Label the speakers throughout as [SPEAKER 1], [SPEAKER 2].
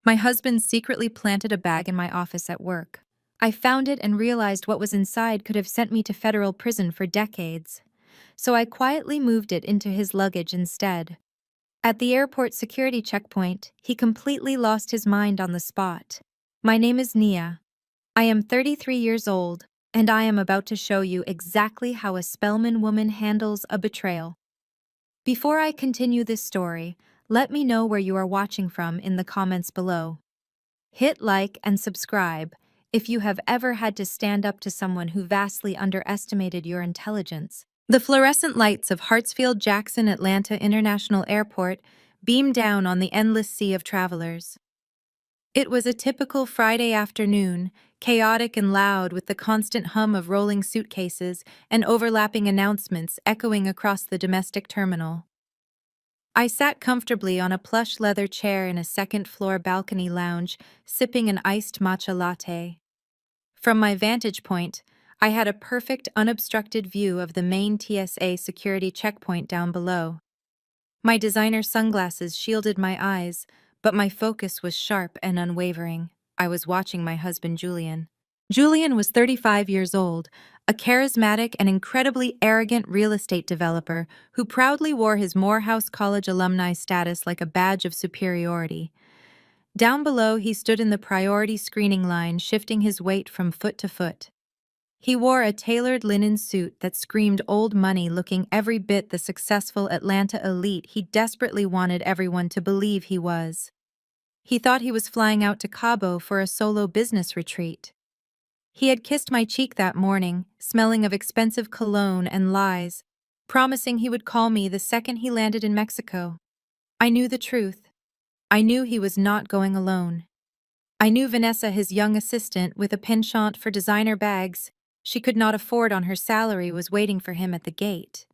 [SPEAKER 1] My husband secretly planted a bag in my office at work. I found it and realized what was inside could have sent me to federal prison for decades. So I quietly moved it into his luggage instead. At the airport security checkpoint, he completely lost his mind on the spot. My name is Nia. I am 33 years old, and I am about to show you exactly how a Spellman woman handles a betrayal. Before I continue this story, let me know where you are watching from in the comments below. Hit like and subscribe if you have ever had to stand up to someone who vastly underestimated your intelligence. The fluorescent lights of Hartsfield-Jackson Atlanta International Airport beamed down on the endless sea of travelers. It was a typical Friday afternoon, chaotic and loud with the constant hum of rolling suitcases and overlapping announcements echoing across the domestic terminal. I sat comfortably on a plush leather chair in a second-floor balcony lounge, sipping an iced matcha latte. From my vantage point, I had a perfect, unobstructed view of the main TSA security checkpoint down below. My designer sunglasses shielded my eyes, but my focus was sharp and unwavering. I was watching my husband Julian. Julian was 35 years old, a charismatic and incredibly arrogant real estate developer who proudly wore his Morehouse College alumni status like a badge of superiority. Down below, he stood in the priority screening line, shifting his weight from foot to foot. He wore a tailored linen suit that screamed old money, looking every bit the successful Atlanta elite he desperately wanted everyone to believe he was. He thought he was flying out to Cabo for a solo business retreat. He had kissed my cheek that morning, smelling of expensive cologne and lies, promising he would call me the second he landed in Mexico. I knew the truth. I knew he was not going alone. I knew Vanessa, his young assistant with a penchant for designer bags she could not afford on her salary, was waiting for him at the gate.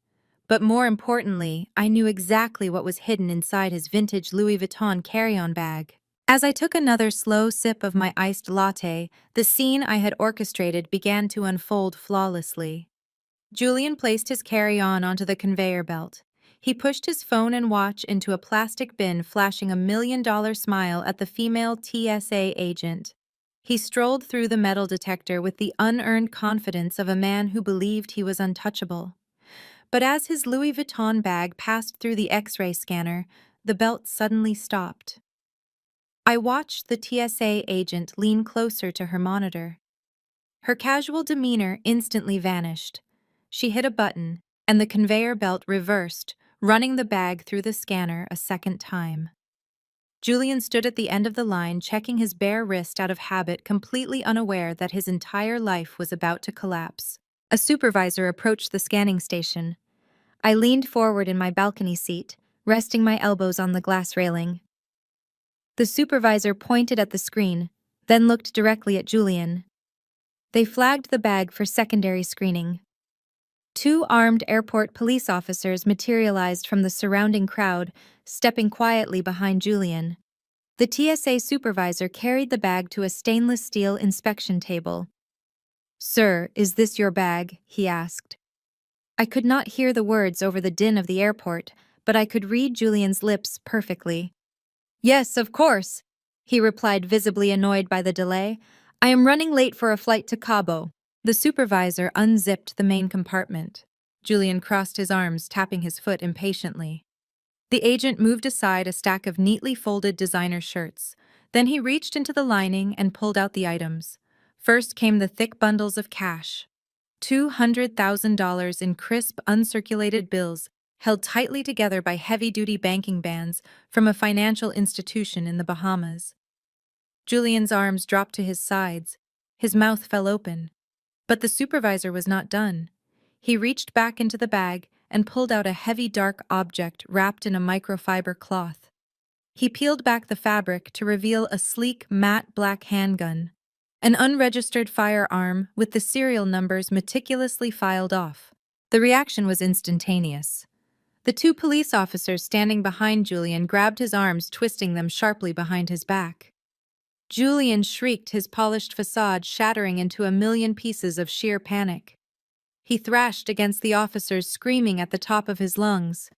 [SPEAKER 1] But more importantly, I knew exactly what was hidden inside his vintage Louis Vuitton carry-on bag. As I took another slow sip of my iced latte, the scene I had orchestrated began to unfold flawlessly. Julian placed his carry-on onto the conveyor belt. He pushed his phone and watch into a plastic bin, flashing $1 million smile at the female TSA agent. He strolled through the metal detector with the unearned confidence of a man who believed he was untouchable. But as his Louis Vuitton bag passed through the X-ray scanner, the belt suddenly stopped. I watched the TSA agent lean closer to her monitor. Her casual demeanor instantly vanished. She hit a button, and the conveyor belt reversed, running the bag through the scanner a second time. Julian stood at the end of the line, checking his bare wrist out of habit, completely unaware that his entire life was about to collapse. A supervisor approached the scanning station. I leaned forward in my balcony seat, resting my elbows on the glass railing. The supervisor pointed at the screen, then looked directly at Julian. They flagged the bag for secondary screening. Two armed airport police officers materialized from the surrounding crowd, stepping quietly behind Julian. The TSA supervisor carried the bag to a stainless steel inspection table. "Sir, is this your bag?" he asked. I could not hear the words over the din of the airport, but I could read Julian's lips perfectly. "Yes, of course," he replied, visibly annoyed by the delay. "I am running late for a flight to Cabo." The supervisor unzipped the main compartment. Julian crossed his arms, tapping his foot impatiently. The agent moved aside a stack of neatly folded designer shirts. Then he reached into the lining and pulled out the items. First came the thick bundles of cash. $200,000 in crisp, uncirculated bills, held tightly together by heavy-duty banking bands from a financial institution in the Bahamas. Julian's arms dropped to his sides. His mouth fell open. But the supervisor was not done. He reached back into the bag and pulled out a heavy, dark object wrapped in a microfiber cloth. He peeled back the fabric to reveal a sleek, matte black handgun, an unregistered firearm with the serial numbers meticulously filed off. The reaction was instantaneous. The two police officers standing behind Julian grabbed his arms, twisting them sharply behind his back. Julian shrieked, his polished facade shattering into a million pieces of sheer panic. He thrashed against the officers, screaming at the top of his lungs.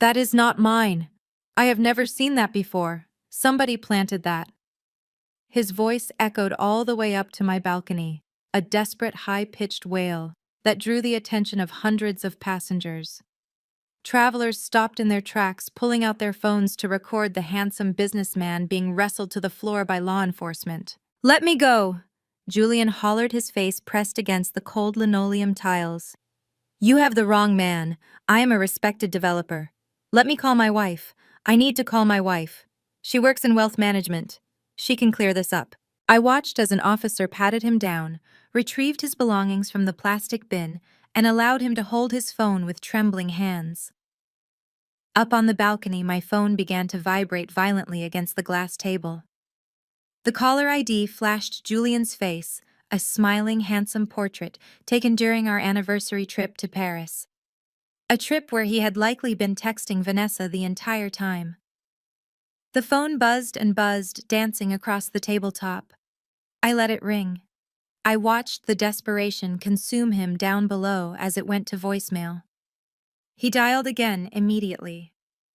[SPEAKER 1] "That is not mine. I have never seen that before. Somebody planted that." His voice echoed all the way up to my balcony, a desperate high-pitched wail that drew the attention of hundreds of passengers. Travelers stopped in their tracks, pulling out their phones to record the handsome businessman being wrestled to the floor by law enforcement. "Let me go!" Julian hollered, his face pressed against the cold linoleum tiles. "You have the wrong man. I am a respected developer. Let me call my wife. I need to call my wife. She works in wealth management. She can clear this up." I watched as an officer patted him down, retrieved his belongings from the plastic bin, and allowed him to hold his phone with trembling hands. Up on the balcony, my phone began to vibrate violently against the glass table. The caller ID flashed Julian's face, a smiling, handsome portrait taken during our anniversary trip to Paris. A trip where he had likely been texting Vanessa the entire time. The phone buzzed and buzzed, dancing across the tabletop. I let it ring. I watched the desperation consume him down below as it went to voicemail. He dialed again immediately.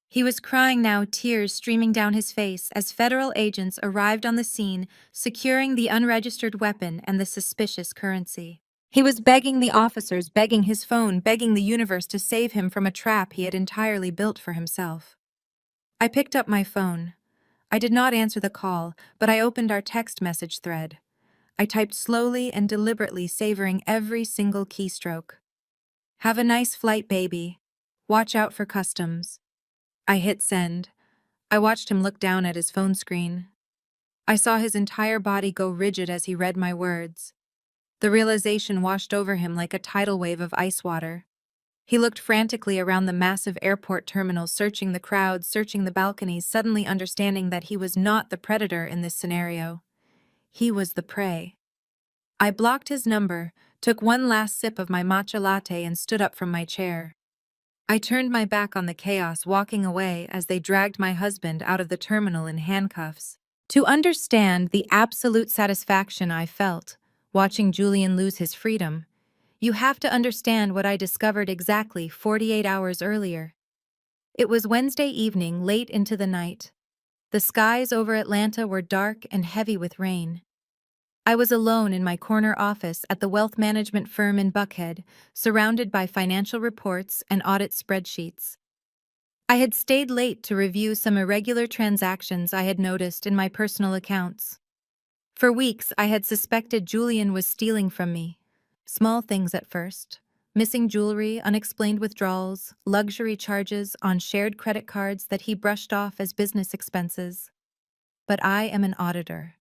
[SPEAKER 1] He was crying now, tears streaming down his face as federal agents arrived on the scene, securing the unregistered weapon and the suspicious currency. He was begging the officers, begging his phone, begging the universe to save him from a trap he had entirely built for himself. I picked up my phone. I did not answer the call, but I opened our text message thread. I typed slowly and deliberately, savoring every single keystroke. "Have a nice flight, baby. Watch out for customs." I hit send. I watched him look down at his phone screen. I saw his entire body go rigid as he read my words. The realization washed over him like a tidal wave of ice water. He looked frantically around the massive airport terminal, searching the crowds, searching the balconies, suddenly understanding that he was not the predator in this scenario. He was the prey. I blocked his number, took one last sip of my matcha latte, and stood up from my chair. I turned my back on the chaos, walking away as they dragged my husband out of the terminal in handcuffs. To understand the absolute satisfaction I felt watching Julian lose his freedom, you have to understand what I discovered exactly 48 hours earlier. It was Wednesday evening, late into the night. The skies over Atlanta were dark and heavy with rain. I was alone in my corner office at the wealth management firm in Buckhead, surrounded by financial reports and audit spreadsheets. I had stayed late to review some irregular transactions I had noticed in my personal accounts. For weeks, I had suspected Julian was stealing from me. Small things at first: missing jewelry, unexplained withdrawals, luxury charges on shared credit cards that he brushed off as business expenses. But I am an auditor.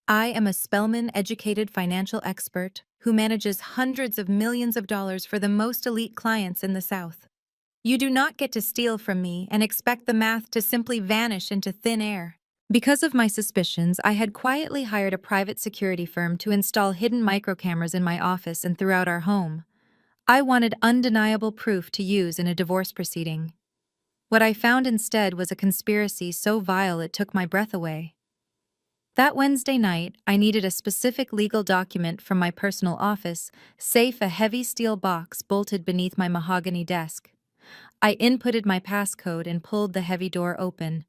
[SPEAKER 1] I am a Spelman-educated financial expert who manages hundreds of millions of dollars for the most elite clients in the South. You do not get to steal from me and expect the math to simply vanish into thin air. Because of my suspicions, I had quietly hired a private security firm to install hidden microcameras in my office and throughout our home. I wanted undeniable proof to use in a divorce proceeding. What I found instead was a conspiracy so vile it took my breath away. That Wednesday night, I needed a specific legal document from my personal office, safe, a heavy steel box bolted beneath my mahogany desk. I inputted my passcode and pulled the heavy door open.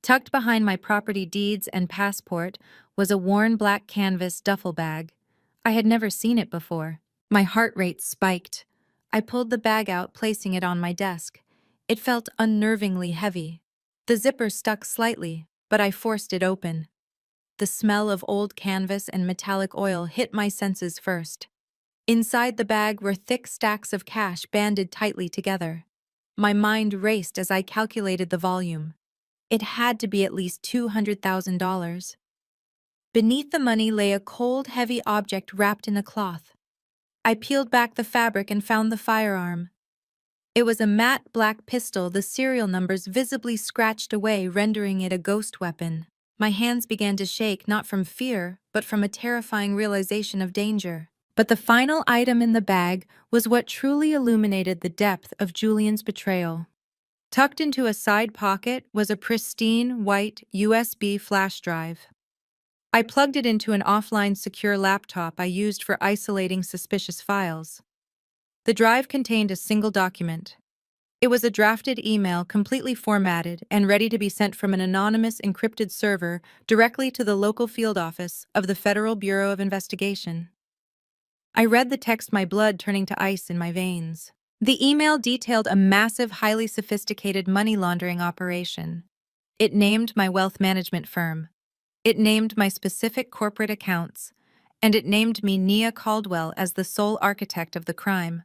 [SPEAKER 1] Tucked behind my property deeds and passport was a worn black canvas duffel bag. I had never seen it before. My heart rate spiked. I pulled the bag out, placing it on my desk. It felt unnervingly heavy. The zipper stuck slightly, but I forced it open. The smell of old canvas and metallic oil hit my senses first. Inside the bag were thick stacks of cash banded tightly together. My mind raced as I calculated the volume. It had to be at least $200,000. Beneath the money lay a cold, heavy object wrapped in a cloth. I peeled back the fabric and found the firearm. It was a matte black pistol, the serial numbers visibly scratched away, rendering it a ghost weapon. My hands began to shake, not from fear, but from a terrifying realization of danger. But the final item in the bag was what truly illuminated the depth of Julian's betrayal. Tucked into a side pocket was a pristine, white USB flash drive. I plugged it into an offline secure laptop I used for isolating suspicious files. The drive contained a single document: It was a drafted email completely formatted and ready to be sent from an anonymous encrypted server directly to the local field office of the Federal Bureau of Investigation. I read the text, my blood turning to ice in my veins. The email detailed a massive, highly sophisticated money laundering operation. It named my wealth management firm. It named my specific corporate accounts. And it named me, Nia Caldwell, as the sole architect of the crime.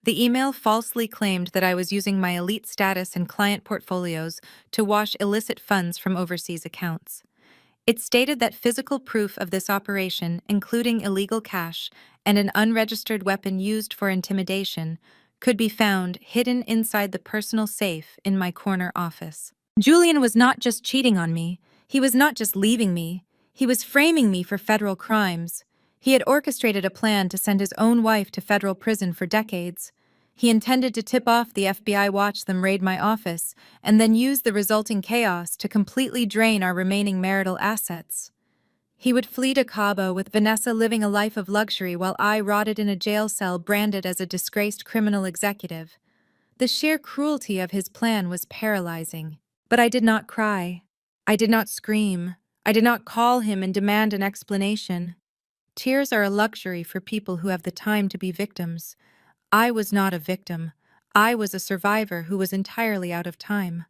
[SPEAKER 1] The email falsely claimed that I was using my elite status and client portfolios to wash illicit funds from overseas accounts. It stated that physical proof of this operation, including illegal cash and an unregistered weapon used for intimidation, could be found hidden inside the personal safe in my corner office. Julian was not just cheating on me, he was not just leaving me, he was framing me for federal crimes. He had orchestrated a plan to send his own wife to federal prison for decades. He intended to tip off the FBI, watch them raid my office, and then use the resulting chaos to completely drain our remaining marital assets. He would flee to Cabo with Vanessa living a life of luxury while I rotted in a jail cell branded as a disgraced criminal executive. The sheer cruelty of his plan was paralyzing. But I did not cry. I did not scream. I did not call him and demand an explanation. Tears are a luxury for people who have the time to be victims. I was not a victim. I was a survivor who was entirely out of time.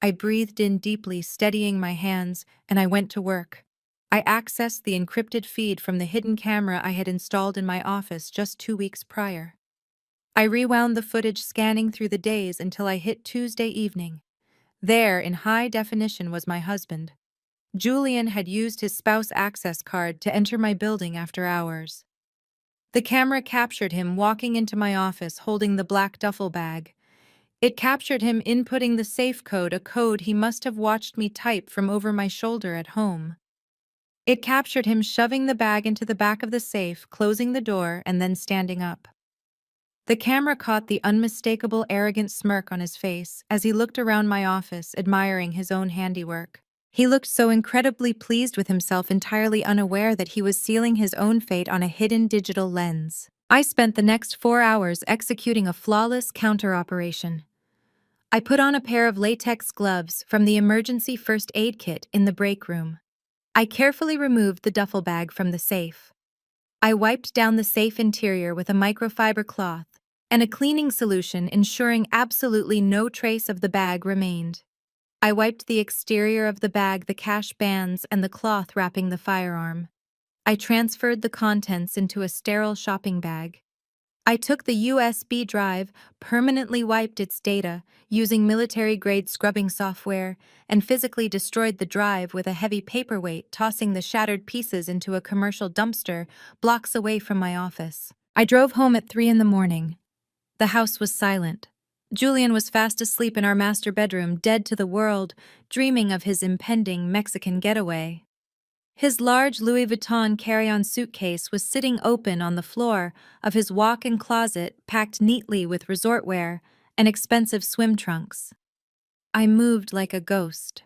[SPEAKER 1] I breathed in deeply, steadying my hands, and I went to work. I accessed the encrypted feed from the hidden camera I had installed in my office just 2 weeks prior. I rewound the footage, scanning through the days until I hit Tuesday evening. There, in high definition, was my husband. Julian had used his spouse access card to enter my building after hours. The camera captured him walking into my office holding the black duffel bag. It captured him inputting the safe code, a code he must have watched me type from over my shoulder at home. It captured him shoving the bag into the back of the safe, closing the door, and then standing up. The camera caught the unmistakable, arrogant smirk on his face as he looked around my office, admiring his own handiwork. He looked so incredibly pleased with himself, entirely unaware that he was sealing his own fate on a hidden digital lens. I spent the next 4 hours executing a flawless counter-operation. I put on a pair of latex gloves from the emergency first aid kit in the break room. I carefully removed the duffel bag from the safe. I wiped down the safe interior with a microfiber cloth and a cleaning solution, ensuring absolutely no trace of the bag remained. I wiped the exterior of the bag, the cash bands, and the cloth wrapping the firearm. I transferred the contents into a sterile shopping bag. I took the USB drive, permanently wiped its data using military-grade scrubbing software, and physically destroyed the drive with a heavy paperweight, tossing the shattered pieces into a commercial dumpster blocks away from my office. I drove home at 3 in the morning. The house was silent. Julian was fast asleep in our master bedroom, dead to the world, dreaming of his impending Mexican getaway. His large Louis Vuitton carry-on suitcase was sitting open on the floor of his walk-in closet, packed neatly with resort wear and expensive swim trunks. I moved like a ghost.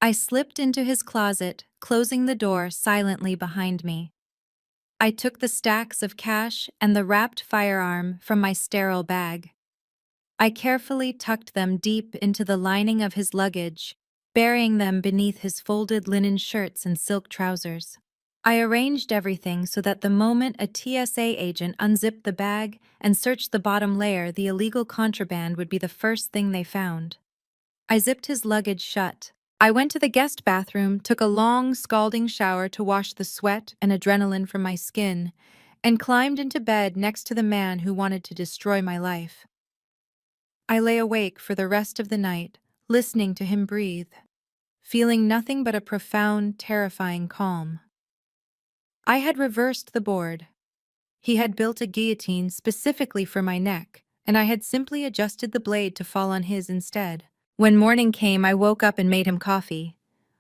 [SPEAKER 1] I slipped into his closet, closing the door silently behind me. I took the stacks of cash and the wrapped firearm from my sterile bag. I carefully tucked them deep into the lining of his luggage, burying them beneath his folded linen shirts and silk trousers. I arranged everything so that the moment a TSA agent unzipped the bag and searched the bottom layer, the illegal contraband would be the first thing they found. I zipped his luggage shut. I went to the guest bathroom, took a long, scalding shower to wash the sweat and adrenaline from my skin, and climbed into bed next to the man who wanted to destroy my life. I lay awake for the rest of the night, listening to him breathe, feeling nothing but a profound, terrifying calm. I had reversed the board. He had built a guillotine specifically for my neck, and I had simply adjusted the blade to fall on his instead. When morning came, I woke up and made him coffee.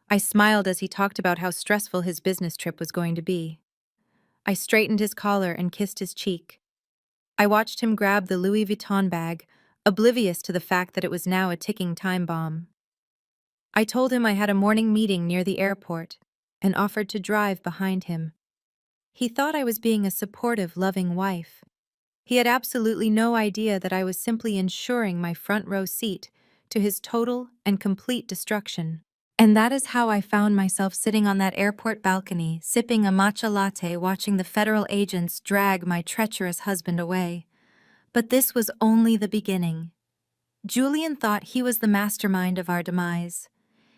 [SPEAKER 1] I smiled as he talked about how stressful his business trip was going to be. I straightened his collar and kissed his cheek. I watched him grab the Louis Vuitton bag, oblivious to the fact that it was now a ticking time bomb. I told him I had a morning meeting near the airport and offered to drive behind him. He thought I was being a supportive, loving wife. He had absolutely no idea that I was simply ensuring my front row seat to his total and complete destruction. And that is how I found myself sitting on that airport balcony, sipping a matcha latte, watching the federal agents drag my treacherous husband away. But this was only the beginning. Julian thought he was the mastermind of our demise.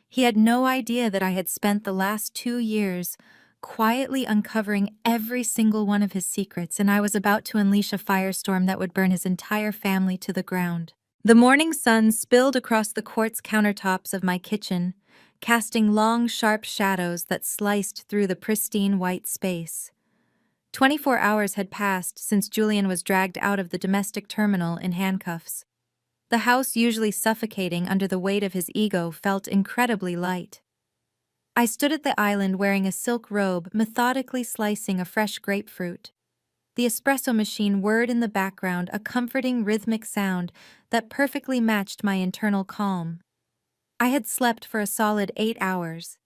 [SPEAKER 1] He had no idea that I had spent the last 2 years quietly uncovering every single one of his secrets, and I was about to unleash a firestorm that would burn his entire family to the ground. The morning sun spilled across the quartz countertops of my kitchen, casting long, sharp shadows that sliced through the pristine white space. 24 hours had passed since Julian was dragged out of the domestic terminal in handcuffs. The house, usually suffocating under the weight of his ego, felt incredibly light. I stood at the island wearing a silk robe, methodically slicing a fresh grapefruit. The espresso machine whirred in the background, a comforting rhythmic sound that perfectly matched my internal calm. I had slept for a solid 8 hours.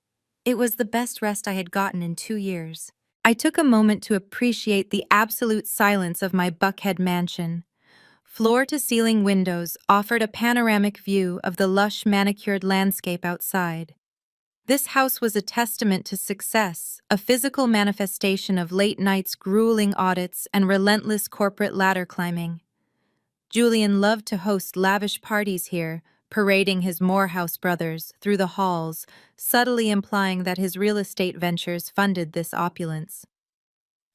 [SPEAKER 1] It was the best rest I had gotten in 2 years. I took a moment to appreciate the absolute silence of my Buckhead mansion. Floor-to-ceiling windows offered a panoramic view of the lush, manicured landscape outside. This house was a testament to success, a physical manifestation of late nights, grueling audits, and relentless corporate ladder climbing. Julian loved to host lavish parties here, parading his Morehouse brothers through the halls, subtly implying that his real estate ventures funded this opulence.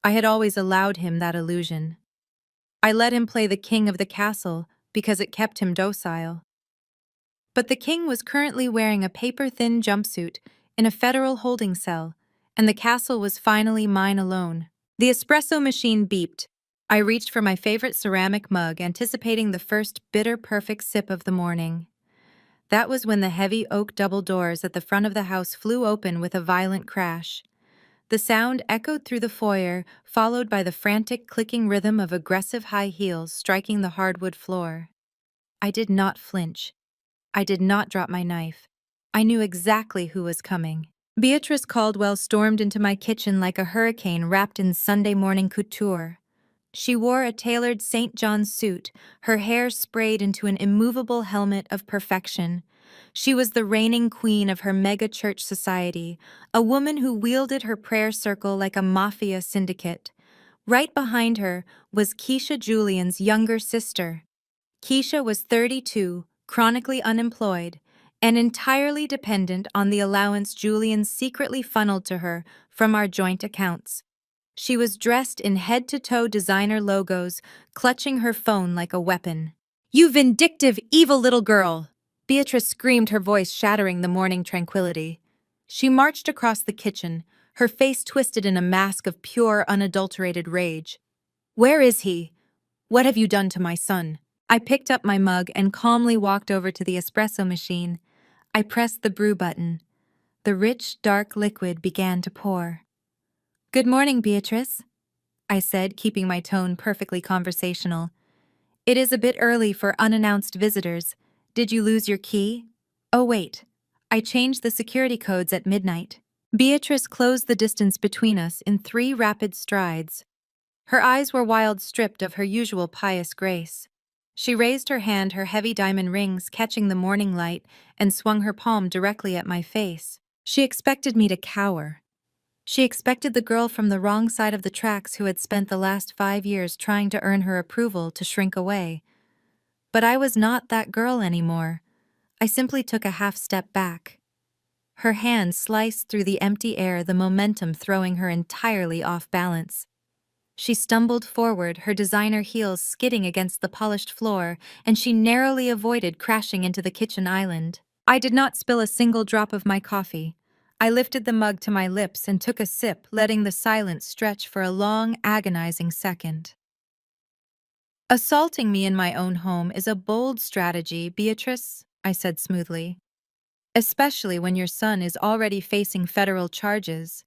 [SPEAKER 1] I had always allowed him that illusion. I let him play the king of the castle because it kept him docile. But the king was currently wearing a paper-thin jumpsuit in a federal holding cell, and the castle was finally mine alone. The espresso machine beeped. I reached for my favorite ceramic mug, anticipating the first bitter-perfect sip of the morning. That was when the heavy oak double doors at the front of the house flew open with a violent crash. The sound echoed through the foyer, followed by the frantic clicking rhythm of aggressive high heels striking the hardwood floor. I did not flinch. I did not drop my knife. I knew exactly who was coming. Beatrice Caldwell stormed into my kitchen like a hurricane wrapped in Sunday morning couture. She wore a tailored St. John's suit, her hair sprayed into an immovable helmet of perfection. She was the reigning queen of her mega-church society, a woman who wielded her prayer circle like a mafia syndicate. Right behind her was Keisha, Julian's younger sister. Keisha was 32, chronically unemployed, and entirely dependent on the allowance Julian secretly funneled to her from our joint accounts. She was dressed in head-to-toe designer logos, clutching her phone like a weapon. "You vindictive, evil little girl!" Beatrice screamed, her voice shattering the morning tranquility. She marched across the kitchen, her face twisted in a mask of pure, unadulterated rage. "Where is he? What have you done to my son?" I picked up my mug and calmly walked over to the espresso machine. I pressed the brew button. The rich, dark liquid began to pour. "Good morning, Beatrice," I said, keeping my tone perfectly conversational. "It is a bit early for unannounced visitors. Did you lose your key?" "Oh, wait. I changed the security codes at midnight." Beatrice closed the distance between us in 3 rapid strides. Her eyes were wild, stripped of her usual pious grace. She raised her hand, her heavy diamond rings catching the morning light, and swung her palm directly at my face. She expected me to cower. She expected the girl from the wrong side of the tracks who had spent the last 5 years trying to earn her approval to shrink away. But I was not that girl anymore. I simply took a half step back. Her hand sliced through the empty air, the momentum throwing her entirely off balance. She stumbled forward, her designer heels skidding against the polished floor, and she narrowly avoided crashing into the kitchen island. I did not spill a single drop of my coffee. I lifted the mug to my lips and took a sip, letting the silence stretch for a long, agonizing second. "Assaulting me in my own home is a bold strategy, Beatrice," I said smoothly. "Especially when your son is already facing federal charges.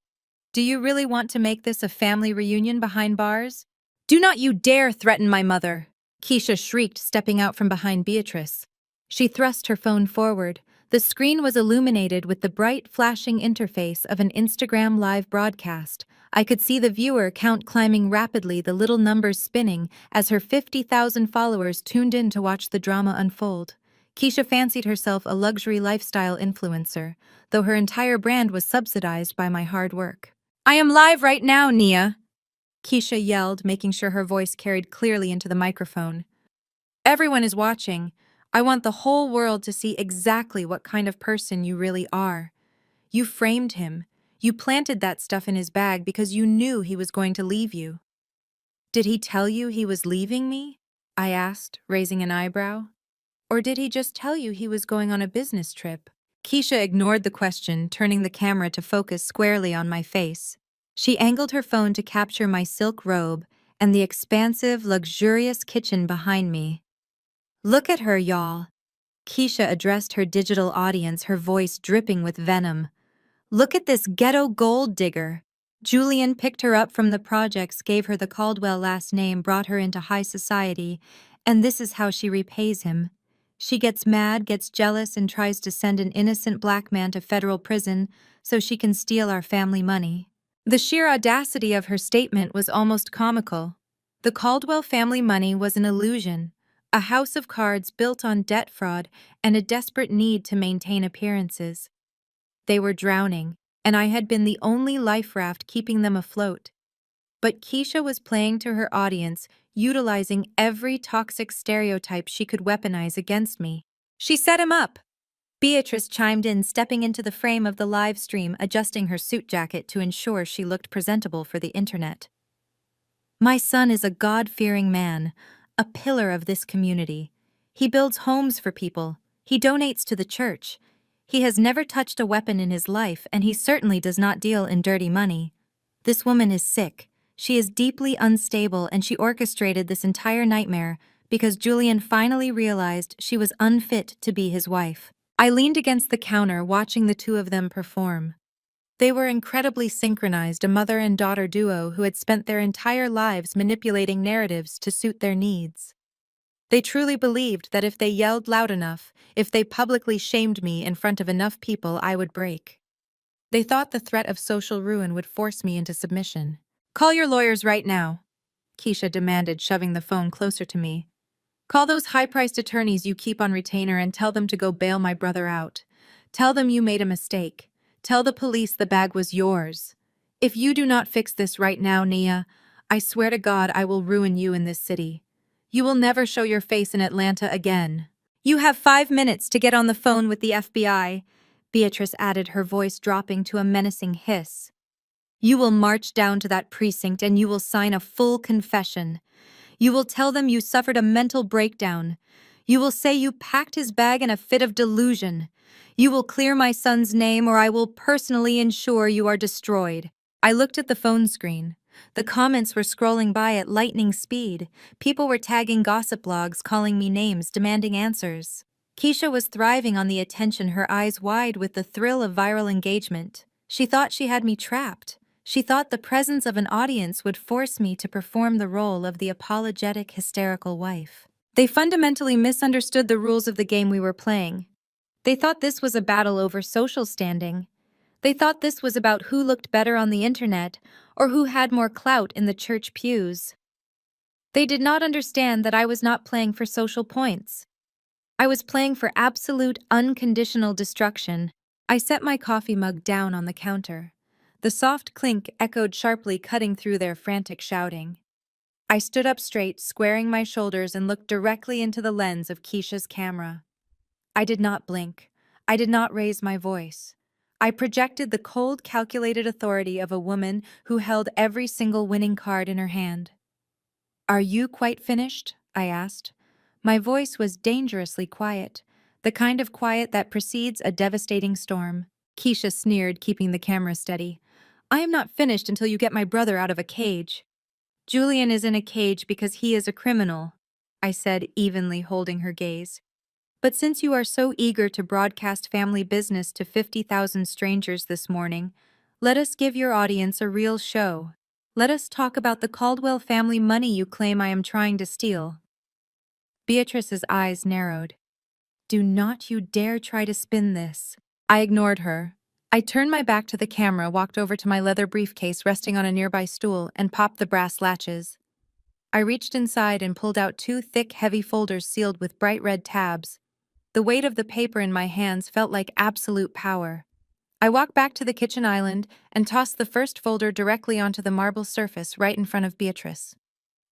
[SPEAKER 1] Do you really want to make this a family reunion behind bars?" "Do not you dare threaten my mother!" Keisha shrieked, stepping out from behind Beatrice. She thrust her phone forward. The screen was illuminated with the bright, flashing interface of an Instagram live broadcast. I could see the viewer count climbing rapidly, the little numbers spinning as her 50,000 followers tuned in to watch the drama unfold. Keisha fancied herself a luxury lifestyle influencer, though her entire brand was subsidized by my hard work. "I am live right now, Nia," Keisha yelled, making sure her voice carried clearly into the microphone. "Everyone is watching. I want the whole world to see exactly what kind of person you really are. You framed him. You planted that stuff in his bag because you knew he was going to leave you." "Did he tell you he was leaving me?" I asked, raising an eyebrow. "Or did he just tell you he was going on a business trip?" Keisha ignored the question, turning the camera to focus squarely on my face. She angled her phone to capture my silk robe and the expansive, luxurious kitchen behind me. "Look at her, y'all." Keisha addressed her digital audience, her voice dripping with venom. "Look at this ghetto gold digger." Julian picked her up from the projects, gave her the Caldwell last name, brought her into high society, and this is how she repays him. She gets mad, gets jealous, and tries to send an innocent black man to federal prison so she can steal our family money. The sheer audacity of her statement was almost comical. The Caldwell family money was an illusion, a house of cards built on debt fraud and a desperate need to maintain appearances. They were drowning, and I had been the only life raft keeping them afloat. But Keisha was playing to her audience, utilizing every toxic stereotype she could weaponize against me. "She set him up," Beatrice chimed in, stepping into the frame of the live stream, adjusting her suit jacket to ensure she looked presentable for the internet. "My son is a God-fearing man, a pillar of this community. He builds homes for people. He donates to the church. He has never touched a weapon in his life, and he certainly does not deal in dirty money. This woman is sick. She is deeply unstable, and she orchestrated this entire nightmare because Julian finally realized she was unfit to be his wife." I leaned against the counter, watching the two of them perform. They were incredibly synchronized, a mother and daughter duo who had spent their entire lives manipulating narratives to suit their needs. They truly believed that if they yelled loud enough, if they publicly shamed me in front of enough people, I would break. They thought the threat of social ruin would force me into submission. "Call your lawyers right now," Keisha demanded, shoving the phone closer to me. "Call those high-priced attorneys you keep on retainer and tell them to go bail my brother out. Tell them you made a mistake. Tell the police the bag was yours. If you do not fix this right now, Nia, I swear to God I will ruin you in this city. You will never show your face in Atlanta again." "You have 5 minutes to get on the phone with the FBI," Beatrice added, her voice dropping to a menacing hiss. "You will march down to that precinct and you will sign a full confession. You will tell them you suffered a mental breakdown. You will say you packed his bag in a fit of delusion. You will clear my son's name or I will personally ensure you are destroyed." I looked at the phone screen. The comments were scrolling by at lightning speed. People were tagging gossip blogs, calling me names, demanding answers. Keisha was thriving on the attention, her eyes wide with the thrill of viral engagement. She thought she had me trapped. She thought the presence of an audience would force me to perform the role of the apologetic, hysterical wife. They fundamentally misunderstood the rules of the game we were playing. They thought this was a battle over social standing. They thought this was about who looked better on the internet or who had more clout in the church pews. They did not understand that I was not playing for social points. I was playing for absolute, unconditional destruction. I set my coffee mug down on the counter. The soft clink echoed sharply, cutting through their frantic shouting. I stood up straight, squaring my shoulders, and looked directly into the lens of Keisha's camera. I did not blink. I did not raise my voice. I projected the cold, calculated authority of a woman who held every single winning card in her hand. "Are you quite finished?" I asked. My voice was dangerously quiet, the kind of quiet that precedes a devastating storm. Keisha sneered, keeping the camera steady. "I am not finished until you get my brother out of a cage." "Julian is in a cage because he is a criminal," I said, evenly holding her gaze. "But since you are so eager to broadcast family business to 50,000 strangers this morning, let us give your audience a real show. Let us talk about the Caldwell family money you claim I am trying to steal." Beatrice's eyes narrowed. "Do not you dare try to spin this." I ignored her. I turned my back to the camera, walked over to my leather briefcase resting on a nearby stool, and popped the brass latches. I reached inside and pulled out two thick, heavy folders sealed with bright red tabs. The weight of the paper in my hands felt like absolute power. I walked back to the kitchen island and tossed the first folder directly onto the marble surface right in front of Beatrice.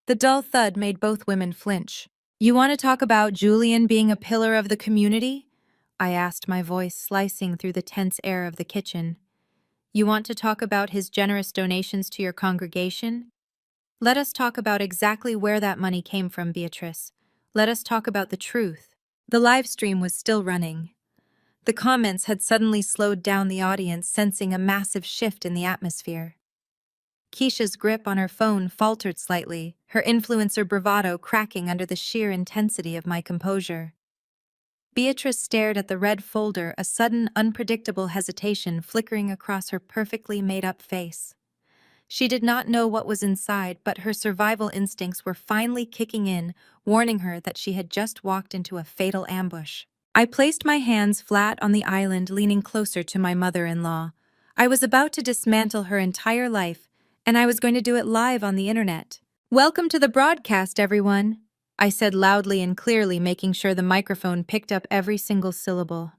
[SPEAKER 1] The dull thud made both women flinch. "You want to talk about Julian being a pillar of the community?" I asked, my voice slicing through the tense air of the kitchen. "You want to talk about his generous donations to your congregation? Let us talk about exactly where that money came from, Beatrice. Let us talk about the truth." The live stream was still running. The comments had suddenly slowed down the audience, sensing a massive shift in the atmosphere. Keisha's grip on her phone faltered slightly, her influencer bravado cracking under the sheer intensity of my composure. Beatrice stared at the red folder, a sudden, unpredictable hesitation flickering across her perfectly made-up face. She did not know what was inside, but her survival instincts were finally kicking in, warning her that she had just walked into a fatal ambush. I placed my hands flat on the island, leaning closer to my mother-in-law. I was about to dismantle her entire life, and I was going to do it live on the internet. "Welcome to the broadcast, everyone," I said loudly and clearly, making sure the microphone picked up every single syllable.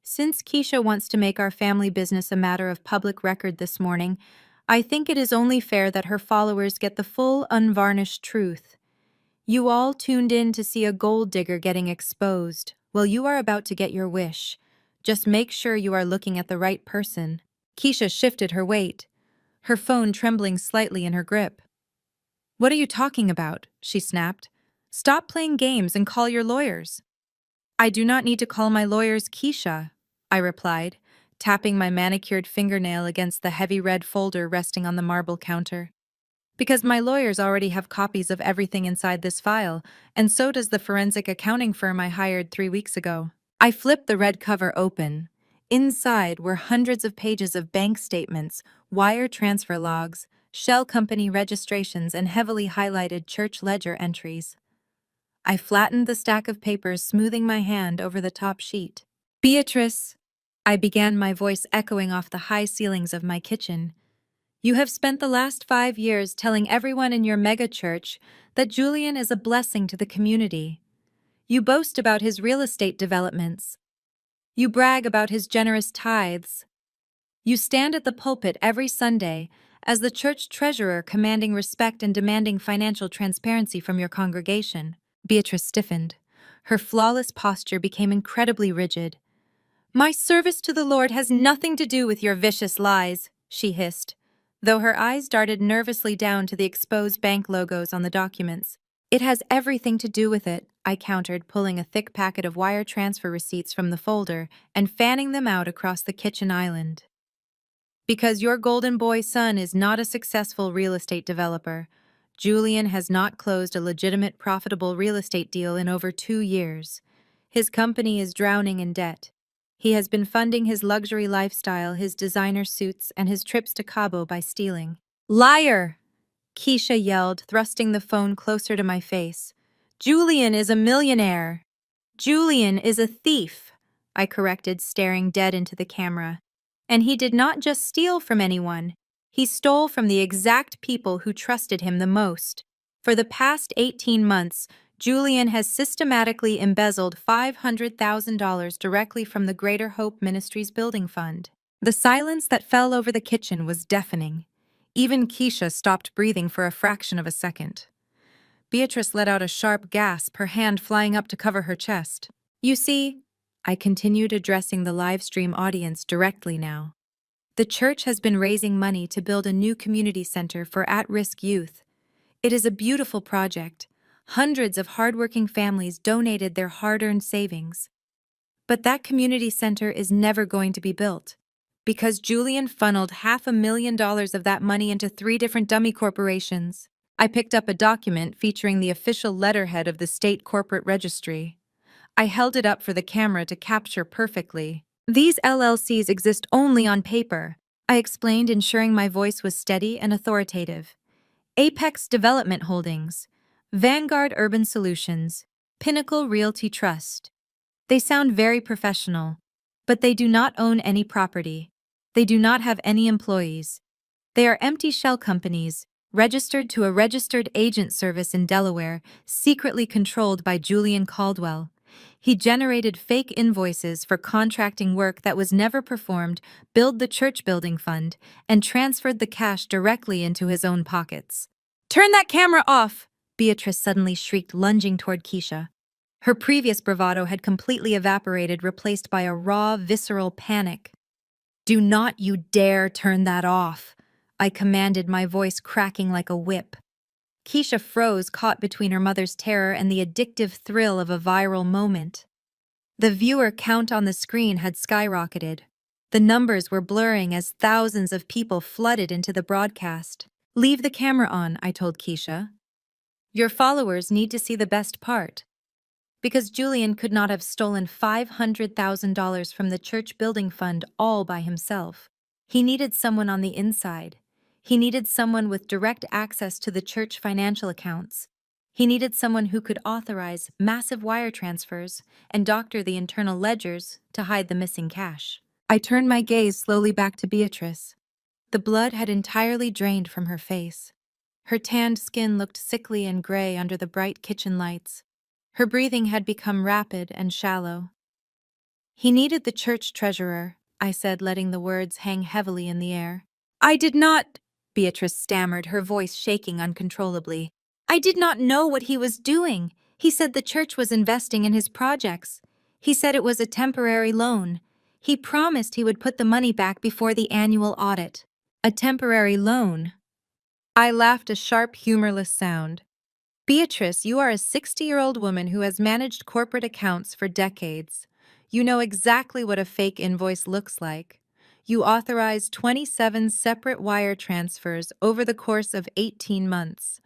[SPEAKER 1] "Since Keisha wants to make our family business a matter of public record this morning, I think it is only fair that her followers get the full, unvarnished truth. You all tuned in to see a gold digger getting exposed. Well, you are about to get your wish. Just make sure you are looking at the right person." Keisha shifted her weight, her phone trembling slightly in her grip. "What are you talking about?" she snapped. "Stop playing games and call your lawyers." "I do not need to call my lawyers, Keisha," I replied, tapping my manicured fingernail against the heavy red folder resting on the marble counter. "Because my lawyers already have copies of everything inside this file, and so does the forensic accounting firm I hired 3 weeks ago." I flipped the red cover open. Inside were hundreds of pages of bank statements, wire transfer logs, shell company registrations, and heavily highlighted church ledger entries. I flattened the stack of papers, smoothing my hand over the top sheet. "Beatrice," I began, my voice echoing off the high ceilings of my kitchen, "you have spent the last 5 years telling everyone in your mega church that Julian is a blessing to the community. You boast about his real estate developments. You brag about his generous tithes. You stand at the pulpit every Sunday as the church treasurer, commanding respect and demanding financial transparency from your congregation." Beatrice stiffened. Her flawless posture became incredibly rigid. "My service to the Lord has nothing to do with your vicious lies," she hissed, though her eyes darted nervously down to the exposed bank logos on the documents. "It has everything to do with it," I countered, pulling a thick packet of wire transfer receipts from the folder and fanning them out across the kitchen island. "Because your golden boy son is not a successful real estate developer. Julian has not closed a legitimate, profitable real estate deal in over 2 years. His company is drowning in debt. He has been funding his luxury lifestyle, his designer suits, and his trips to Cabo by stealing." "Liar!" Keisha yelled, thrusting the phone closer to my face. "Julian is a millionaire." "Julian is a thief," I corrected, staring dead into the camera. "And he did not just steal from anyone. He stole from the exact people who trusted him the most. For the past 18 months, Julian has systematically embezzled $500,000 directly from the Greater Hope Ministries Building Fund." The silence that fell over the kitchen was deafening. Even Keisha stopped breathing for a fraction of a second. Beatrice let out a sharp gasp, her hand flying up to cover her chest. "You see," I continued, addressing the live stream audience directly now, "the church has been raising money to build a new community center for at-risk youth. It is a beautiful project. Hundreds of hardworking families donated their hard-earned savings. But that community center is never going to be built, because Julian funneled $500,000 of that money into 3 different dummy corporations." I picked up a document featuring the official letterhead of the state corporate registry. I held it up for the camera to capture perfectly. "These LLCs exist only on paper," I explained, ensuring my voice was steady and authoritative. "Apex Development Holdings, Vanguard Urban Solutions, Pinnacle Realty Trust. They sound very professional. But they do not own any property. They do not have any employees. They are empty shell companies, registered to a registered agent service in Delaware, secretly controlled by Julian Caldwell. He generated fake invoices for contracting work that was never performed, billed the church building fund, and transferred the cash directly into his own pockets. "Turn that camera off!" Beatrice suddenly shrieked, lunging toward Keisha. Her previous bravado had completely evaporated, replaced by a raw, visceral panic. "Do not you dare turn that off," I commanded, my voice cracking like a whip. Keisha froze, caught between her mother's terror and the addictive thrill of a viral moment. The viewer count on the screen had skyrocketed. The numbers were blurring as thousands of people flooded into the broadcast. "Leave the camera on," I told Keisha. "Your followers need to see the best part." Because Julian could not have stolen $500,000 from the church building fund all by himself. He needed someone on the inside. He needed someone with direct access to the church financial accounts. He needed someone who could authorize massive wire transfers and doctor the internal ledgers to hide the missing cash. I turned my gaze slowly back to Beatrice. The blood had entirely drained from her face. Her tanned skin looked sickly and gray under the bright kitchen lights. Her breathing had become rapid and shallow. "He needed the church treasurer," I said, letting the words hang heavily in the air. "I did not," Beatrice stammered, her voice shaking uncontrollably. "I did not know what he was doing. He said the church was investing in his projects. He said it was a temporary loan. He promised he would put the money back before the annual audit." "A temporary loan?" I laughed, a sharp, humorless sound. "Beatrice, you are a 60-year-old woman who has managed corporate accounts for decades. You know exactly what a fake invoice looks like. You authorized 27 separate wire transfers over the course of 18 months.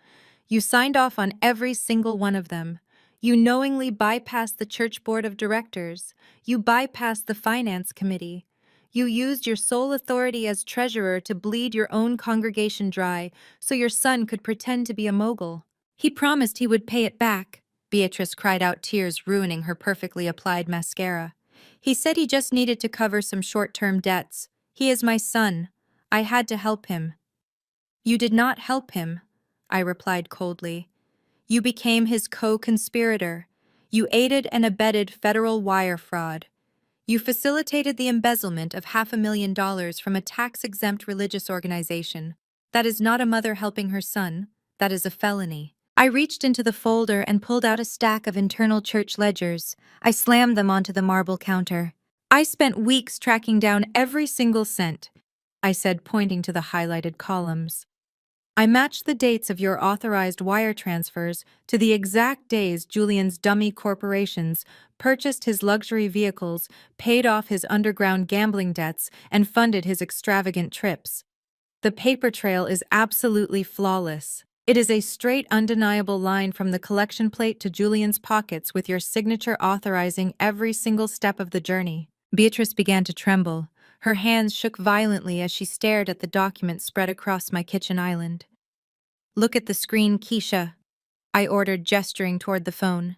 [SPEAKER 1] You signed off on every single one of them. You knowingly bypassed the church board of directors. You bypassed the finance committee. You used your sole authority as treasurer to bleed your own congregation dry so your son could pretend to be a mogul. He promised he would pay it back," Beatrice cried out, tears ruining her perfectly applied mascara. "He said he just needed to cover some short-term debts. He is my son. I had to help him." "You did not help him," I replied coldly. "You became his co-conspirator. You aided and abetted federal wire fraud. You facilitated the embezzlement of $500,000 from a tax-exempt religious organization. That is not a mother helping her son. That is a felony." I reached into the folder and pulled out a stack of internal church ledgers. I slammed them onto the marble counter. "I spent weeks tracking down every single cent," I said, pointing to the highlighted columns. "I matched the dates of your authorized wire transfers to the exact days Julian's dummy corporations purchased his luxury vehicles, paid off his underground gambling debts, and funded his extravagant trips. The paper trail is absolutely flawless. It is a straight, undeniable line from the collection plate to Julian's pockets, with your signature authorizing every single step of the journey." Beatrice began to tremble. Her hands shook violently as she stared at the document spread across my kitchen island. "Look at the screen, Keisha," I ordered, gesturing toward the phone.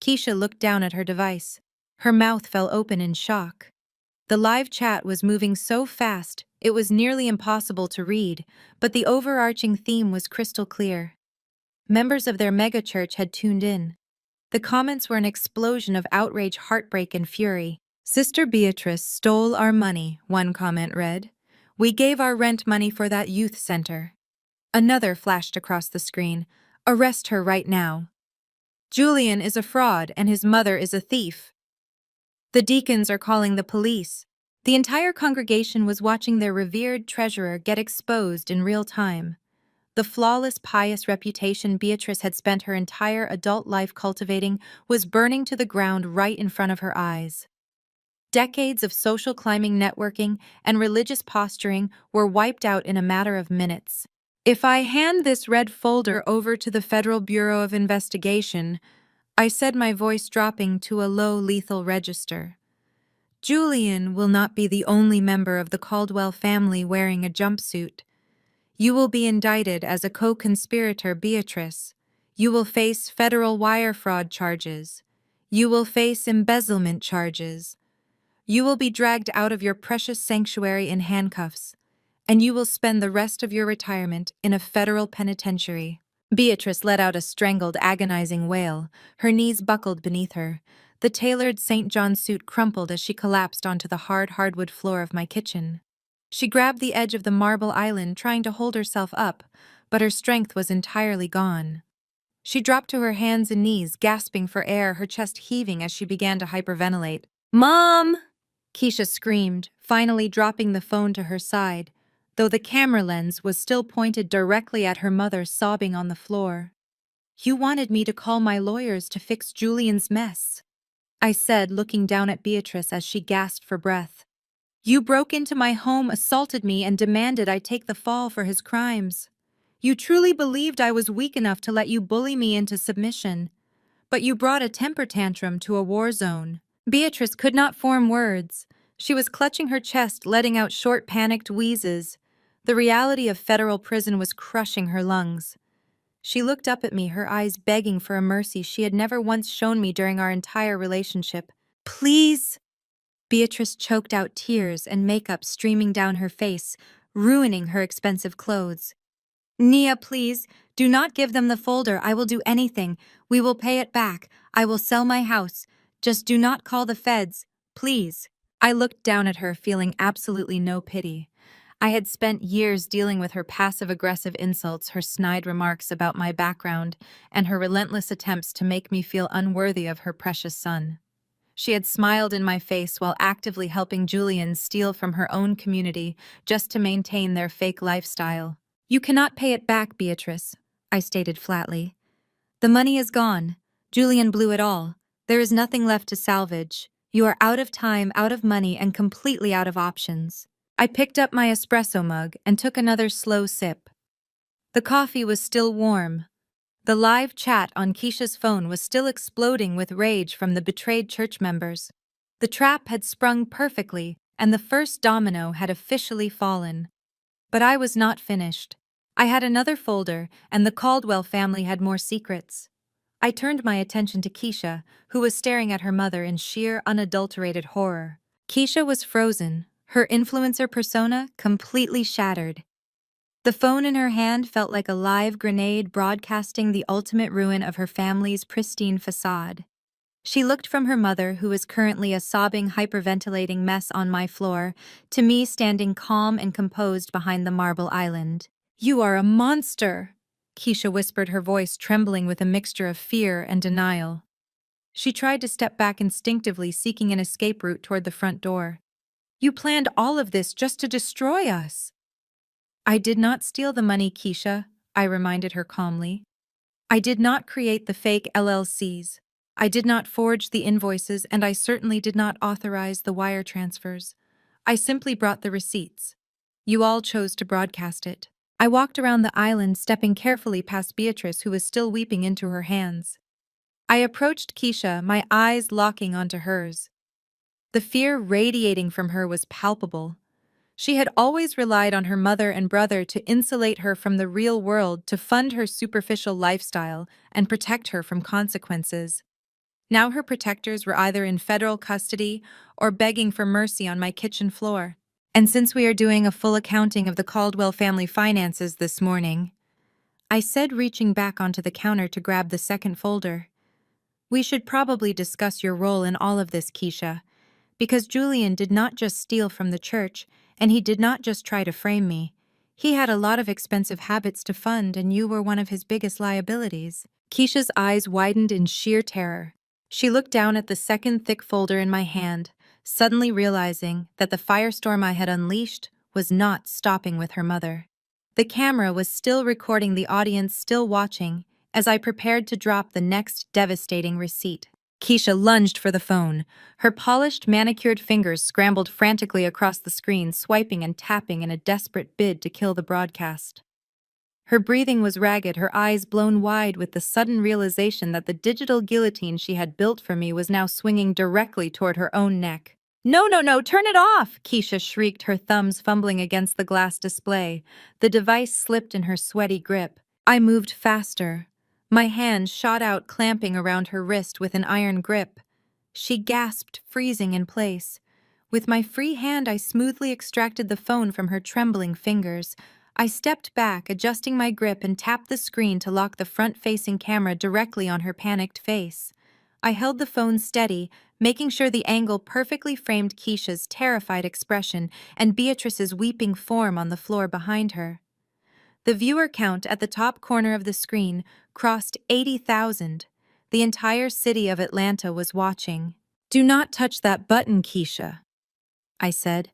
[SPEAKER 1] Keisha looked down at her device. Her mouth fell open in shock. The live chat was moving so fast, it was nearly impossible to read, but the overarching theme was crystal clear. Members of their megachurch had tuned in. The comments were an explosion of outrage, heartbreak, and fury. "Sister Beatrice stole our money," one comment read. "We gave our rent money for that youth center." Another flashed across the screen. "Arrest her right now." "Julian is a fraud and his mother is a thief." "The deacons are calling the police." The entire congregation was watching their revered treasurer get exposed in real time. The flawless, pious reputation Beatrice had spent her entire adult life cultivating was burning to the ground right in front of her eyes. Decades of social climbing, networking, and religious posturing were wiped out in a matter of minutes. "If I hand this red folder over to the Federal Bureau of Investigation," I said, my voice dropping to a low, lethal register, "Julian will not be the only member of the Caldwell family wearing a jumpsuit. You will be indicted as a co-conspirator, Beatrice. You will face federal wire fraud charges. You will face embezzlement charges. You will be dragged out of your precious sanctuary in handcuffs, and you will spend the rest of your retirement in a federal penitentiary. Beatrice let out a strangled, agonizing wail. Her knees buckled beneath her. The tailored St. John suit crumpled as she collapsed onto the hard hardwood floor of my kitchen. She grabbed the edge of the marble island, trying to hold herself up, but her strength was entirely gone. She dropped to her hands and knees, gasping for air, her chest heaving as she began to hyperventilate. "Mom!" Keisha screamed, finally dropping the phone to her side, though the camera lens was still pointed directly at her mother sobbing on the floor. "You wanted me to call my lawyers to fix Julian's mess," I said, looking down at Beatrice as she gasped for breath. "You broke into my home, assaulted me, and demanded I take the fall for his crimes. You truly believed I was weak enough to let you bully me into submission, but you brought a temper tantrum to a war zone." Beatrice could not form words. She was clutching her chest, letting out short, panicked wheezes. The reality of federal prison was crushing her lungs. She looked up at me, her eyes begging for a mercy she had never once shown me during our entire relationship. "Please!" Beatrice choked out tears and makeup streaming down her face, ruining her expensive clothes. "Nia, please, do not give them the folder. I will do anything. We will pay it back. I will sell my house. Just do not call the feds, please." I looked down at her, feeling absolutely no pity. I had spent years dealing with her passive-aggressive insults, her snide remarks about my background, and her relentless attempts to make me feel unworthy of her precious son. She had smiled in my face while actively helping Julian steal from her own community just to maintain their fake lifestyle. "You cannot pay it back, Beatrice," I stated flatly. "The money is gone. Julian blew it all. There is nothing left to salvage. You are out of time, out of money, and completely out of options." I picked up my espresso mug and took another slow sip. The coffee was still warm. The live chat on Keisha's phone was still exploding with rage from the betrayed church members. The trap had sprung perfectly, and the first domino had officially fallen. But I was not finished. I had another folder, and the Caldwell family had more secrets. I turned my attention to Keisha, who was staring at her mother in sheer, unadulterated horror. Keisha was frozen, her influencer persona completely shattered. The phone in her hand felt like a live grenade broadcasting the ultimate ruin of her family's pristine facade. She looked from her mother, who was currently a sobbing, hyperventilating mess on my floor, to me standing calm and composed behind the marble island. "You are a monster," Keisha whispered, her voice trembling with a mixture of fear and denial. She tried to step back instinctively, seeking an escape route toward the front door. "You planned all of this just to destroy us." "I did not steal the money, Keisha," I reminded her calmly. "I did not create the fake LLCs. I did not forge the invoices, and I certainly did not authorize the wire transfers. I simply brought the receipts. You all chose to broadcast it." I walked around the island, stepping carefully past Beatrice, who was still weeping into her hands. I approached Keisha, my eyes locking onto hers. The fear radiating from her was palpable. She had always relied on her mother and brother to insulate her from the real world, to fund her superficial lifestyle, and protect her from consequences. Now her protectors were either in federal custody or begging for mercy on my kitchen floor. "And since we are doing a full accounting of the Caldwell family finances this morning," I said, reaching back onto the counter to grab the second folder, "we should probably discuss your role in all of this, Keisha, because Julian did not just steal from the church, and he did not just try to frame me. He had a lot of expensive habits to fund, and you were one of his biggest liabilities." Keisha's eyes widened in sheer terror. She looked down at the second thick folder in my hand, suddenly realizing that the firestorm I had unleashed was not stopping with her mother. The camera was still recording, the audience still watching, as I prepared to drop the next devastating receipt. Keisha lunged for the phone. Her polished, manicured fingers scrambled frantically across the screen, swiping and tapping in a desperate bid to kill the broadcast. Her breathing was ragged, her eyes blown wide with the sudden realization that the digital guillotine she had built for me was now swinging directly toward her own neck. "No, no, no, turn it off!" Keisha shrieked, her thumbs fumbling against the glass display. The device slipped in her sweaty grip. I moved faster. My hand shot out, clamping around her wrist with an iron grip. She gasped, freezing in place. With my free hand, I smoothly extracted the phone from her trembling fingers. I stepped back, adjusting my grip, and tapped the screen to lock the front-facing camera directly on her panicked face. I held the phone steady, making sure the angle perfectly framed Keisha's terrified expression and Beatrice's weeping form on the floor behind her. The viewer count at the top corner of the screen crossed 80,000. The entire city of Atlanta was watching. "Do not touch that button, Keisha," I said,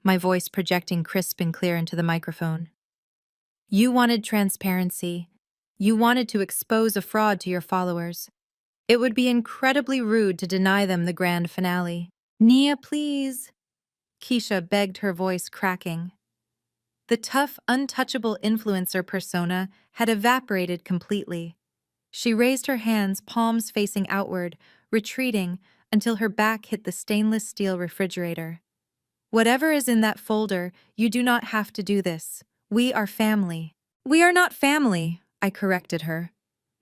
[SPEAKER 1] my voice projecting crisp and clear into the microphone. "You wanted transparency. You wanted to expose a fraud to your followers. It would be incredibly rude to deny them the grand finale." "Nia, please," Keisha begged, her voice cracking. The tough, untouchable influencer persona had evaporated completely. She raised her hands, palms facing outward, retreating until her back hit the stainless steel refrigerator. "Whatever is in that folder, you do not have to do this. We are family." "We are not family," I corrected her,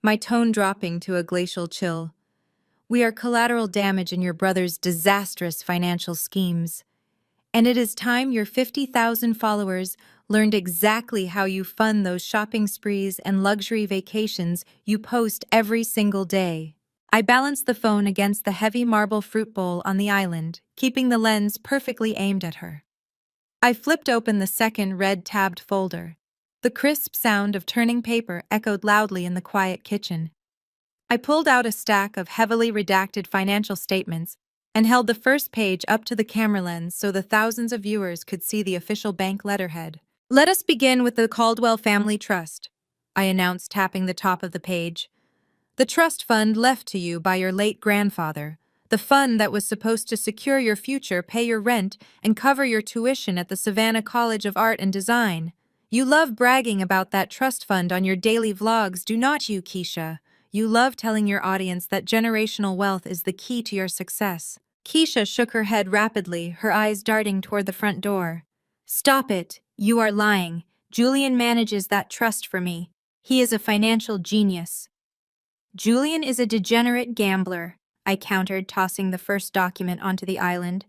[SPEAKER 1] my tone dropping to a glacial chill. "We are collateral damage in your brother's disastrous financial schemes. And it is time your 50,000 followers learned exactly how you fund those shopping sprees and luxury vacations you post every single day." I balanced the phone against the heavy marble fruit bowl on the island, keeping the lens perfectly aimed at her. I flipped open the second red-tabbed folder. The crisp sound of turning paper echoed loudly in the quiet kitchen. I pulled out a stack of heavily redacted financial statements and held the first page up to the camera lens so the thousands of viewers could see the official bank letterhead. "Let us begin with the Caldwell Family Trust," I announced, tapping the top of the page. "The trust fund left to you by your late grandfather. The fund that was supposed to secure your future, pay your rent, and cover your tuition at the Savannah College of Art and Design. You love bragging about that trust fund on your daily vlogs, do not you, Keisha? You love telling your audience that generational wealth is the key to your success." Keisha shook her head rapidly, her eyes darting toward the front door. "Stop it. You are lying. Julian manages that trust for me. He is a financial genius." "Julian is a degenerate gambler," I countered, tossing the first document onto the island.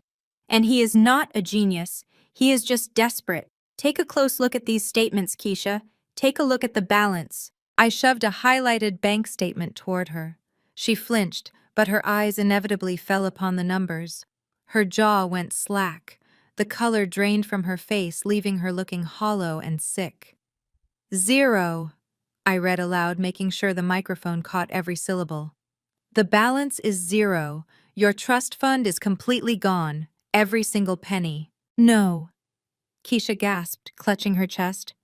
[SPEAKER 1] "And he is not a genius. He is just desperate. Take a close look at these statements, Keisha. Take a look at the balance." I shoved a highlighted bank statement toward her. She flinched, but her eyes inevitably fell upon the numbers. Her jaw went slack. The color drained from her face, leaving her looking hollow and sick. "Zero," I read aloud, making sure the microphone caught every syllable. "The balance is zero. Your trust fund is completely gone. Every single penny." "No," Keisha gasped, clutching her chest.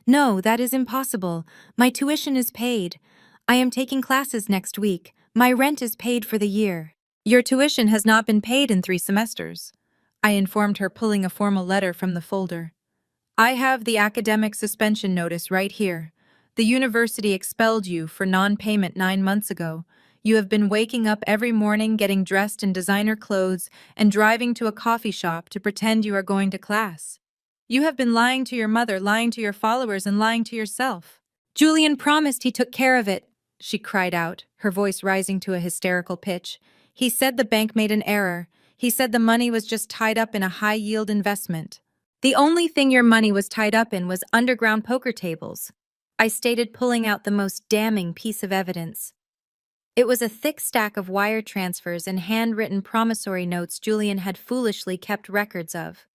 [SPEAKER 1] "No, that is impossible. My tuition is paid. I am taking classes next week. My rent is paid for the year." "Your tuition has not been paid in 3 semesters," I informed her, pulling a formal letter from the folder. "I have the academic suspension notice right here. The university expelled you for non-payment 9 months ago. You have been waking up every morning, getting dressed in designer clothes, and driving to a coffee shop to pretend you are going to class. You have been lying to your mother, lying to your followers, and lying to yourself." "Julian promised he took care of it," she cried out, her voice rising to a hysterical pitch. "He said the bank made an error. He said the money was just tied up in a high-yield investment." "The only thing your money was tied up in was underground poker tables," I stated, pulling out the most damning piece of evidence. It was a thick stack of wire transfers and handwritten promissory notes Julian had foolishly kept records of.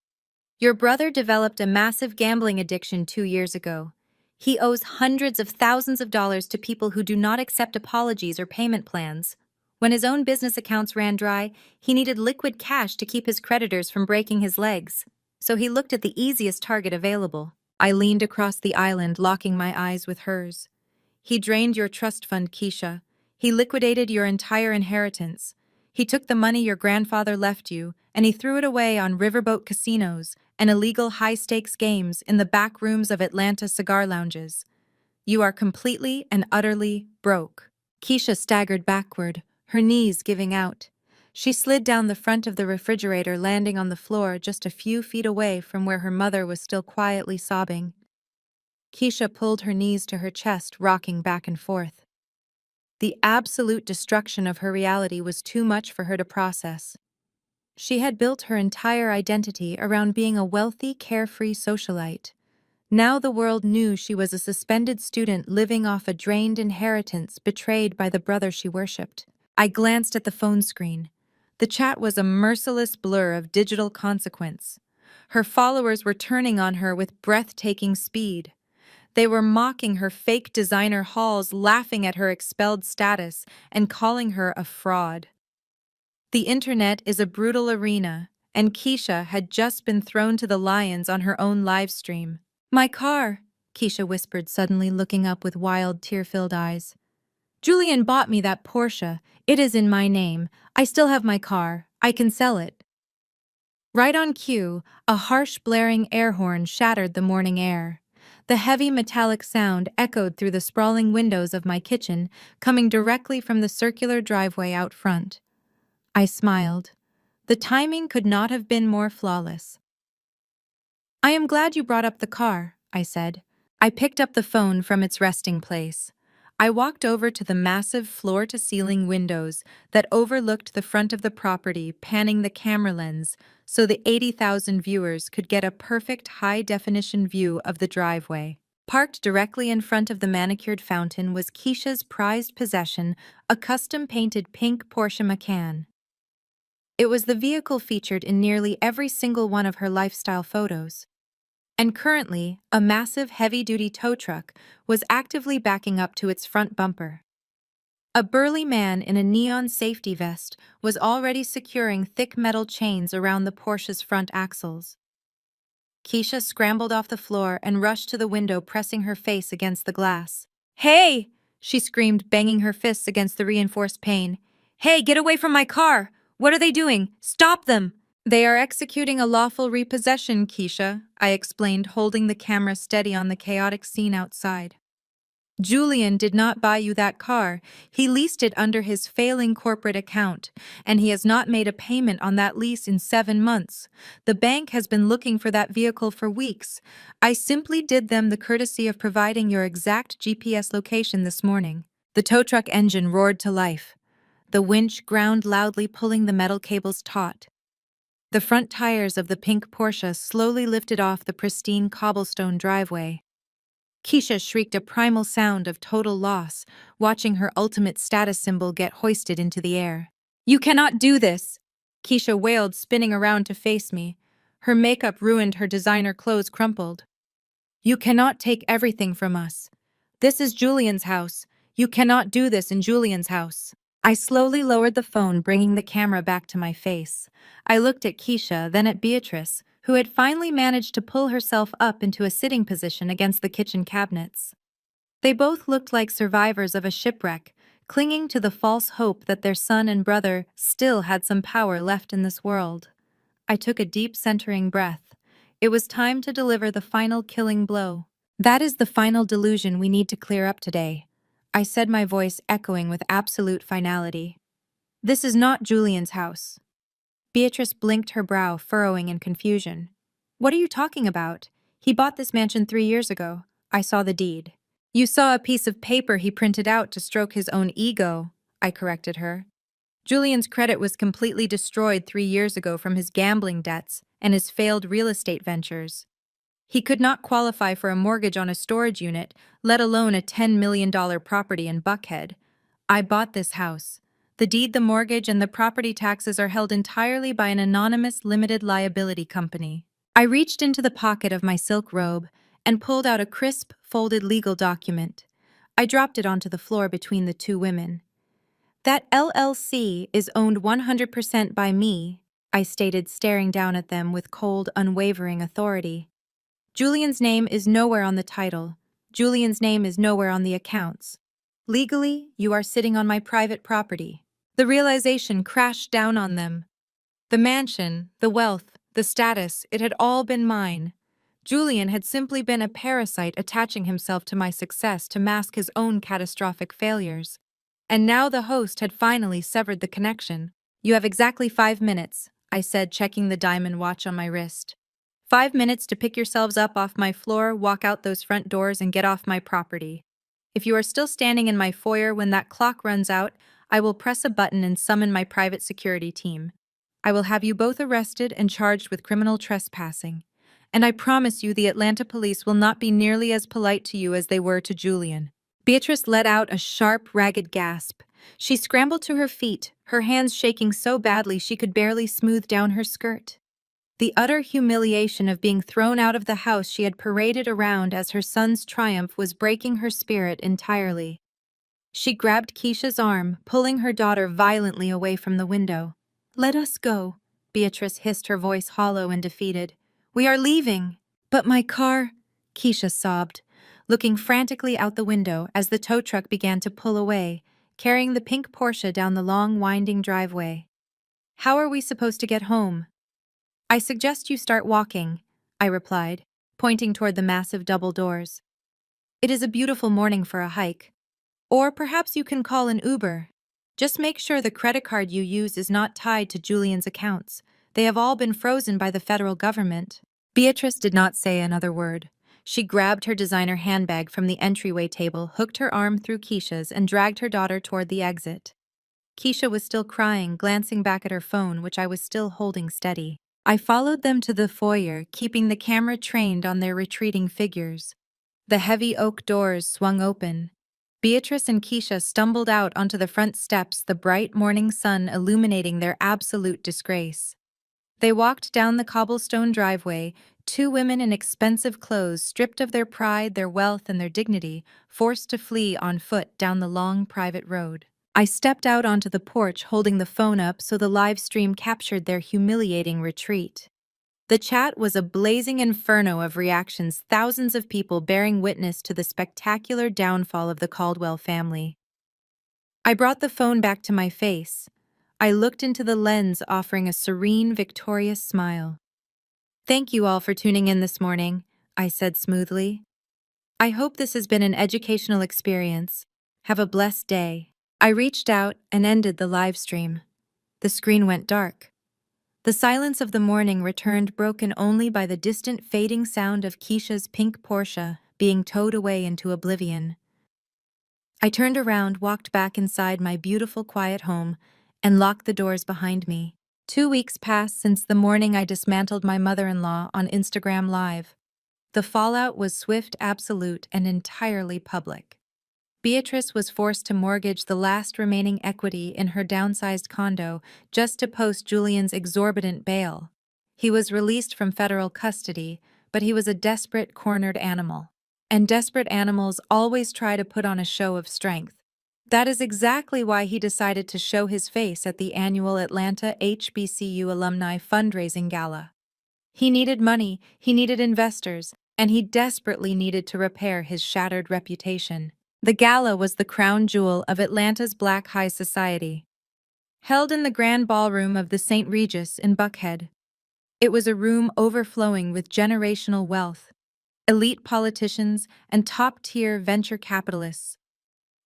[SPEAKER 1] "Your brother developed a massive gambling addiction 2 years ago. He owes hundreds of thousands of dollars to people who do not accept apologies or payment plans. When his own business accounts ran dry, he needed liquid cash to keep his creditors from breaking his legs. So he looked at the easiest target available." I leaned across the island, locking my eyes with hers. "He drained your trust fund, Keisha. He liquidated your entire inheritance. He took the money your grandfather left you, and he threw it away on riverboat casinos and illegal high-stakes games in the back rooms of Atlanta cigar lounges. You are completely and utterly broke." Keisha staggered backward, her knees giving out. She slid down the front of the refrigerator, landing on the floor just a few feet away from where her mother was still quietly sobbing. Keisha pulled her knees to her chest, rocking back and forth. The absolute destruction of her reality was too much for her to process. She had built her entire identity around being a wealthy, carefree socialite. Now the world knew she was a suspended student living off a drained inheritance betrayed by the brother she worshipped. I glanced at the phone screen. The chat was a merciless blur of digital consequence. Her followers were turning on her with breathtaking speed. They were mocking her fake designer hauls, laughing at her expelled status, and calling her a fraud. The internet is a brutal arena, and Keisha had just been thrown to the lions on her own live stream. "My car," Keisha whispered suddenly, looking up with wild, tear-filled eyes. "Julian bought me that Porsche. It is in my name. I still have my car. I can sell it." Right on cue, a harsh blaring air horn shattered the morning air. The heavy metallic sound echoed through the sprawling windows of my kitchen, coming directly from the circular driveway out front. I smiled. The timing could not have been more flawless. "I am glad you brought up the car," I said. I picked up the phone from its resting place. I walked over to the massive floor-to-ceiling windows that overlooked the front of the property, panning the camera lens so the 80,000 viewers could get a perfect high-definition view of the driveway. Parked directly in front of the manicured fountain was Keisha's prized possession, a custom-painted pink Porsche Macan. It was the vehicle featured in nearly every single one of her lifestyle photos. And currently, a massive heavy-duty tow truck was actively backing up to its front bumper. A burly man in a neon safety vest was already securing thick metal chains around the Porsche's front axles. Keisha scrambled off the floor and rushed to the window, pressing her face against the glass. "Hey!" she screamed, banging her fists against the reinforced pane. "Hey, get away from my car! What are they doing? Stop them!" "They are executing a lawful repossession, Keisha," I explained, holding the camera steady on the chaotic scene outside. "Julian did not buy you that car. He leased it under his failing corporate account, and he has not made a payment on that lease in 7 months. The bank has been looking for that vehicle for weeks. I simply did them the courtesy of providing your exact GPS location this morning." The tow truck engine roared to life. The winch ground loudly, pulling the metal cables taut. The front tires of the pink Porsche slowly lifted off the pristine cobblestone driveway. Keisha shrieked a primal sound of total loss, watching her ultimate status symbol get hoisted into the air. "You cannot do this!" Keisha wailed, spinning around to face me. Her makeup ruined, her designer clothes crumpled. "You cannot take everything from us. This is Julian's house. You cannot do this in Julian's house." I slowly lowered the phone, bringing the camera back to my face. I looked at Keisha, then at Beatrice, who had finally managed to pull herself up into a sitting position against the kitchen cabinets. They both looked like survivors of a shipwreck, clinging to the false hope that their son and brother still had some power left in this world. I took a deep, centering breath. It was time to deliver the final killing blow. "That is the final delusion we need to clear up today," I said, my voice echoing with absolute finality. "This is not Julian's house." Beatrice blinked, her brow furrowing in confusion. "What are you talking about? He bought this mansion 3 years ago. I saw the deed." "You saw a piece of paper he printed out to stroke his own ego," I corrected her. "Julian's credit was completely destroyed 3 years ago from his gambling debts and his failed real estate ventures. He could not qualify for a mortgage on a storage unit, let alone a $10 million property in Buckhead. I bought this house. The deed, the mortgage, and the property taxes are held entirely by an anonymous limited liability company." I reached into the pocket of my silk robe and pulled out a crisp, folded legal document. I dropped it onto the floor between the two women. "That LLC is owned 100% by me," I stated, staring down at them with cold, unwavering authority. "Julian's name is nowhere on the title. Julian's name is nowhere on the accounts. Legally, you are sitting on my private property." The realization crashed down on them. The mansion, the wealth, the status, it had all been mine. Julian had simply been a parasite attaching himself to my success to mask his own catastrophic failures. And now the host had finally severed the connection. "You have exactly 5 minutes," I said, checking the diamond watch on my wrist. 5 minutes to pick yourselves up off my floor, walk out those front doors, and get off my property. If you are still standing in my foyer when that clock runs out, I will press a button and summon my private security team. I will have you both arrested and charged with criminal trespassing. And I promise you the Atlanta police will not be nearly as polite to you as they were to Julian." Beatrice let out a sharp, ragged gasp. She scrambled to her feet, her hands shaking so badly she could barely smooth down her skirt. The utter humiliation of being thrown out of the house she had paraded around as her son's triumph was breaking her spirit entirely. She grabbed Keisha's arm, pulling her daughter violently away from the window. "Let us go," Beatrice hissed, her voice hollow and defeated. "We are leaving." "But my car," Keisha sobbed, looking frantically out the window as the tow truck began to pull away, carrying the pink Porsche down the long, winding driveway. "How are we supposed to get home?" "I suggest you start walking," I replied, pointing toward the massive double doors. "It is a beautiful morning for a hike. Or perhaps you can call an Uber. Just make sure the credit card you use is not tied to Julian's accounts. They have all been frozen by the federal government." Beatrice did not say another word. She grabbed her designer handbag from the entryway table, hooked her arm through Keisha's, and dragged her daughter toward the exit. Keisha was still crying, glancing back at her phone, which I was still holding steady. I followed them to the foyer, keeping the camera trained on their retreating figures. The heavy oak doors swung open. Beatrice and Keisha stumbled out onto the front steps, the bright morning sun illuminating their absolute disgrace. They walked down the cobblestone driveway, two women in expensive clothes, stripped of their pride, their wealth, and their dignity, forced to flee on foot down the long private road. I stepped out onto the porch, holding the phone up so the live stream captured their humiliating retreat. The chat was a blazing inferno of reactions, thousands of people bearing witness to the spectacular downfall of the Caldwell family. I brought the phone back to my face. I looked into the lens, offering a serene, victorious smile. "Thank you all for tuning in this morning," I said smoothly. "I hope this has been an educational experience. Have a blessed day." I reached out and ended the live stream. The screen went dark. The silence of the morning returned, broken only by the distant fading sound of Keisha's pink Porsche being towed away into oblivion. I turned around, walked back inside my beautiful, quiet home, and locked the doors behind me. 2 weeks passed since the morning I dismantled my mother-in-law on Instagram Live. The fallout was swift, absolute, and entirely public. Beatrice was forced to mortgage the last remaining equity in her downsized condo just to post Julian's exorbitant bail. He was released from federal custody, but he was a desperate, cornered animal. And desperate animals always try to put on a show of strength. That is exactly why he decided to show his face at the annual Atlanta HBCU Alumni Fundraising Gala. He needed money, he needed investors, and he desperately needed to repair his shattered reputation. The gala was the crown jewel of Atlanta's Black high society. Held in the grand ballroom of the St. Regis in Buckhead. It was a room overflowing with generational wealth, elite politicians, and top-tier venture capitalists.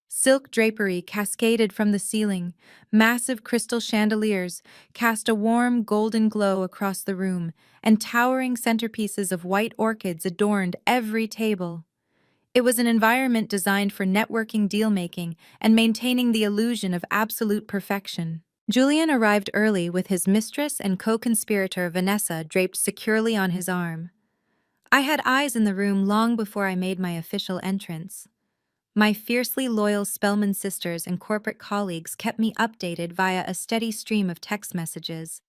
[SPEAKER 1] Silk drapery cascaded from the ceiling, massive crystal chandeliers cast a warm golden glow across the room, and towering centerpieces of white orchids adorned every table. It was an environment designed for networking, deal-making, and maintaining the illusion of absolute perfection. Julian arrived early with his mistress and co-conspirator Vanessa draped securely on his arm. I had eyes in the room long before I made my official entrance. My fiercely loyal Spellman sisters and corporate colleagues kept me updated via a steady stream of text messages.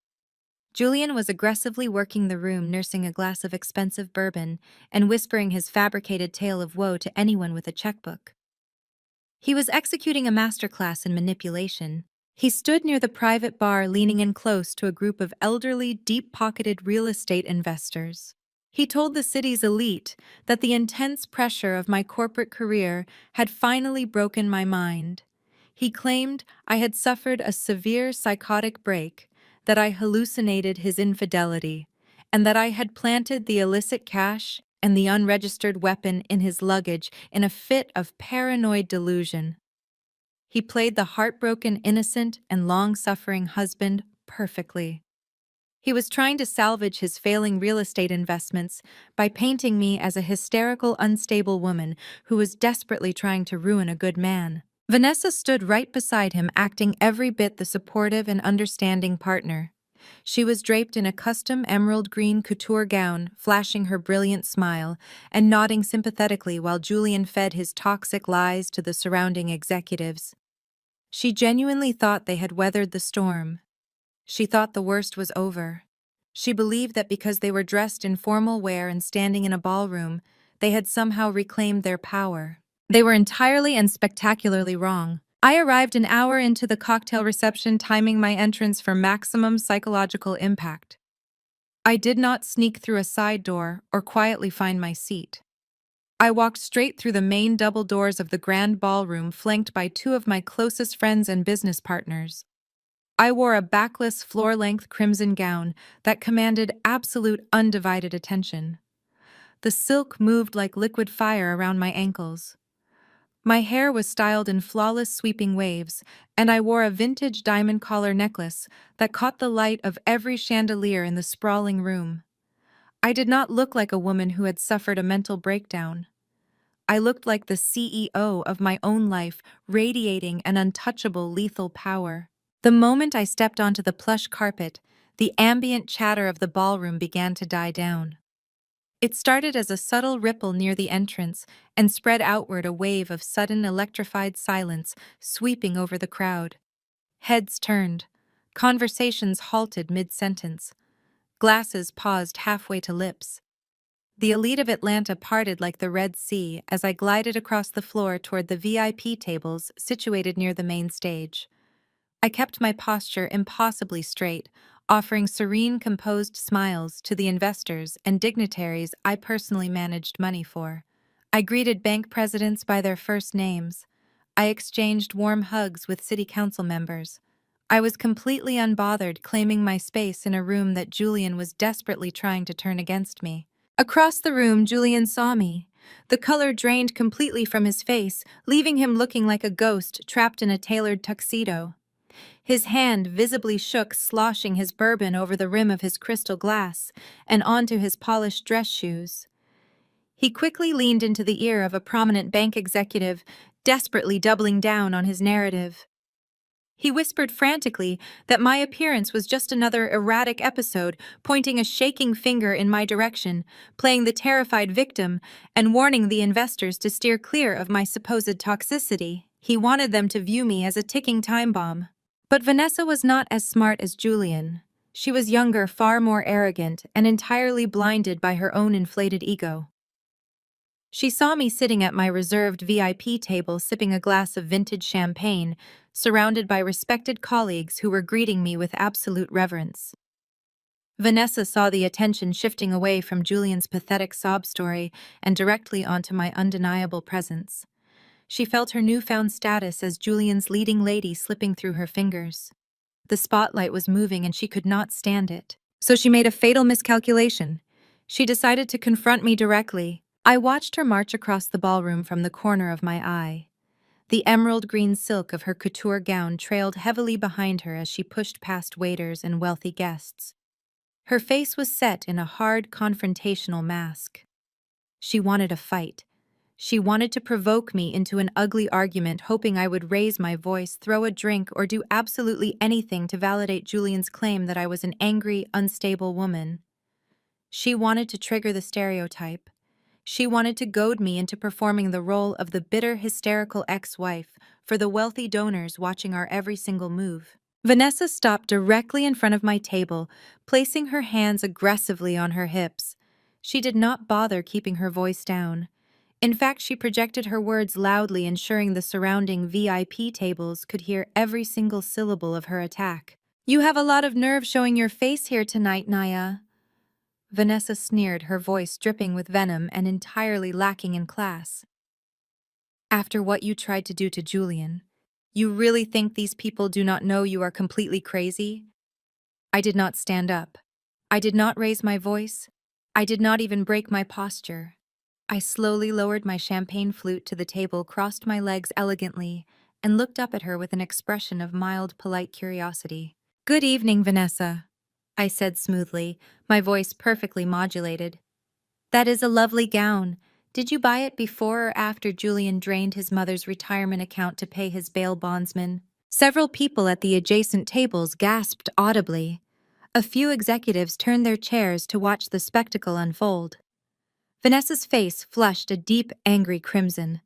[SPEAKER 1] Julian was aggressively working the room, nursing a glass of expensive bourbon and whispering his fabricated tale of woe to anyone with a checkbook. He was executing a masterclass in manipulation. He stood near the private bar, leaning in close to a group of elderly, deep-pocketed real estate investors. He told the city's elite that the intense pressure of my corporate career had finally broken my mind. He claimed I had suffered a severe psychotic break, that I hallucinated his infidelity, and that I had planted the illicit cash and the unregistered weapon in his luggage in a fit of paranoid delusion. He played the heartbroken, innocent, and long-suffering husband perfectly. He was trying to salvage his failing real estate investments by painting me as a hysterical, unstable woman who was desperately trying to ruin a good man. Vanessa stood right beside him, acting every bit the supportive and understanding partner. She was draped in a custom emerald green couture gown, flashing her brilliant smile and nodding sympathetically while Julian fed his toxic lies to the surrounding executives. She genuinely thought they had weathered the storm. She thought the worst was over. She believed that because they were dressed in formal wear and standing in a ballroom, they had somehow reclaimed their power. They were entirely and spectacularly wrong. I arrived an hour into the cocktail reception, timing my entrance for maximum psychological impact. I did not sneak through a side door or quietly find my seat. I walked straight through the main double doors of the grand ballroom, flanked by two of my closest friends and business partners. I wore a backless, floor-length crimson gown that commanded absolute undivided attention. The silk moved like liquid fire around my ankles. My hair was styled in flawless sweeping waves, and I wore a vintage diamond collar necklace that caught the light of every chandelier in the sprawling room. I did not look like a woman who had suffered a mental breakdown. I looked like the CEO of my own life, radiating an untouchable lethal power. The moment I stepped onto the plush carpet, the ambient chatter of the ballroom began to die down. It started as a subtle ripple near the entrance and spread outward, a wave of sudden electrified silence sweeping over the crowd. Heads turned. Conversations halted mid-sentence. Glasses paused halfway to lips. The elite of Atlanta parted like the Red Sea as I glided across the floor toward the VIP tables situated near the main stage. I kept my posture impossibly straight, offering serene, composed smiles to the investors and dignitaries I personally managed money for. I greeted bank presidents by their first names. I exchanged warm hugs with city council members. I was completely unbothered, claiming my space in a room that Julian was desperately trying to turn against me. Across the room, Julian saw me. The color drained completely from his face, leaving him looking like a ghost trapped in a tailored tuxedo. His hand visibly shook, sloshing his bourbon over the rim of his crystal glass and onto his polished dress shoes. He quickly leaned into the ear of a prominent bank executive, desperately doubling down on his narrative. He whispered frantically that my appearance was just another erratic episode, pointing a shaking finger in my direction, playing the terrified victim, and warning the investors to steer clear of my supposed toxicity. He wanted them to view me as a ticking time bomb. But Vanessa was not as smart as Julian. She was younger, far more arrogant, and entirely blinded by her own inflated ego. She saw me sitting at my reserved VIP table sipping a glass of vintage champagne, surrounded by respected colleagues who were greeting me with absolute reverence. Vanessa saw the attention shifting away from Julian's pathetic sob story and directly onto my undeniable presence. She felt her newfound status as Julian's leading lady slipping through her fingers. The spotlight was moving and she could not stand it. So she made a fatal miscalculation. She decided to confront me directly. I watched her march across the ballroom from the corner of my eye. The emerald green silk of her couture gown trailed heavily behind her as she pushed past waiters and wealthy guests. Her face was set in a hard, confrontational mask. She wanted a fight. She wanted to provoke me into an ugly argument, hoping I would raise my voice, throw a drink, or do absolutely anything to validate Julian's claim that I was an angry, unstable woman. She wanted to trigger the stereotype. She wanted to goad me into performing the role of the bitter, hysterical ex-wife for the wealthy donors watching our every single move. Vanessa stopped directly in front of my table, placing her hands aggressively on her hips. She did not bother keeping her voice down. In fact, she projected her words loudly, ensuring the surrounding VIP tables could hear every single syllable of her attack. "You have a lot of nerve showing your face here tonight, Naya." Vanessa sneered, her voice dripping with venom and entirely lacking in class. "After what you tried to do to Julian, you really think these people do not know you are completely crazy?" I did not stand up. I did not raise my voice. I did not even break my posture. I slowly lowered my champagne flute to the table, crossed my legs elegantly, and looked up at her with an expression of mild, polite curiosity. "Good evening, Vanessa," I said smoothly, my voice perfectly modulated. "That is a lovely gown. Did you buy it before or after Julian drained his mother's retirement account to pay his bail bondsman?" Several people at the adjacent tables gasped audibly. A few executives turned their chairs to watch the spectacle unfold. Vanessa's face flushed a deep, angry crimson.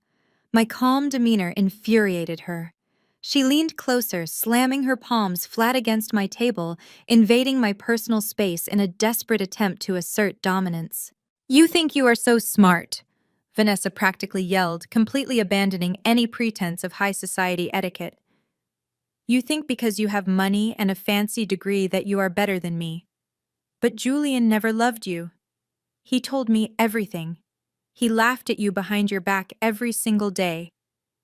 [SPEAKER 1] My calm demeanor infuriated her. She leaned closer, slamming her palms flat against my table, invading my personal space in a desperate attempt to assert dominance. "You think you are so smart," Vanessa practically yelled, completely abandoning any pretense of high society etiquette. "You think because you have money and a fancy degree that you are better than me. But Julian never loved you. He told me everything. He laughed at you behind your back every single day.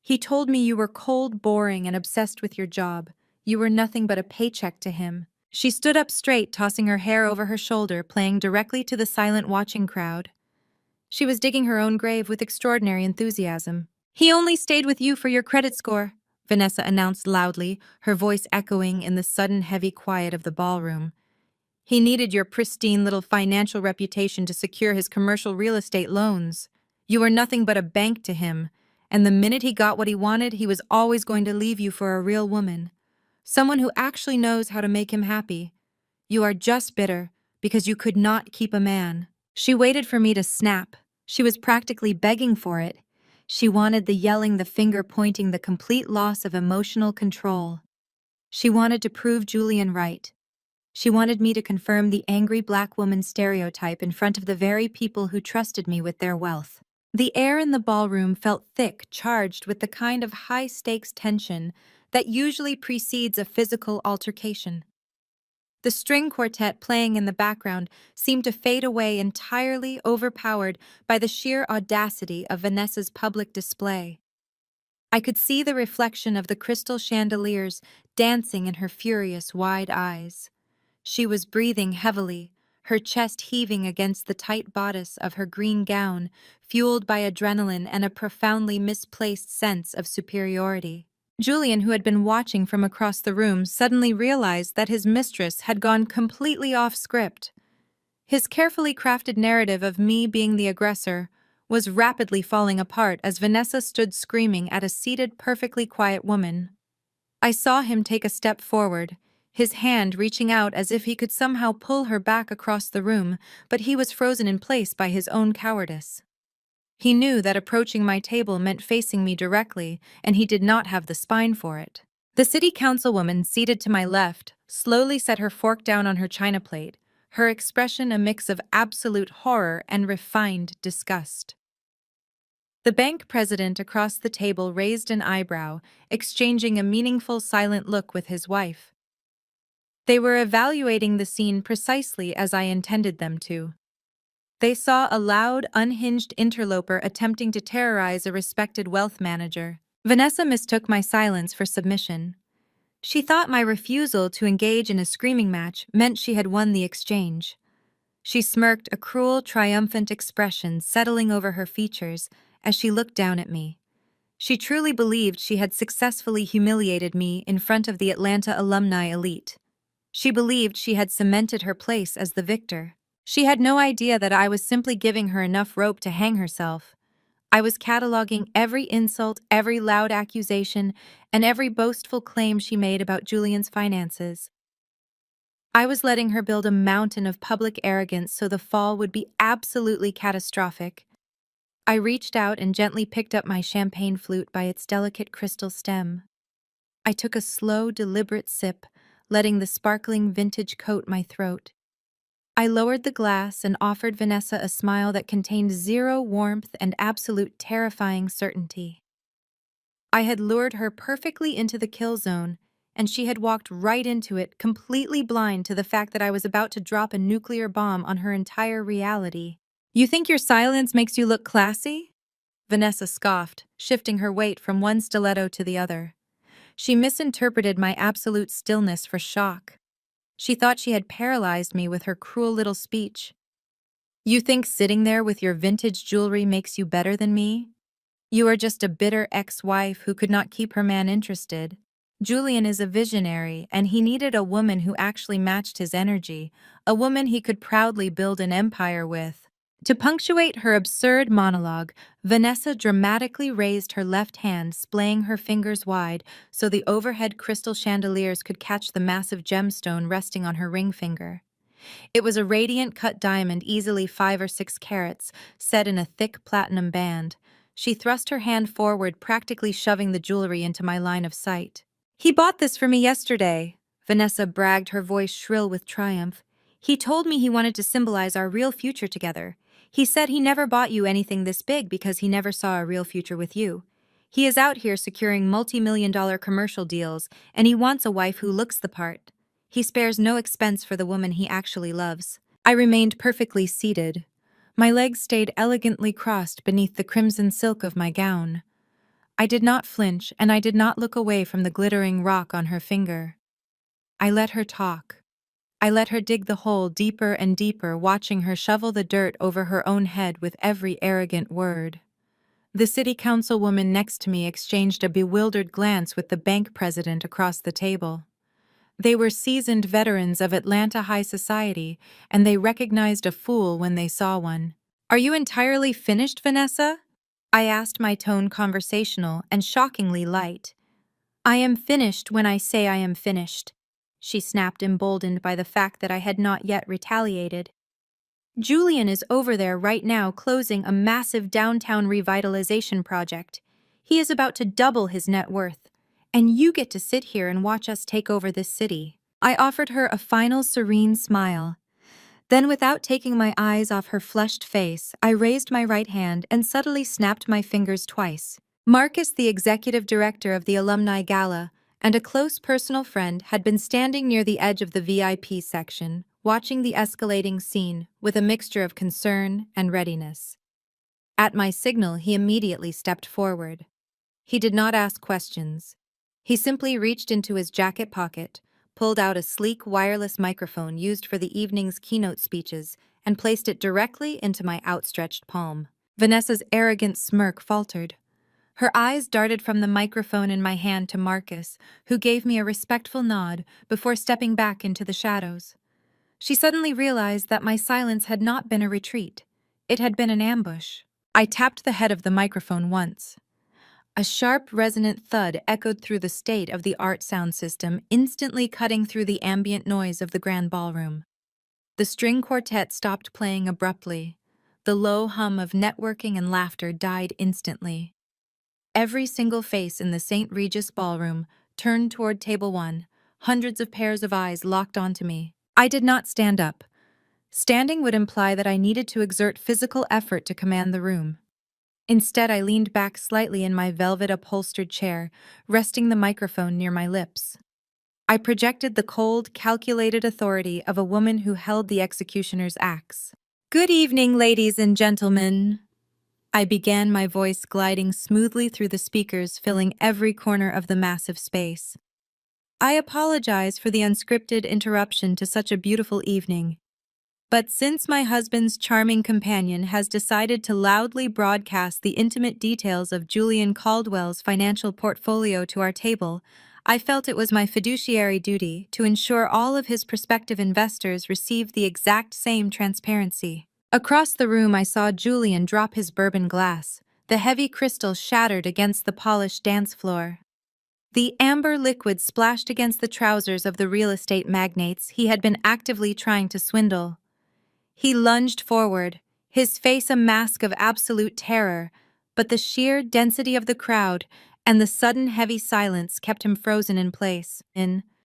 [SPEAKER 1] He told me you were cold, boring, and obsessed with your job. You were nothing but a paycheck to him." She stood up straight, tossing her hair over her shoulder, playing directly to the silent watching crowd. She was digging her own grave with extraordinary enthusiasm. "He only stayed with you for your credit score," Vanessa announced loudly, her voice echoing in the sudden heavy quiet of the ballroom. "He needed your pristine little financial reputation to secure his commercial real estate loans. You were nothing but a bank to him, and the minute he got what he wanted, he was always going to leave you for a real woman. Someone who actually knows how to make him happy. You are just bitter because you could not keep a man." She waited for me to snap. She was practically begging for it. She wanted the yelling, the finger pointing, the complete loss of emotional control. She wanted to prove Julian right. She wanted me to confirm the angry black woman stereotype in front of the very people who trusted me with their wealth. The air in the ballroom felt thick, charged with the kind of high-stakes tension that usually precedes a physical altercation. The string quartet playing in the background seemed to fade away entirely, overpowered by the sheer audacity of Vanessa's public display. I could see the reflection of the crystal chandeliers dancing in her furious, wide eyes. She was breathing heavily, her chest heaving against the tight bodice of her green gown, fueled by adrenaline and a profoundly misplaced sense of superiority. Julian, who had been watching from across the room, suddenly realized that his mistress had gone completely off script. His carefully crafted narrative of me being the aggressor was rapidly falling apart as Vanessa stood screaming at a seated, perfectly quiet woman. I saw him take a step forward, his hand reaching out as if he could somehow pull her back across the room, but he was frozen in place by his own cowardice. He knew that approaching my table meant facing me directly, and he did not have the spine for it. The city councilwoman seated to my left slowly set her fork down on her china plate, her expression a mix of absolute horror and refined disgust. The bank president across the table raised an eyebrow, exchanging a meaningful silent look with his wife. They were evaluating the scene precisely as I intended them to. They saw a loud, unhinged interloper attempting to terrorize a respected wealth manager. Vanessa mistook my silence for submission. She thought my refusal to engage in a screaming match meant she had won the exchange. She smirked, a cruel, triumphant expression settling over her features as she looked down at me. She truly believed she had successfully humiliated me in front of the Atlanta alumni elite. She believed she had cemented her place as the victor. She had no idea that I was simply giving her enough rope to hang herself. I was cataloging every insult, every loud accusation, and every boastful claim she made about Julian's finances. I was letting her build a mountain of public arrogance so the fall would be absolutely catastrophic. I reached out and gently picked up my champagne flute by its delicate crystal stem. I took a slow, deliberate sip, letting the sparkling vintage coat my throat. I lowered the glass and offered Vanessa a smile that contained zero warmth and absolute terrifying certainty. I had lured her perfectly into the kill zone, and she had walked right into it, completely blind to the fact that I was about to drop a nuclear bomb on her entire reality. "You think your silence makes you look classy?" Vanessa scoffed, shifting her weight from one stiletto to the other. She misinterpreted my absolute stillness for shock. She thought she had paralyzed me with her cruel little speech. "You think sitting there with your vintage jewelry makes you better than me? You are just a bitter ex-wife who could not keep her man interested. Julian is a visionary, and he needed a woman who actually matched his energy, a woman he could proudly build an empire with." To punctuate her absurd monologue, Vanessa dramatically raised her left hand, splaying her fingers wide so the overhead crystal chandeliers could catch the massive gemstone resting on her ring finger. It was a radiant cut diamond, easily 5 or 6 carats, set in a thick platinum band. She thrust her hand forward, practically shoving the jewelry into my line of sight. "He bought this for me yesterday," Vanessa bragged, her voice shrill with triumph. "He told me he wanted to symbolize our real future together. He said he never bought you anything this big because he never saw a real future with you. He is out here securing multi-million-dollar commercial deals, and he wants a wife who looks the part. He spares no expense for the woman he actually loves." I remained perfectly seated. My legs stayed elegantly crossed beneath the crimson silk of my gown. I did not flinch, and I did not look away from the glittering rock on her finger. I let her talk. I let her dig the hole deeper and deeper, watching her shovel the dirt over her own head with every arrogant word. The city councilwoman next to me exchanged a bewildered glance with the bank president across the table. They were seasoned veterans of Atlanta high society, and they recognized a fool when they saw one. "Are you entirely finished, Vanessa?" I asked, my tone conversational and shockingly light. "I am finished when I say I am finished," she snapped, emboldened by the fact that I had not yet retaliated. "Julian is over there right now closing a massive downtown revitalization project. He is about to double his net worth. And you get to sit here and watch us take over this city." I offered her a final serene smile. Then, without taking my eyes off her flushed face, I raised my right hand and subtly snapped my fingers twice. Marcus, the executive director of the alumni gala, and a close personal friend, had been standing near the edge of the VIP section, watching the escalating scene with a mixture of concern and readiness. At my signal, he immediately stepped forward. He did not ask questions. He simply reached into his jacket pocket, pulled out a sleek wireless microphone used for the evening's keynote speeches, and placed it directly into my outstretched palm. Vanessa's arrogant smirk faltered. Her eyes darted from the microphone in my hand to Marcus, who gave me a respectful nod before stepping back into the shadows. She suddenly realized that my silence had not been a retreat. It had been an ambush. I tapped the head of the microphone once. A sharp, resonant thud echoed through the state-of-the-art sound system, instantly cutting through the ambient noise of the grand ballroom. The string quartet stopped playing abruptly. The low hum of networking and laughter died instantly. Every single face in the St. Regis ballroom turned toward Table 1, hundreds of pairs of eyes locked onto me. I did not stand up. Standing would imply that I needed to exert physical effort to command the room. Instead, I leaned back slightly in my velvet-upholstered chair, resting the microphone near my lips. I projected the cold, calculated authority of a woman who held the executioner's axe. "Good evening, ladies and gentlemen," I began, my voice gliding smoothly through the speakers, filling every corner of the massive space. "I apologize for the unscripted interruption to such a beautiful evening. But since my husband's charming companion has decided to loudly broadcast the intimate details of Julian Caldwell's financial portfolio to our table, I felt it was my fiduciary duty to ensure all of his prospective investors received the exact same transparency." Across the room, I saw Julian drop his bourbon glass. The heavy crystal shattered against the polished dance floor. The amber liquid splashed against the trousers of the real estate magnates he had been actively trying to swindle. He lunged forward, his face a mask of absolute terror, but the sheer density of the crowd and the sudden heavy silence kept him frozen in place.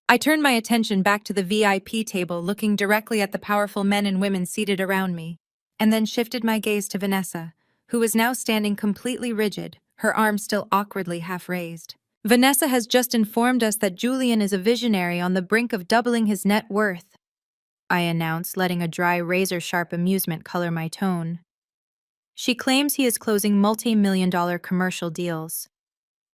[SPEAKER 1] I turned my attention back to the VIP table, looking directly at the powerful men and women seated around me, and then shifted my gaze to Vanessa, who was now standing completely rigid, her arms still awkwardly half raised. "Vanessa has just informed us that Julian is a visionary on the brink of doubling his net worth," I announced, letting a dry, razor-sharp amusement color my tone. "She claims he is closing multi-million-dollar commercial deals.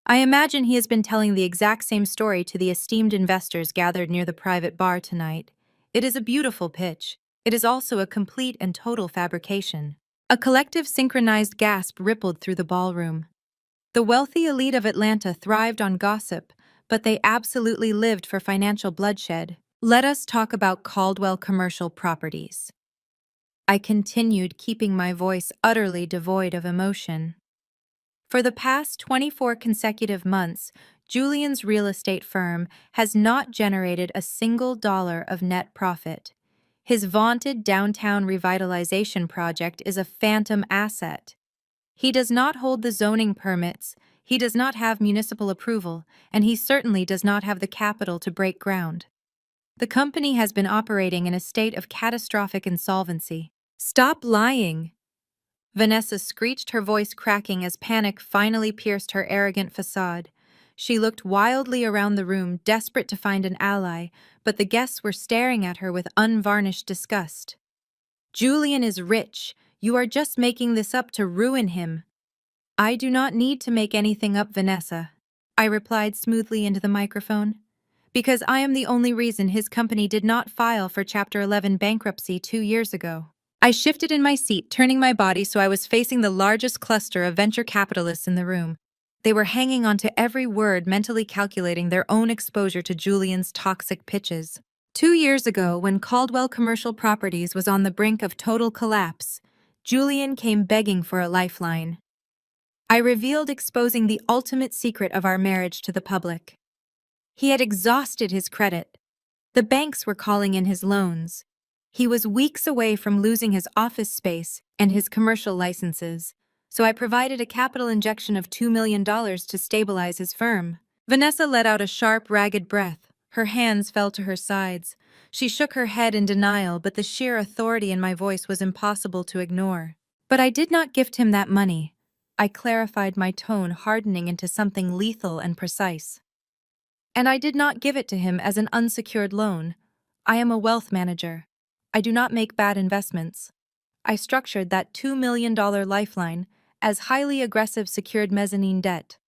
[SPEAKER 1] I imagine he has been telling the exact same story to the esteemed investors gathered near the private bar tonight. It is a beautiful pitch. It is also a complete and total fabrication." A collective synchronized gasp rippled through the ballroom. The wealthy elite of Atlanta thrived on gossip, but they absolutely lived for financial bloodshed. "Let us talk about Caldwell Commercial Properties," I continued, keeping my voice utterly devoid of emotion. For the past 24 consecutive months, Julian's real estate firm has not generated a single dollar of net profit. His vaunted downtown revitalization project is a phantom asset. He does not hold the zoning permits, he does not have municipal approval, and he certainly does not have the capital to break ground. The company has been operating in a state of catastrophic insolvency. Stop lying! Vanessa screeched, her voice cracking as panic finally pierced her arrogant facade. She looked wildly around the room, desperate to find an ally, but the guests were staring at her with unvarnished disgust. Julian is rich. You are just making this up to ruin him. I do not need to make anything up, Vanessa, I replied smoothly into the microphone, because I am the only reason his company did not file for Chapter 11 bankruptcy 2 years ago. I shifted in my seat, turning my body so I was facing the largest cluster of venture capitalists in the room. They were hanging onto every word, mentally calculating their own exposure to Julian's toxic pitches. 2 years ago, when Caldwell Commercial Properties was on the brink of total collapse, Julian came begging for a lifeline. I revealed, exposing the ultimate secret of our marriage to the public. He had exhausted his credit. The banks were calling in his loans. He was weeks away from losing his office space and his commercial licenses, so I provided a capital injection of $2 million to stabilize his firm. Vanessa let out a sharp, ragged breath. Her hands fell to her sides. She shook her head in denial, but the sheer authority in my voice was impossible to ignore. But I did not gift him that money. I clarified, my tone hardening into something lethal and precise. And I did not give it to him as an unsecured loan. I am a wealth manager. I do not make bad investments. I structured that $2 million lifeline as highly aggressive secured mezzanine debt.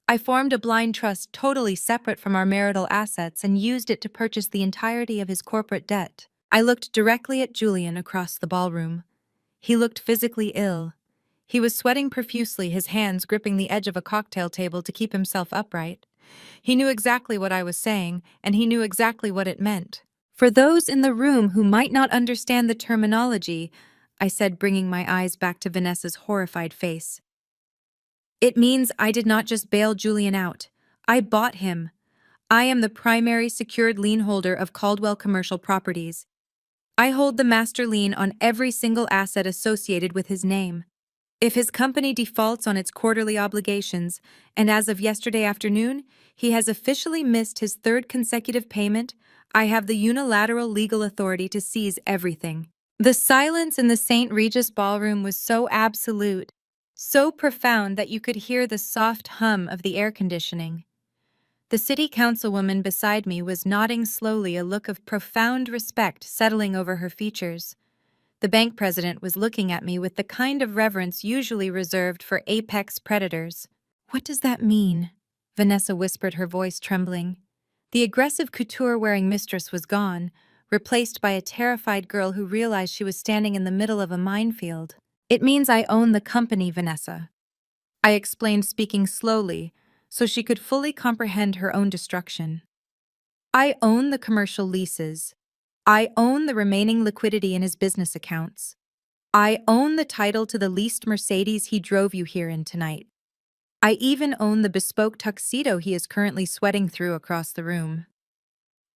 [SPEAKER 1] I formed a blind trust totally separate from our marital assets and used it to purchase the entirety of his corporate debt. I looked directly at Julian across the ballroom. He looked physically ill. He was sweating profusely, his hands gripping the edge of a cocktail table to keep himself upright. He knew exactly what I was saying, and he knew exactly what it meant. For those in the room who might not understand the terminology, I said, bringing my eyes back to Vanessa's horrified face. It means I did not just bail Julian out. I bought him. I am the primary secured lien holder of Caldwell Commercial Properties. I hold the master lien on every single asset associated with his name. If his company defaults on its quarterly obligations, and as of yesterday afternoon, he has officially missed his third consecutive payment, I have the unilateral legal authority to seize everything. The silence in the St. Regis ballroom was so absolute, so profound that you could hear the soft hum of the air conditioning. The city councilwoman beside me was nodding slowly, a look of profound respect settling over her features. The bank president was looking at me with the kind of reverence usually reserved for apex predators. What does that mean? Vanessa whispered, her voice trembling. The aggressive couture-wearing mistress was gone, replaced by a terrified girl who realized she was standing in the middle of a minefield. It means I own the company, Vanessa. I explained, speaking slowly, so she could fully comprehend her own destruction. I own the commercial leases. I own the remaining liquidity in his business accounts. I own the title to the leased Mercedes he drove you here in tonight. I even own the bespoke tuxedo he is currently sweating through across the room.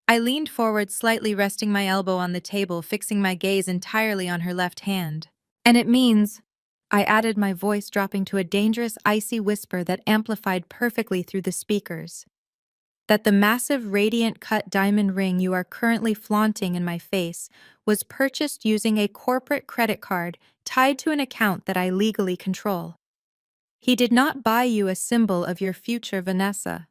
[SPEAKER 1] I leaned forward slightly, resting my elbow on the table, fixing my gaze entirely on her left hand. And it means, I added, my voice dropping to a dangerous, icy whisper that amplified perfectly through the speakers, that the massive radiant cut diamond ring you are currently flaunting in my face was purchased using a corporate credit card tied to an account that I legally control. He did not buy you a symbol of your future, Vanessa.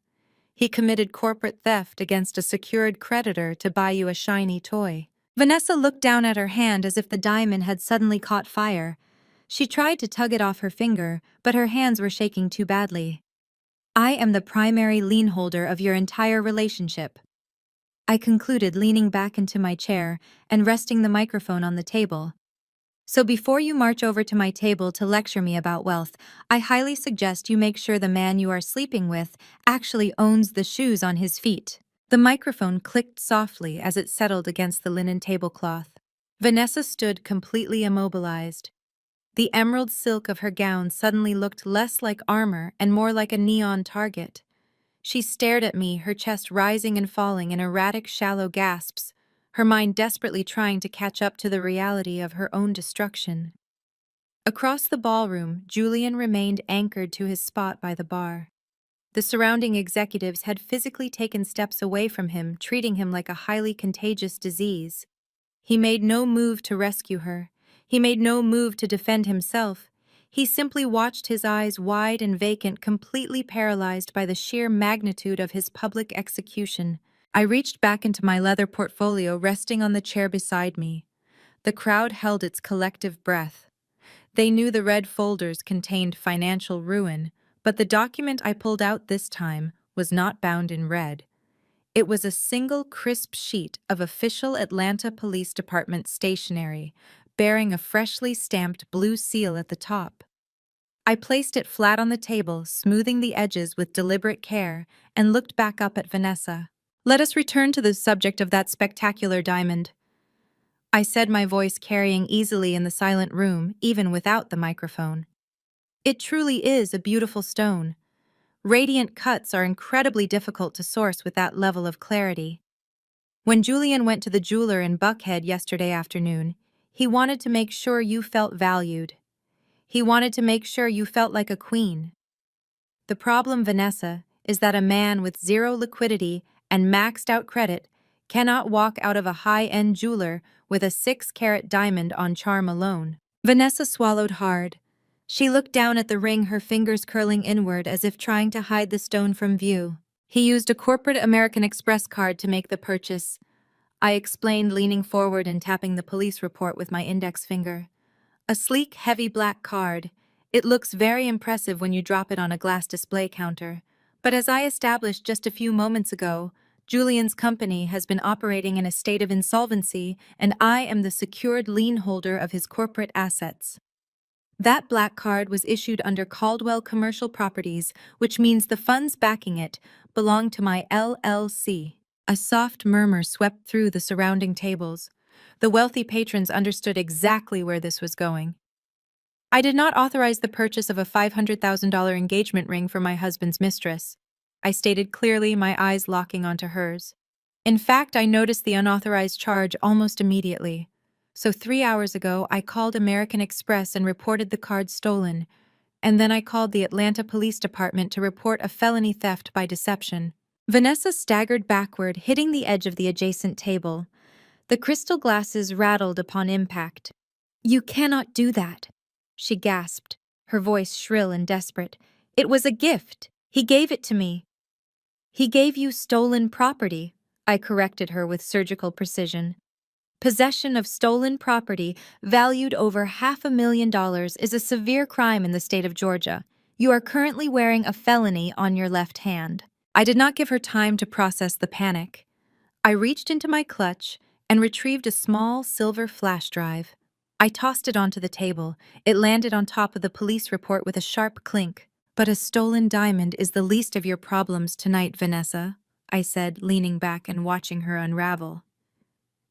[SPEAKER 1] He committed corporate theft against a secured creditor to buy you a shiny toy. Vanessa looked down at her hand as if the diamond had suddenly caught fire. She tried to tug it off her finger, but her hands were shaking too badly. I am the primary lien holder of your entire relationship, I concluded, leaning back into my chair and resting the microphone on the table. So before you march over to my table to lecture me about wealth, I highly suggest you make sure the man you are sleeping with actually owns the shoes on his feet. The microphone clicked softly as it settled against the linen tablecloth. Vanessa stood completely immobilized. The emerald silk of her gown suddenly looked less like armor and more like a neon target. She stared at me, her chest rising and falling in erratic, shallow gasps, her mind desperately trying to catch up to the reality of her own destruction. Across the ballroom, Julian remained anchored to his spot by the bar. The surrounding executives had physically taken steps away from him, treating him like a highly contagious disease. He made no move to rescue her. He made no move to defend himself. He simply watched, his eyes wide and vacant, completely paralyzed by the sheer magnitude of his public execution. I reached back into my leather portfolio resting on the chair beside me. The crowd held its collective breath. They knew the red folders contained financial ruin, but the document I pulled out this time was not bound in red. It was a single crisp sheet of official Atlanta Police Department stationery, bearing a freshly stamped blue seal at the top. I placed it flat on the table, smoothing the edges with deliberate care, and looked back up at Vanessa. "Let us return to the subject of that spectacular diamond," I said, my voice carrying easily in the silent room, even without the microphone. "It truly is a beautiful stone. Radiant cuts are incredibly difficult to source with that level of clarity. When Julian went to the jeweler in Buckhead yesterday afternoon, he wanted to make sure you felt valued. He wanted to make sure you felt like a queen. The problem, Vanessa, is that a man with zero liquidity and maxed out credit cannot walk out of a high-end jeweler with a 6-carat diamond on charm alone." Vanessa swallowed hard. She looked down at the ring, her fingers curling inward as if trying to hide the stone from view. "He used a corporate American Express card to make the purchase," I explained, leaning forward and tapping the police report with my index finger. "A sleek, heavy black card. It looks very impressive when you drop it on a glass display counter. But as I established just a few moments ago, Julian's company has been operating in a state of insolvency, and I am the secured lien holder of his corporate assets. That black card was issued under Caldwell Commercial Properties, which means the funds backing it belong to my LLC." A soft murmur swept through the surrounding tables. The wealthy patrons understood exactly where this was going. "I did not authorize the purchase of a $500,000 engagement ring for my husband's mistress," I stated clearly, my eyes locking onto hers. "In fact, I noticed the unauthorized charge almost immediately. So 3 hours ago, I called American Express and reported the card stolen, and then I called the Atlanta Police Department to report a felony theft by deception." Vanessa staggered backward, hitting the edge of the adjacent table. The crystal glasses rattled upon impact. "You cannot do that," she gasped, her voice shrill and desperate. "It was a gift. He gave it to me." "He gave you stolen property," I corrected her with surgical precision. "Possession of stolen property valued over $500,000 is a severe crime in the state of Georgia. You are currently wearing a felony on your left hand." I did not give her time to process the panic. I reached into my clutch and retrieved a small silver flash drive. I tossed it onto the table. It landed on top of the police report with a sharp clink. "But a stolen diamond is the least of your problems tonight, Vanessa," I said, leaning back and watching her unravel.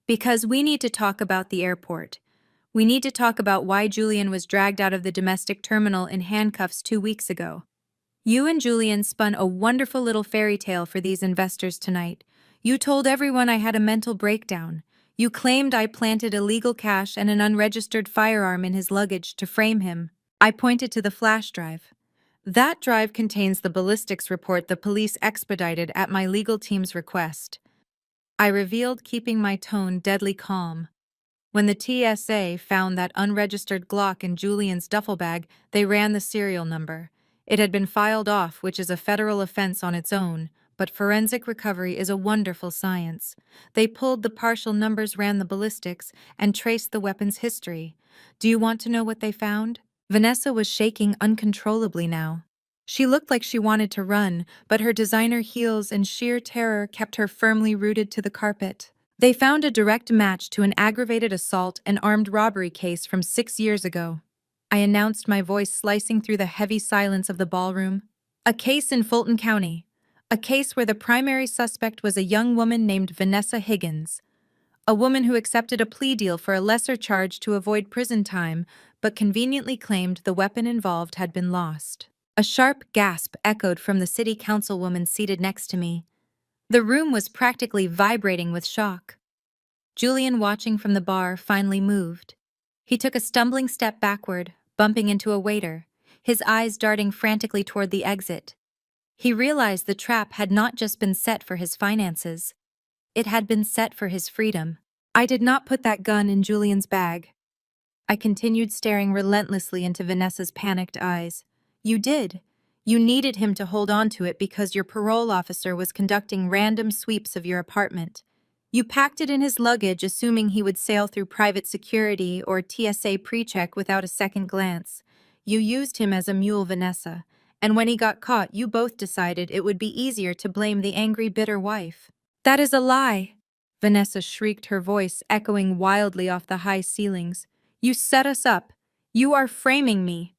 [SPEAKER 1] "Because we need to talk about the airport. We need to talk about why Julian was dragged out of the domestic terminal in handcuffs 2 weeks ago. You and Julian spun a wonderful little fairy tale for these investors tonight. You told everyone I had a mental breakdown. You claimed I planted illegal cash and an unregistered firearm in his luggage to frame him." I pointed to the flash drive. "That drive contains the ballistics report the police expedited at my legal team's request," I revealed, keeping my tone deadly calm. "When the TSA found that unregistered Glock in Julian's duffel bag, they ran the serial number. It had been filed off, which is a federal offense on its own, but forensic recovery is a wonderful science. They pulled the partial numbers, ran the ballistics, and traced the weapon's history. Do you want to know what they found?" Vanessa was shaking uncontrollably now. She looked like she wanted to run, but her designer heels and sheer terror kept her firmly rooted to the carpet. "They found a direct match to an aggravated assault and armed robbery case from 6 years ago," I announced, my voice slicing through the heavy silence of the ballroom. "A case in Fulton County. A case where the primary suspect was a young woman named Vanessa Higgins. A woman who accepted a plea deal for a lesser charge to avoid prison time, but conveniently claimed the weapon involved had been lost. A sharp gasp echoed from the city councilwoman seated next to me. The room was practically vibrating with shock. Julian, watching from the bar, finally moved. He took a stumbling step backward, bumping into a waiter, his eyes darting frantically toward the exit. He realized the trap had not just been set for his finances. It had been set for his freedom. I did not put that gun in Julian's bag. I continued staring relentlessly into Vanessa's panicked eyes. You did. You needed him to hold on to it because your parole officer was conducting random sweeps of your apartment. You packed it in his luggage, assuming he would sail through private security or TSA pre-check without a second glance. You used him as a mule, Vanessa, and when he got caught, you both decided it would be easier to blame the angry, bitter wife. That is a lie, Vanessa shrieked, her voice echoing wildly off the high ceilings. You set us up. You are framing me.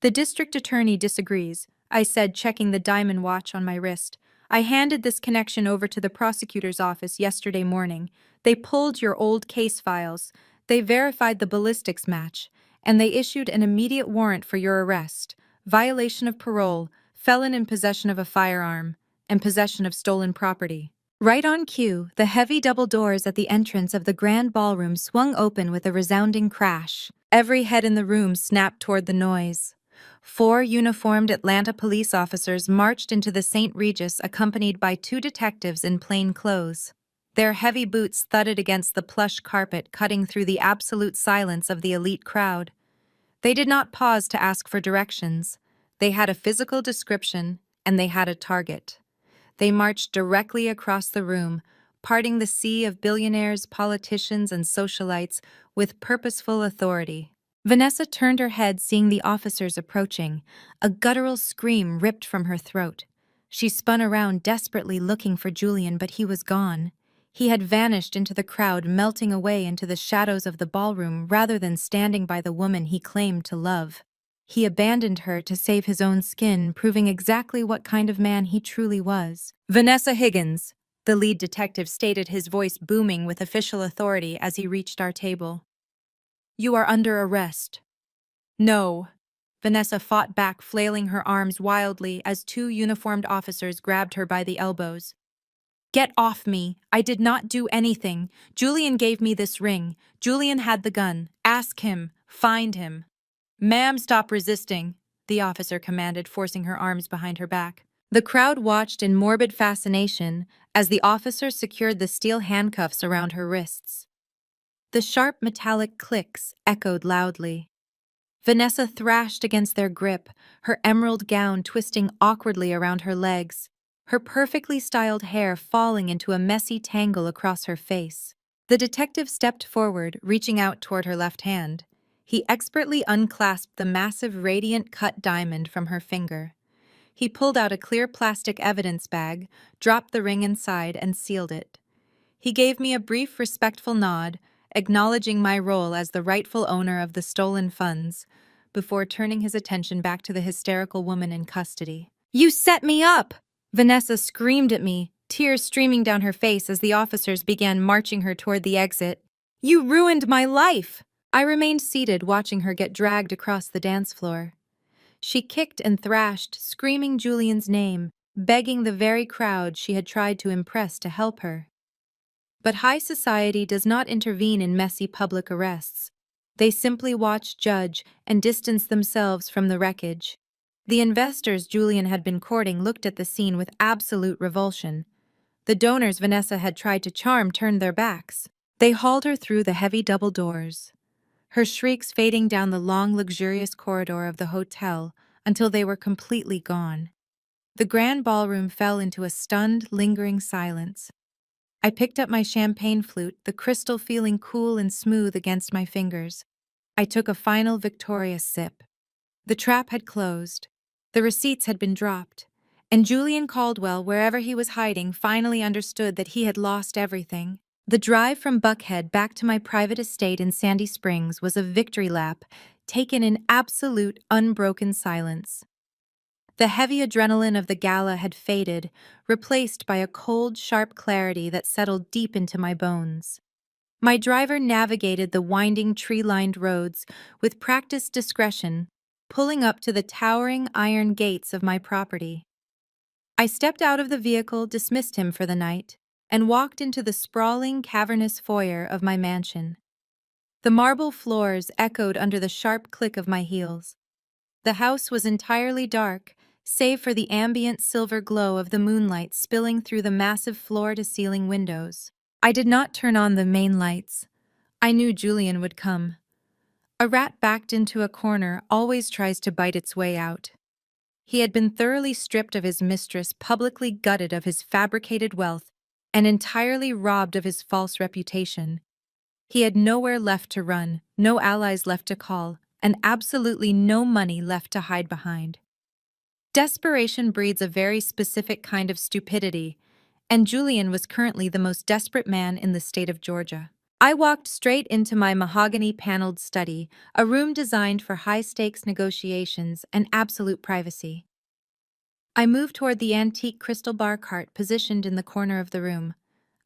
[SPEAKER 1] The district attorney disagrees, I said, checking the diamond watch on my wrist. I handed this connection over to the prosecutor's office yesterday morning. They pulled your old case files, they verified the ballistics match, and they issued an immediate warrant for your arrest, violation of parole, felon in possession of a firearm, and possession of stolen property. Right on cue, the heavy double doors at the entrance of the grand ballroom swung open with a resounding crash. Every head in the room snapped toward the noise. 4 uniformed Atlanta police officers marched into the St. Regis accompanied by 2 detectives in plain clothes. Their heavy boots thudded against the plush carpet, cutting through the absolute silence of the elite crowd. They did not pause to ask for directions. They had a physical description, and they had a target. They marched directly across the room, parting the sea of billionaires, politicians, and socialites with purposeful authority. Vanessa turned her head, seeing the officers approaching. A guttural scream ripped from her throat. She spun around, desperately looking for Julian, but he was gone. He had vanished into the crowd, melting away into the shadows of the ballroom rather than standing by the woman he claimed to love. He abandoned her to save his own skin, proving exactly what kind of man he truly was. Vanessa Higgins, the lead detective stated, his voice booming with official authority as he reached our table. You are under arrest. No. Vanessa fought back, flailing her arms wildly as 2 uniformed officers grabbed her by the elbows. Get off me. I did not do anything. Julian gave me this ring. Julian had the gun. Ask him. Find him. Ma'am, stop resisting, the officer commanded, forcing her arms behind her back. The crowd watched in morbid fascination as the officer secured the steel handcuffs around her wrists. The sharp metallic clicks echoed loudly. Vanessa thrashed against their grip, her emerald gown twisting awkwardly around her legs, her perfectly styled hair falling into a messy tangle across her face. The detective stepped forward, reaching out toward her left hand. He expertly unclasped the massive radiant cut diamond from her finger. He pulled out a clear plastic evidence bag, dropped the ring inside, and sealed it. He gave me a brief, respectful nod, acknowledging my role as the rightful owner of the stolen funds, before turning his attention back to the hysterical woman in custody. You set me up! Vanessa screamed at me, tears streaming down her face as the officers began marching her toward the exit. You ruined my life! I remained seated, watching her get dragged across the dance floor. She kicked and thrashed, screaming Julian's name, begging the very crowd she had tried to impress to help her. But high society does not intervene in messy public arrests. They simply watch, judge, and distance themselves from the wreckage. The investors Julian had been courting looked at the scene with absolute revulsion. The donors Vanessa had tried to charm turned their backs. They hauled her through the heavy double doors, her shrieks fading down the long, luxurious corridor of the hotel until they were completely gone. The grand ballroom fell into a stunned, lingering silence. I picked up my champagne flute, the crystal feeling cool and smooth against my fingers. I took a final victorious sip. The trap had closed. The receipts had been dropped. And Julian Caldwell, wherever he was hiding, finally understood that he had lost everything. The drive from Buckhead back to my private estate in Sandy Springs was a victory lap, taken in absolute, unbroken silence. The heavy adrenaline of the gala had faded, replaced by a cold, sharp clarity that settled deep into my bones. My driver navigated the winding tree-lined roads with practiced discretion, pulling up to the towering iron gates of my property. I stepped out of the vehicle, dismissed him for the night, and walked into the sprawling, cavernous foyer of my mansion. The marble floors echoed under the sharp click of my heels. The house was entirely dark, save for the ambient silver glow of the moonlight spilling through the massive floor-to-ceiling windows. I did not turn on the main lights. I knew Julian would come. A rat backed into a corner always tries to bite its way out. He had been thoroughly stripped of his mistress, publicly gutted of his fabricated wealth, and entirely robbed of his false reputation. He had nowhere left to run, no allies left to call, and absolutely no money left to hide behind. Desperation breeds a very specific kind of stupidity, and Julian was currently the most desperate man in the state of Georgia. I walked straight into my mahogany-paneled study, a room designed for high-stakes negotiations and absolute privacy. I moved toward the antique crystal bar cart positioned in the corner of the room.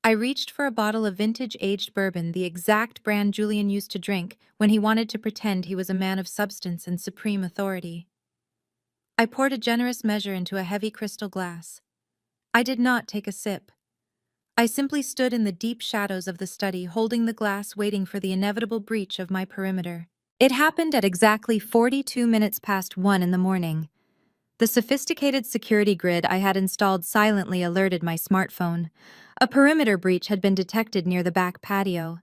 [SPEAKER 1] I reached for a bottle of vintage-aged bourbon, the exact brand Julian used to drink when he wanted to pretend he was a man of substance and supreme authority. I poured a generous measure into a heavy crystal glass. I did not take a sip. I simply stood in the deep shadows of the study, holding the glass, waiting for the inevitable breach of my perimeter. It happened at exactly 42 minutes past 1 in the morning. The sophisticated security grid I had installed silently alerted my smartphone. A perimeter breach had been detected near the back patio.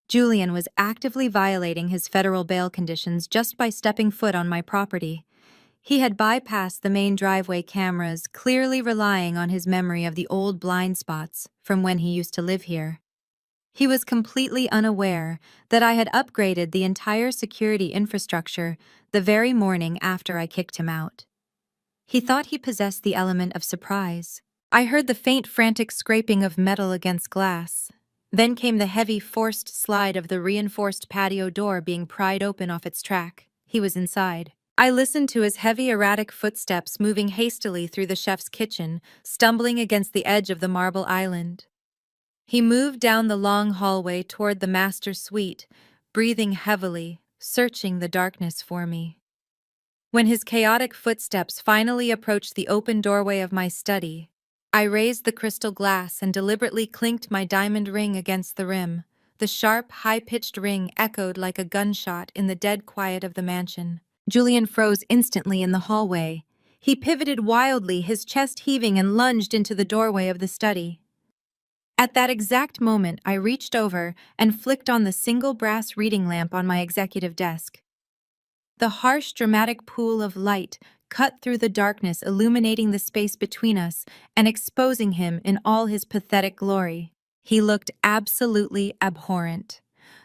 [SPEAKER 1] Julian was actively violating his federal bail conditions just by stepping foot on my property. He had bypassed the main driveway cameras, clearly relying on his memory of the old blind spots from when he used to live here. He was completely unaware that I had upgraded the entire security infrastructure the very morning after I kicked him out. He thought he possessed the element of surprise. I heard the faint, frantic scraping of metal against glass. Then came the heavy, forced slide of the reinforced patio door being pried open off its track. He was inside. I listened to his heavy, erratic footsteps moving hastily through the chef's kitchen, stumbling against the edge of the marble island. He moved down the long hallway toward the master suite, breathing heavily, searching the darkness for me. When his chaotic footsteps finally approached the open doorway of my study, I raised the crystal glass and deliberately clinked my diamond ring against the rim. The sharp, high-pitched ring echoed like a gunshot in the dead quiet of the mansion. Julian froze instantly in the hallway. He pivoted wildly, his chest heaving, and lunged into the doorway of the study. At that exact moment, I reached over and flicked on the single brass reading lamp on my executive desk. The harsh, dramatic pool of light cut through the darkness, illuminating the space between us and exposing him in all his pathetic glory. He looked absolutely abhorrent.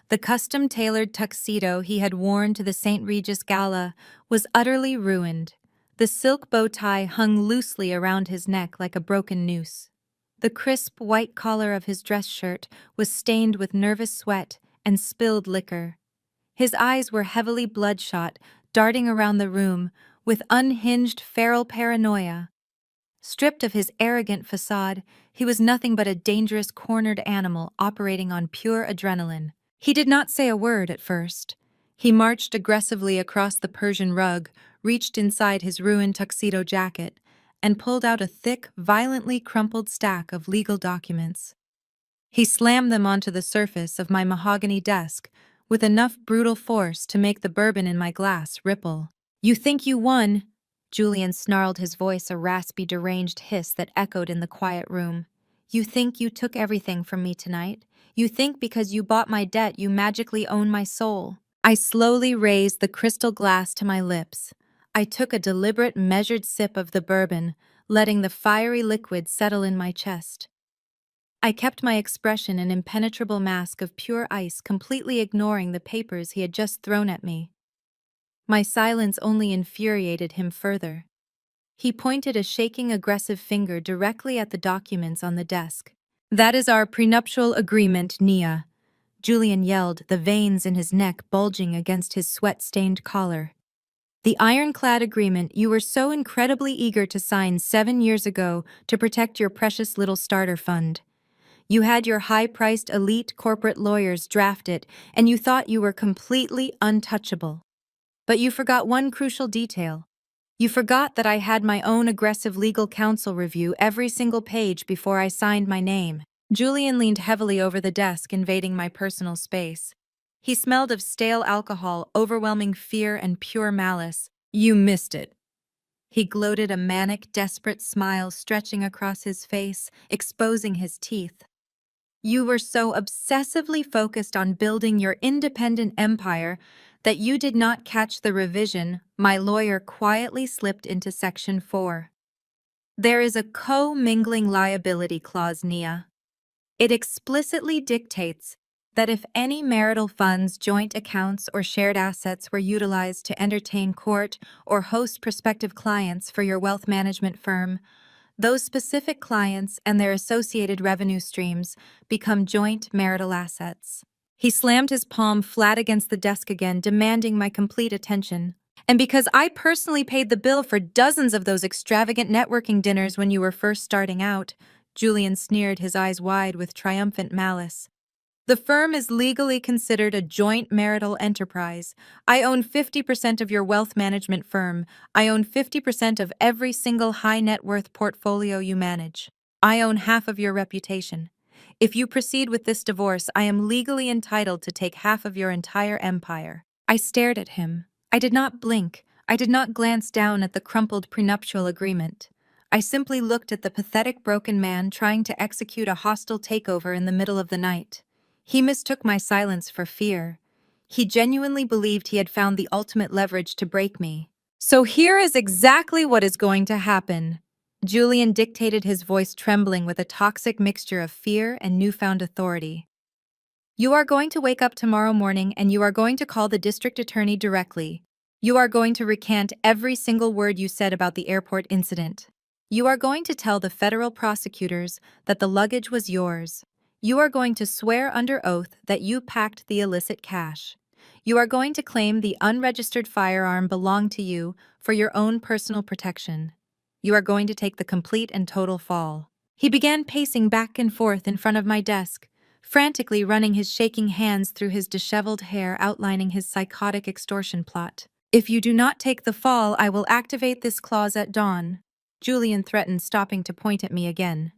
[SPEAKER 1] The custom-tailored tuxedo he had worn to the St. Regis Gala was utterly ruined. The silk bow tie hung loosely around his neck like a broken noose. The crisp white collar of his dress shirt was stained with nervous sweat and spilled liquor. His eyes were heavily bloodshot, darting around the room with unhinged feral paranoia. Stripped of his arrogant facade, he was nothing but a dangerous cornered animal operating on pure adrenaline. He did not say a word at first. He marched aggressively across the Persian rug, reached inside his ruined tuxedo jacket, and pulled out a thick, violently crumpled stack of legal documents. He slammed them onto the surface of my mahogany desk with enough brutal force to make the bourbon in my glass ripple. "You think you won?" Julian snarled, his voice a raspy, deranged hiss that echoed in the quiet room. "You think you took everything from me tonight? You think because you bought my debt you magically own my soul?" I slowly raised the crystal glass to my lips. I took a deliberate, measured sip of the bourbon, letting the fiery liquid settle in my chest. I kept my expression an impenetrable mask of pure ice, completely ignoring the papers he had just thrown at me. My silence only infuriated him further. He pointed a shaking, aggressive finger directly at the documents on the desk. "That is our prenuptial agreement, Nia," Julian yelled, the veins in his neck bulging against his sweat-stained collar. "The ironclad agreement you were so incredibly eager to sign 7 years ago to protect your precious little starter fund. You had your high-priced elite corporate lawyers draft it, and you thought you were completely untouchable. But you forgot one crucial detail. You forgot that I had my own aggressive legal counsel review every single page before I signed my name. Julian leaned heavily over the desk, invading my personal space. He smelled of stale alcohol, overwhelming fear, and pure malice. You missed it. He gloated, a manic, desperate smile stretching across his face, exposing his teeth. You were so obsessively focused on building your independent empire that you did not catch the revision my lawyer quietly slipped into Section 4. There is a co-mingling liability clause, Nia. It explicitly dictates that if any marital funds, joint accounts, or shared assets were utilized to entertain court or host prospective clients for your wealth management firm, those specific clients and their associated revenue streams become joint marital assets. He slammed his palm flat against the desk again, demanding my complete attention. And because I personally paid the bill for dozens of those extravagant networking dinners when you were first starting out, Julian sneered, his eyes wide with triumphant malice. The firm is legally considered a joint marital enterprise. I own 50% of your wealth management firm. I own 50% of every single high net worth portfolio you manage. I own half of your reputation. If you proceed with this divorce, I am legally entitled to take half of your entire empire. I stared at him. I did not blink. I did not glance down at the crumpled prenuptial agreement. I simply looked at the pathetic broken man trying to execute a hostile takeover in the middle of the night. He mistook my silence for fear. He genuinely believed he had found the ultimate leverage to break me. So here is exactly what is going to happen. Julian dictated, his voice trembling with a toxic mixture of fear and newfound authority. You are going to wake up tomorrow morning and you are going to call the district attorney directly. You are going to recant every single word you said about the airport incident. You are going to tell the federal prosecutors that the luggage was yours. You are going to swear under oath that you packed the illicit cash. You are going to claim the unregistered firearm belonged to you for your own personal protection. You are going to take the complete and total fall. He began pacing back and forth in front of my desk, frantically running his shaking hands through his disheveled hair, outlining his psychotic extortion plot. If you do not take the fall, I will activate this clause at dawn, Julian threatened, stopping to point at me again.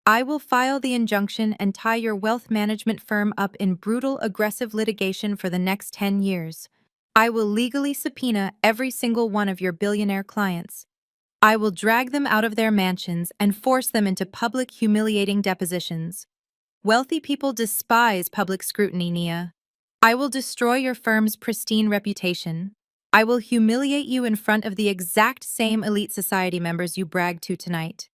[SPEAKER 1] I will file the injunction and tie your wealth management firm up in brutal, aggressive litigation for the next 10 years. I will legally subpoena every single one of your billionaire clients. I will drag them out of their mansions and force them into public, humiliating depositions. Wealthy people despise public scrutiny, Nia. I will destroy your firm's pristine reputation. I will humiliate you in front of the exact same elite society members you bragged to tonight.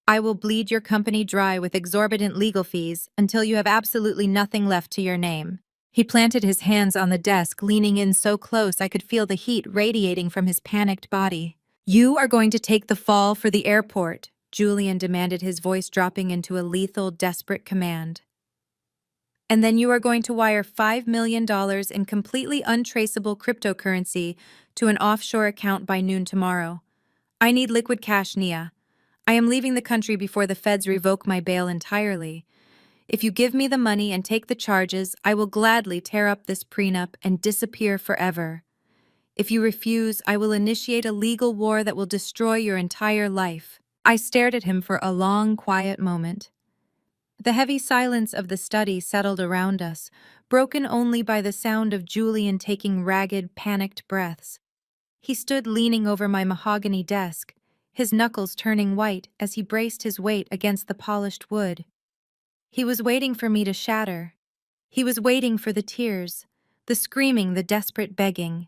[SPEAKER 1] I will bleed your company dry with exorbitant legal fees until you have absolutely nothing left to your name. He planted his hands on the desk, leaning in so close I could feel the heat radiating from his panicked body. You are going to take the fall for the airport, Julian demanded, his voice dropping into a lethal, desperate command. And then you are going to wire $5 million in completely untraceable cryptocurrency to an offshore account by noon tomorrow. I need liquid cash, Nia. I am leaving the country before the feds revoke my bail entirely. If you give me the money and take the charges, I will gladly tear up this prenup and disappear forever. If you refuse, I will initiate a legal war that will destroy your entire life. I stared at him for a long, quiet moment. The heavy silence of the study settled around us, broken only by the sound of Julian taking ragged, panicked breaths. He stood leaning over my mahogany desk, his knuckles turning white as he braced his weight against the polished wood. He was waiting for me to shatter. He was waiting for the tears, the screaming, the desperate begging.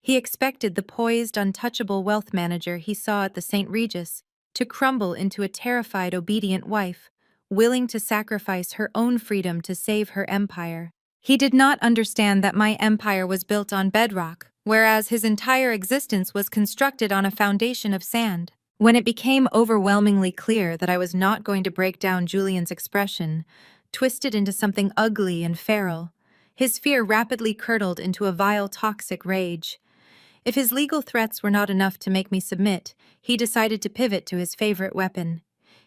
[SPEAKER 1] He expected the poised, untouchable wealth manager he saw at the St. Regis to crumble into a terrified, obedient wife, willing to sacrifice her own freedom to save her empire. He did not understand that my empire was built on bedrock, whereas his entire existence was constructed on a foundation of sand. When it became overwhelmingly clear that I was not going to break down, Julian's expression twisted into something ugly and feral. His fear rapidly curdled into a vile, toxic rage. If his legal threats were not enough to make me submit, he decided to pivot to his favorite weapon.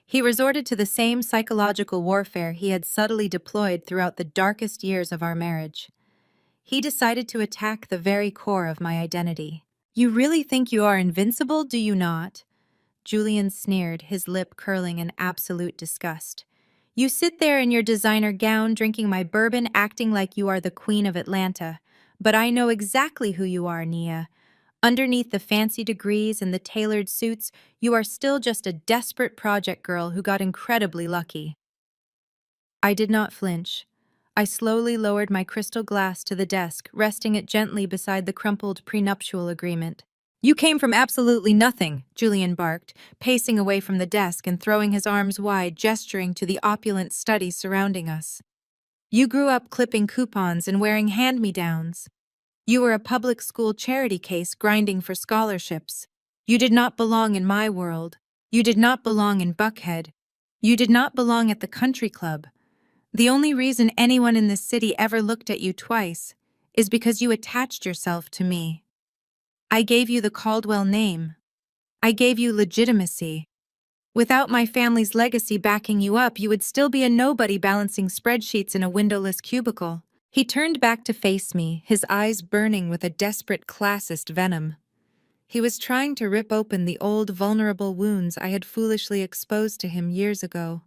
[SPEAKER 1] He resorted to the same psychological warfare he had subtly deployed throughout the darkest years of our marriage. He decided to attack the very core of my identity. You really think you are invincible, do you not? Julian sneered, his lip curling in absolute disgust. You sit there in your designer gown, drinking my bourbon, acting like you are the Queen of Atlanta. But I know exactly who you are, Nia. Underneath the fancy degrees and the tailored suits, you are still just a desperate project girl who got incredibly lucky. I did not flinch. I slowly lowered my crystal glass to the desk, resting it gently beside the crumpled prenuptial agreement. You came from absolutely nothing, Julian barked, pacing away from the desk and throwing his arms wide, gesturing to the opulent study surrounding us. You grew up clipping coupons and wearing hand-me-downs. You were a public school charity case grinding for scholarships. You did not belong in my world. You did not belong in Buckhead. You did not belong at the country club. The only reason anyone in this city ever looked at you twice is because you attached yourself to me. I gave you the Caldwell name. I gave you legitimacy. Without my family's legacy backing you up, you would still be a nobody balancing spreadsheets in a windowless cubicle. He turned back to face me, his eyes burning with a desperate classist venom. He was trying to rip open the old, vulnerable wounds I had foolishly exposed to him years ago.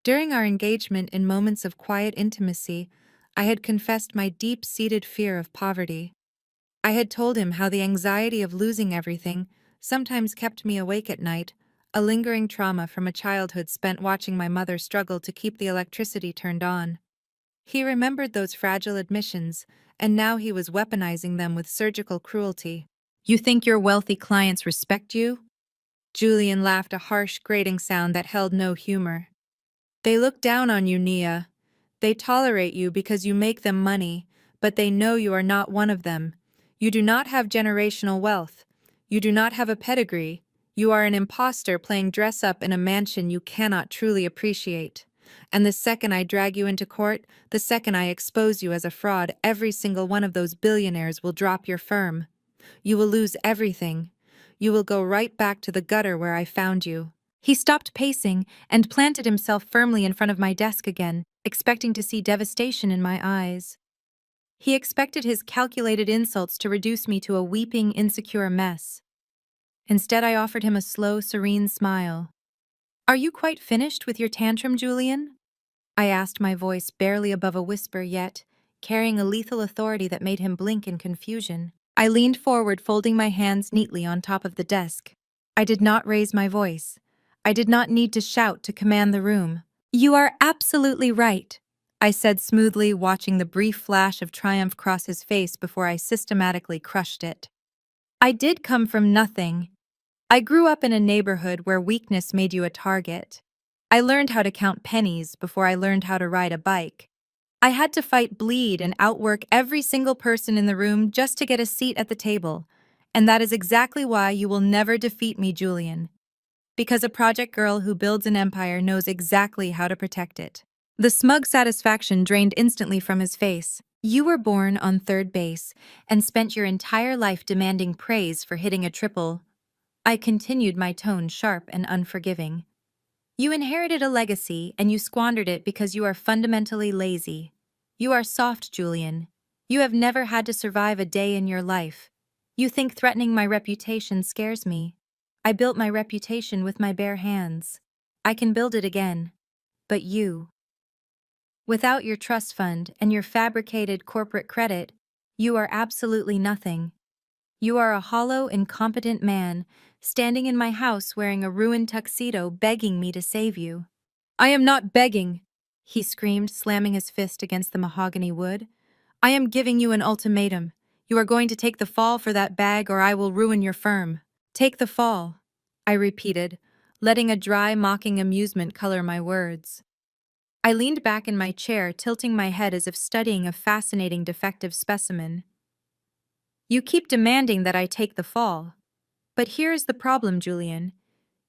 [SPEAKER 1] During our engagement, in moments of quiet intimacy, I had confessed my deep-seated fear of poverty. I had told him how the anxiety of losing everything sometimes kept me awake at night, a lingering trauma from a childhood spent watching my mother struggle to keep the electricity turned on. He remembered those fragile admissions, and now he was weaponizing them with surgical cruelty. You think your wealthy clients respect you? Julian laughed, a harsh, grating sound that held no humor. They look down on you, Nia. They tolerate you because you make them money, but they know you are not one of them. You do not have generational wealth. You do not have a pedigree. You are an imposter playing dress-up in a mansion you cannot truly appreciate. And the second I drag you into court, the second I expose you as a fraud, every single one of those billionaires will drop your firm. You will lose everything. You will go right back to the gutter where I found you. He stopped pacing and planted himself firmly in front of my desk again, expecting to see devastation in my eyes. He expected his calculated insults to reduce me to a weeping, insecure mess. Instead, I offered him a slow, serene smile. Are you quite finished with your tantrum, Julian? I asked, my voice barely above a whisper, yet carrying a lethal authority that made him blink in confusion. I leaned forward, folding my hands neatly on top of the desk. I did not raise my voice. I did not need to shout to command the room. You are absolutely right, I said smoothly, watching the brief flash of triumph cross his face before I systematically crushed it. I did come from nothing. I grew up in a neighborhood where weakness made you a target. I learned how to count pennies before I learned how to ride a bike. I had to fight, bleed, and outwork every single person in the room just to get a seat at the table. And that is exactly why you will never defeat me, Julian. Because a project girl who builds an empire knows exactly how to protect it. The smug satisfaction drained instantly from his face. You were born on third base and spent your entire life demanding praise for hitting a triple. I continued, my tone sharp and unforgiving. You inherited a legacy and you squandered it because you are fundamentally lazy. You are soft, Julian. You have never had to survive a day in your life. You think threatening my reputation scares me. I built my reputation with my bare hands. I can build it again. But you. Without your trust fund and your fabricated corporate credit, you are absolutely nothing. You are a hollow, incompetent man, standing in my house wearing a ruined tuxedo, begging me to save you. I am not begging, he screamed, slamming his fist against the mahogany wood. I am giving you an ultimatum. You are going to take the fall for that bag or I will ruin your firm. Take the fall, I repeated, letting a dry, mocking amusement color my words. I leaned back in my chair, tilting my head as if studying a fascinating defective specimen. You keep demanding that I take the fall. But here's the problem, Julian.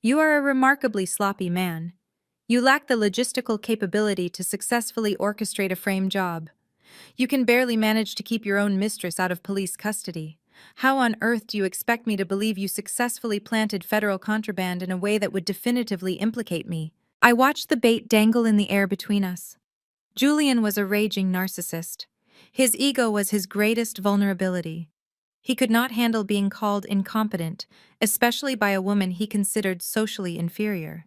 [SPEAKER 1] You are a remarkably sloppy man. You lack the logistical capability to successfully orchestrate a frame job. You can barely manage to keep your own mistress out of police custody. How on earth do you expect me to believe you successfully planted federal contraband in a way that would definitively implicate me? I watched the bait dangle in the air between us. Julian was a raging narcissist. His ego was his greatest vulnerability. He could not handle being called incompetent, especially by a woman he considered socially inferior.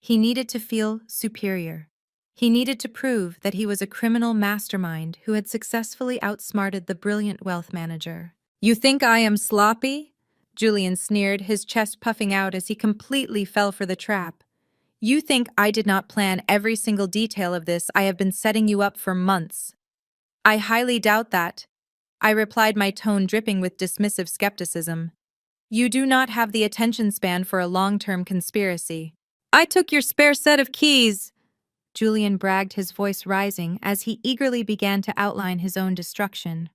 [SPEAKER 1] He needed to feel superior. He needed to prove that he was a criminal mastermind who had successfully outsmarted the brilliant wealth manager. "You think I am sloppy?" Julian sneered, his chest puffing out as he completely fell for the trap. "You think I did not plan every single detail of this? I have been setting you up for months." "I highly doubt that," I replied, my tone dripping with dismissive skepticism. "You do not have the attention span for a long-term conspiracy." "I took your spare set of keys," Julian bragged, his voice rising as he eagerly began to outline his own destruction.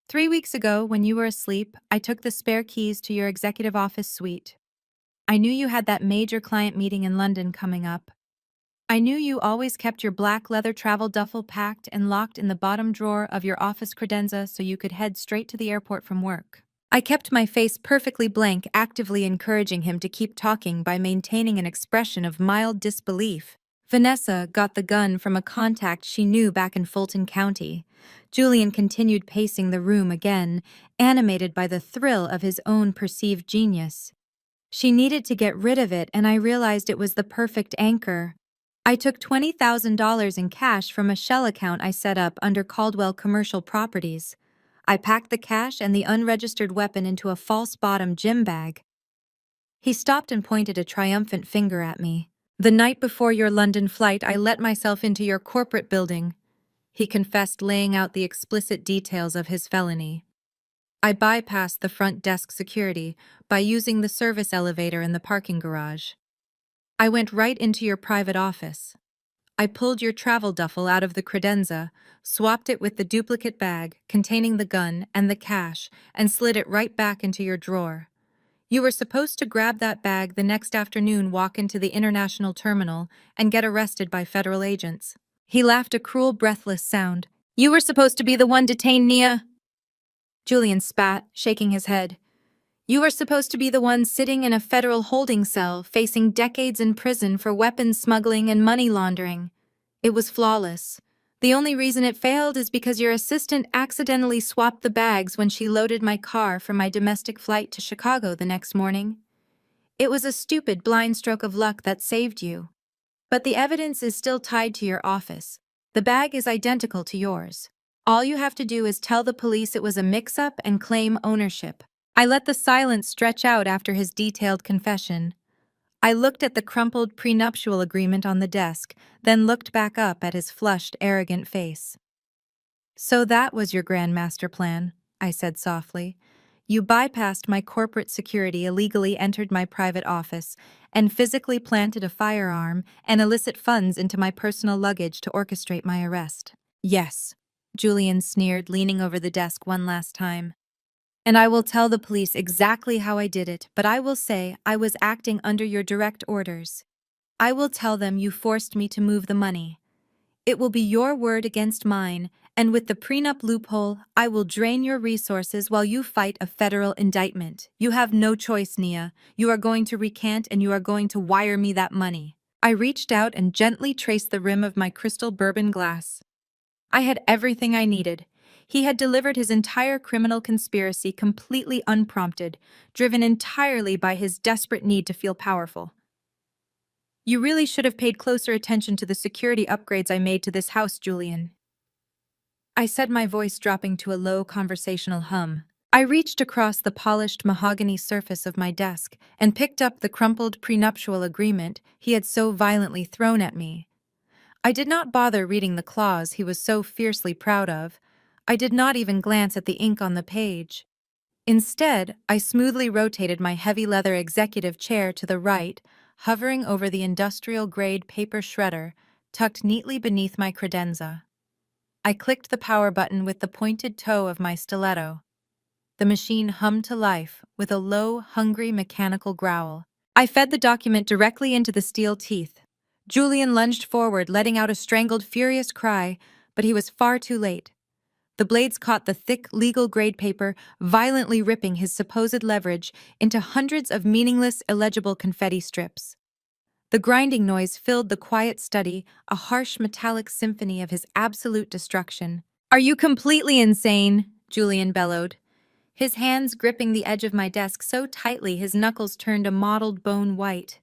[SPEAKER 1] "3 weeks ago, when you were asleep, I took the spare keys to your executive office suite. I knew you had that major client meeting in London coming up. I knew you always kept your black leather travel duffel packed and locked in the bottom drawer of your office credenza so you could head straight to the airport from work." I kept my face perfectly blank, actively encouraging him to keep talking by maintaining an expression of mild disbelief. "Vanessa got the gun from a contact she knew back in Fulton County." Julian continued pacing the room again, animated by the thrill of his own perceived genius. "She needed to get rid of it, and I realized it was the perfect anchor. I took $20,000 in cash from a shell account I set up under Caldwell Commercial Properties. I packed the cash and the unregistered weapon into a false-bottom gym bag." He stopped and pointed a triumphant finger at me. "The night before your London flight, I let myself into your corporate building," he confessed, laying out the explicit details of his felony. "I bypassed the front desk security by using the service elevator in the parking garage. I went right into your private office. I pulled your travel duffel out of the credenza, swapped it with the duplicate bag containing the gun and the cash, and slid it right back into your drawer. You were supposed to grab that bag the next afternoon, walk into the international terminal, and get arrested by federal agents." He laughed, a cruel, breathless sound. "You were supposed to be the one detained, Nia." Julian spat, shaking his head. "You were supposed to be the one sitting in a federal holding cell, facing decades in prison for weapons smuggling and money laundering. It was flawless. The only reason it failed is because your assistant accidentally swapped the bags when she loaded my car for my domestic flight to Chicago the next morning. It was a stupid blind stroke of luck that saved you. But the evidence is still tied to your office. The bag is identical to yours. All you have to do is tell the police it was a mix-up and claim ownership." I let the silence stretch out after his detailed confession. I looked at the crumpled prenuptial agreement on the desk, then looked back up at his flushed, arrogant face. "So that was your grand master plan," I said softly. "You bypassed my corporate security, illegally entered my private office, and physically planted a firearm and illicit funds into my personal luggage to orchestrate my arrest." "Yes," Julian sneered, leaning over the desk one last time. "And I will tell the police exactly how I did it, but I will say I was acting under your direct orders. I will tell them you forced me to move the money. It will be your word against mine, and with the prenup loophole, I will drain your resources while you fight a federal indictment. You have no choice, Nia. You are going to recant and you are going to wire me that money." I reached out and gently traced the rim of my crystal bourbon glass. I had everything I needed. He had delivered his entire criminal conspiracy completely unprompted, driven entirely by his desperate need to feel powerful. "You really should have paid closer attention to the security upgrades I made to this house, Julian," I said, my voice dropping to a low conversational hum. I reached across the polished mahogany surface of my desk and picked up the crumpled prenuptial agreement he had so violently thrown at me. I did not bother reading the clause he was so fiercely proud of. I did not even glance at the ink on the page. Instead, I smoothly rotated my heavy leather executive chair to the right, hovering over the industrial-grade paper shredder, tucked neatly beneath my credenza. I clicked the power button with the pointed toe of my stiletto. The machine hummed to life with a low, hungry, mechanical growl. I fed the document directly into the steel teeth. Julian lunged forward, letting out a strangled, furious cry, but he was far too late. The blades caught the thick, legal-grade paper, violently ripping his supposed leverage into hundreds of meaningless, illegible confetti strips. The grinding noise filled the quiet study, a harsh metallic symphony of his absolute destruction. "Are you completely insane?" Julian bellowed, his hands gripping the edge of my desk so tightly his knuckles turned a mottled bone white.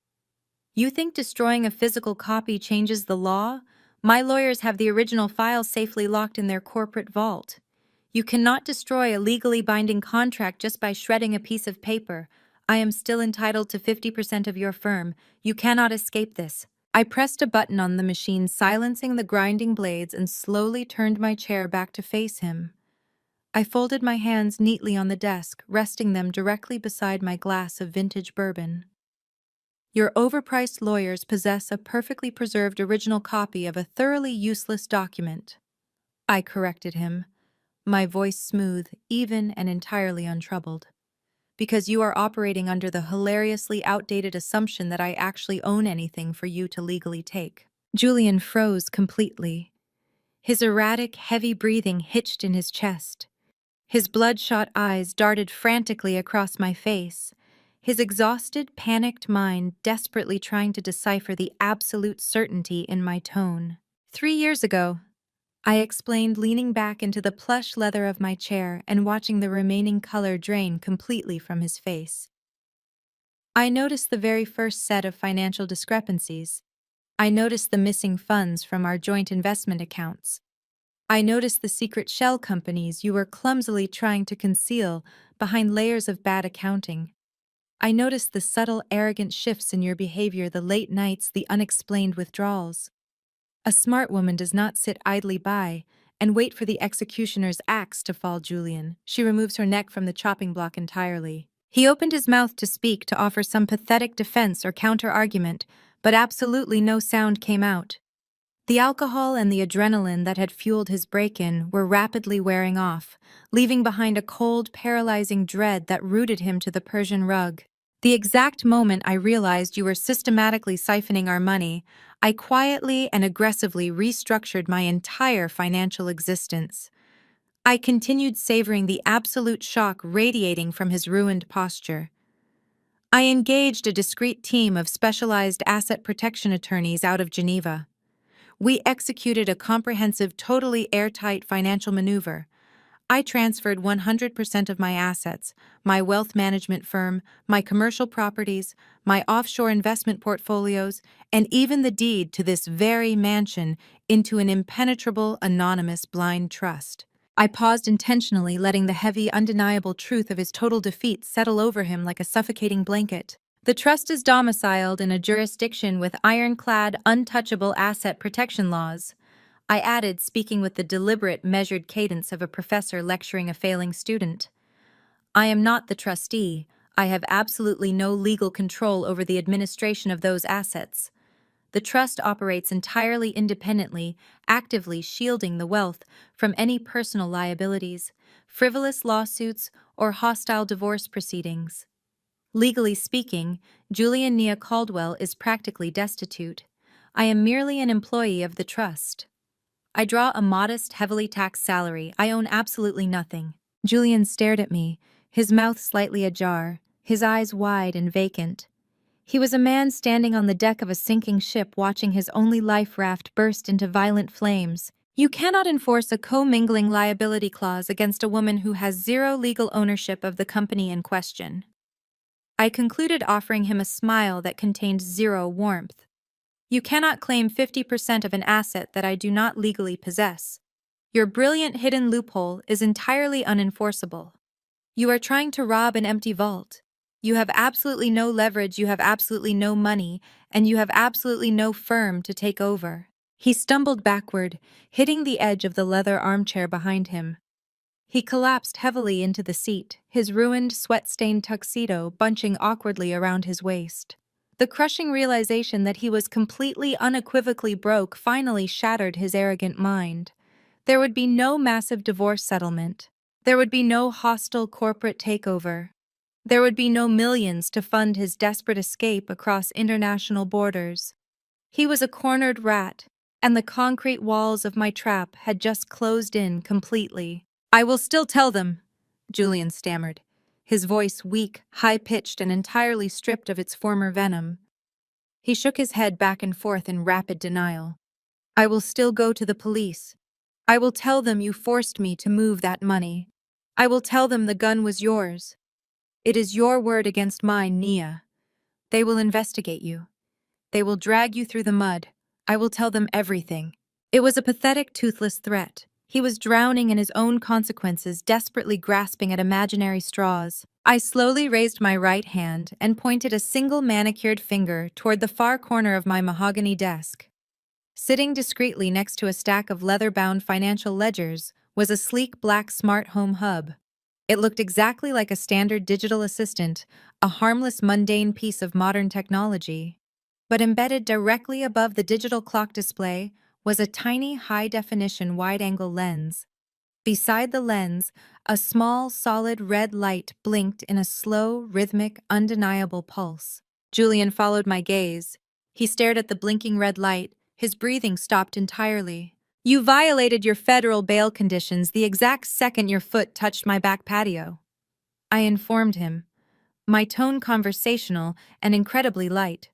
[SPEAKER 1] "You think destroying a physical copy changes the law? My lawyers have the original file safely locked in their corporate vault. You cannot destroy a legally binding contract just by shredding a piece of paper. I am still entitled to 50% of your firm. You cannot escape this." I pressed a button on the machine, silencing the grinding blades, and slowly turned my chair back to face him. I folded my hands neatly on the desk, resting them directly beside my glass of vintage bourbon. "Your overpriced lawyers possess a perfectly preserved original copy of a thoroughly useless document," I corrected him, my voice smooth, even, and entirely untroubled. "Because you are operating under the hilariously outdated assumption that I actually own anything for you to legally take." Julian froze completely. His erratic, heavy breathing hitched in his chest. His bloodshot eyes darted frantically across my face, his exhausted, panicked mind desperately trying to decipher the absolute certainty in my tone. "3 years ago," I explained, leaning back into the plush leather of my chair and watching the remaining color drain completely from his face. "I noticed the very first set of financial discrepancies. I noticed the missing funds from our joint investment accounts. I noticed the secret shell companies you were clumsily trying to conceal behind layers of bad accounting. I noticed the subtle, arrogant shifts in your behavior, the late nights, the unexplained withdrawals. A smart woman does not sit idly by and wait for the executioner's axe to fall, Julian. She removes her neck from the chopping block entirely." He opened his mouth to speak, to offer some pathetic defense or counter-argument, but absolutely no sound came out. The alcohol and the adrenaline that had fueled his break-in were rapidly wearing off, leaving behind a cold, paralyzing dread that rooted him to the Persian rug. "The exact moment I realized you were systematically siphoning our money, I quietly and aggressively restructured my entire financial existence." I continued, savoring the absolute shock radiating from his ruined posture. "I engaged a discreet team of specialized asset protection attorneys out of Geneva. We executed a comprehensive, totally airtight financial maneuver. I transferred 100% of my assets, my wealth management firm, my commercial properties, my offshore investment portfolios, and even the deed to this very mansion into an impenetrable, anonymous, blind trust." I paused intentionally, letting the heavy, undeniable truth of his total defeat settle over him like a suffocating blanket. "The trust is domiciled in a jurisdiction with ironclad, untouchable asset protection laws," I added, speaking with the deliberate, measured cadence of a professor lecturing a failing student. "I am not the trustee. I have absolutely no legal control over the administration of those assets. The trust operates entirely independently, actively shielding the wealth from any personal liabilities, frivolous lawsuits, or hostile divorce proceedings. Legally speaking, Julian Nia Caldwell is practically destitute. I am merely an employee of the trust. I draw a modest, heavily taxed salary. I own absolutely nothing." Julian stared at me, his mouth slightly ajar, his eyes wide and vacant. He was a man standing on the deck of a sinking ship, watching his only life raft burst into violent flames. "You cannot enforce a commingling liability clause against a woman who has zero legal ownership of the company in question." I concluded, offering him a smile that contained zero warmth. "You cannot claim 50% of an asset that I do not legally possess. Your brilliant hidden loophole is entirely unenforceable. You are trying to rob an empty vault. You have absolutely no leverage, you have absolutely no money, and you have absolutely no firm to take over." He stumbled backward, hitting the edge of the leather armchair behind him. He collapsed heavily into the seat, his ruined, sweat-stained tuxedo bunching awkwardly around his waist. The crushing realization that he was completely, unequivocally broke finally shattered his arrogant mind. There would be no massive divorce settlement. There would be no hostile corporate takeover. There would be no millions to fund his desperate escape across international borders. He was a cornered rat, and the concrete walls of my trap had just closed in completely. "I will still tell them," Julian stammered, his voice weak, high-pitched, and entirely stripped of its former venom. He shook his head back and forth in rapid denial. "I will still go to the police. I will tell them you forced me to move that money. I will tell them the gun was yours. It is your word against mine, Nia. They will investigate you. They will drag you through the mud. I will tell them everything." It was a pathetic, toothless threat. He was drowning in his own consequences, desperately grasping at imaginary straws. I slowly raised my right hand and pointed a single manicured finger toward the far corner of my mahogany desk. Sitting discreetly next to a stack of leather-bound financial ledgers was a sleek black smart home hub. It looked exactly like a standard digital assistant, a harmless, mundane piece of modern technology. But embedded directly above the digital clock display was a tiny, high-definition wide-angle lens. Beside the lens, a small, solid red light blinked in a slow, rhythmic, undeniable pulse. Julian followed my gaze. He stared at the blinking red light. His breathing stopped entirely. "You violated your federal bail conditions the exact second your foot touched my back patio," I informed him, my tone conversational and incredibly light.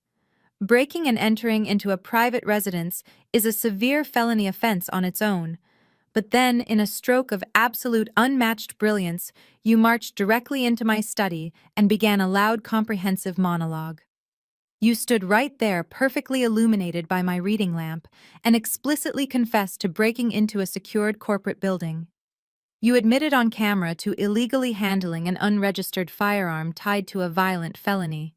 [SPEAKER 1] Breaking and entering into a private residence is a severe felony offense on its own. But then, in a stroke of absolute unmatched brilliance, you marched directly into my study and began a loud, comprehensive monologue. You stood right there, perfectly illuminated by my reading lamp, and explicitly confessed to breaking into a secured corporate building. You admitted on camera to illegally handling an unregistered firearm tied to a violent felony.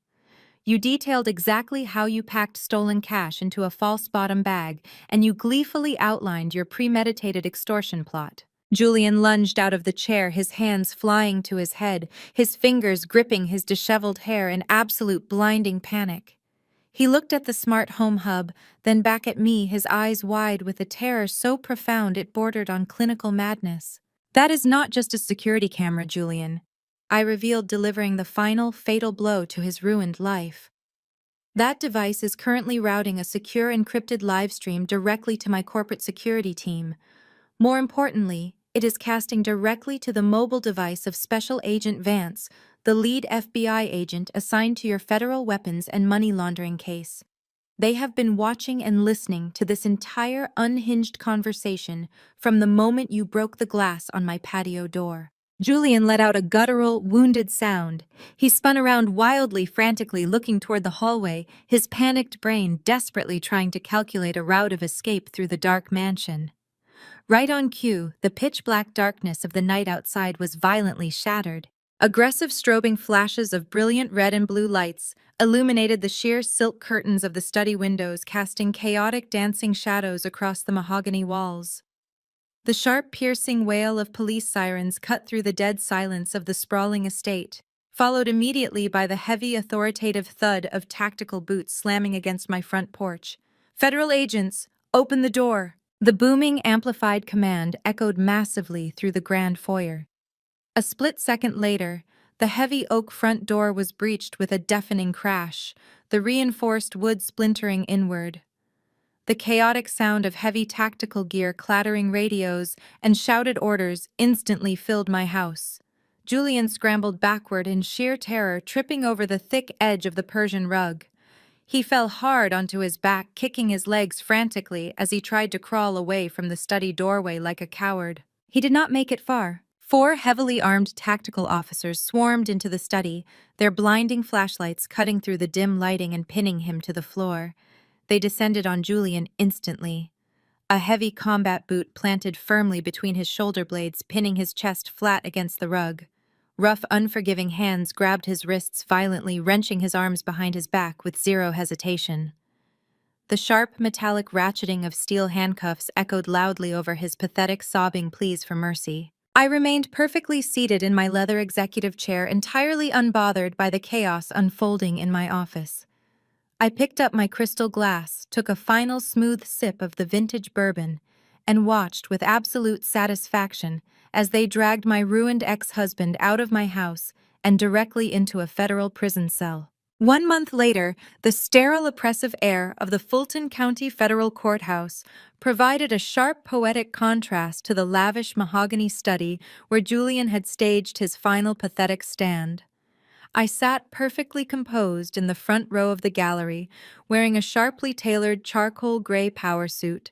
[SPEAKER 1] You detailed exactly how you packed stolen cash into a false bottom bag, and you gleefully outlined your premeditated extortion plot. Julian lunged out of the chair, his hands flying to his head, his fingers gripping his disheveled hair in absolute blinding panic. He looked at the smart home hub, then back at me, his eyes wide with a terror so profound it bordered on clinical madness. "That is not just a security camera, Julian," I revealed, delivering the final, fatal blow to his ruined life. "That device is currently routing a secure encrypted livestream directly to my corporate security team. More importantly, it is casting directly to the mobile device of Special Agent Vance, the lead FBI agent assigned to your federal weapons and money laundering case. They have been watching and listening to this entire unhinged conversation from the moment you broke the glass on my patio door." Julian let out a guttural, wounded sound. He spun around wildly, frantically looking toward the hallway, his panicked brain desperately trying to calculate a route of escape through the dark mansion. Right on cue, the pitch-black darkness of the night outside was violently shattered. Aggressive strobing flashes of brilliant red and blue lights illuminated the sheer silk curtains of the study windows, casting chaotic dancing shadows across the mahogany walls. The sharp, piercing wail of police sirens cut through the dead silence of the sprawling estate, followed immediately by the heavy, authoritative thud of tactical boots slamming against my front porch. "Federal agents, open the door!" The booming, amplified command echoed massively through the grand foyer. A split second later, the heavy oak front door was breached with a deafening crash, the reinforced wood splintering inward. The chaotic sound of heavy tactical gear clattering radios and shouted orders instantly filled my house. Julian scrambled backward in sheer terror, tripping over the thick edge of the Persian rug. He fell hard onto his back, kicking his legs frantically as he tried to crawl away from the study doorway like a coward. He did not make it far. 4 heavily armed tactical officers swarmed into the study, their blinding flashlights cutting through the dim lighting and pinning him to the floor. They descended on Julian instantly. A heavy combat boot planted firmly between his shoulder blades, pinning his chest flat against the rug. Rough, unforgiving hands grabbed his wrists violently, wrenching his arms behind his back with zero hesitation. The sharp, metallic ratcheting of steel handcuffs echoed loudly over his pathetic, sobbing pleas for mercy. I remained perfectly seated in my leather executive chair, entirely unbothered by the chaos unfolding in my office. I picked up my crystal glass, took a final smooth sip of the vintage bourbon, and watched with absolute satisfaction as they dragged my ruined ex-husband out of my house and directly into a federal prison cell. 1 month later, the sterile, oppressive air of the Fulton County Federal Courthouse provided a sharp, poetic contrast to the lavish mahogany study where Julian had staged his final pathetic stand. I sat perfectly composed in the front row of the gallery, wearing a sharply tailored charcoal gray power suit.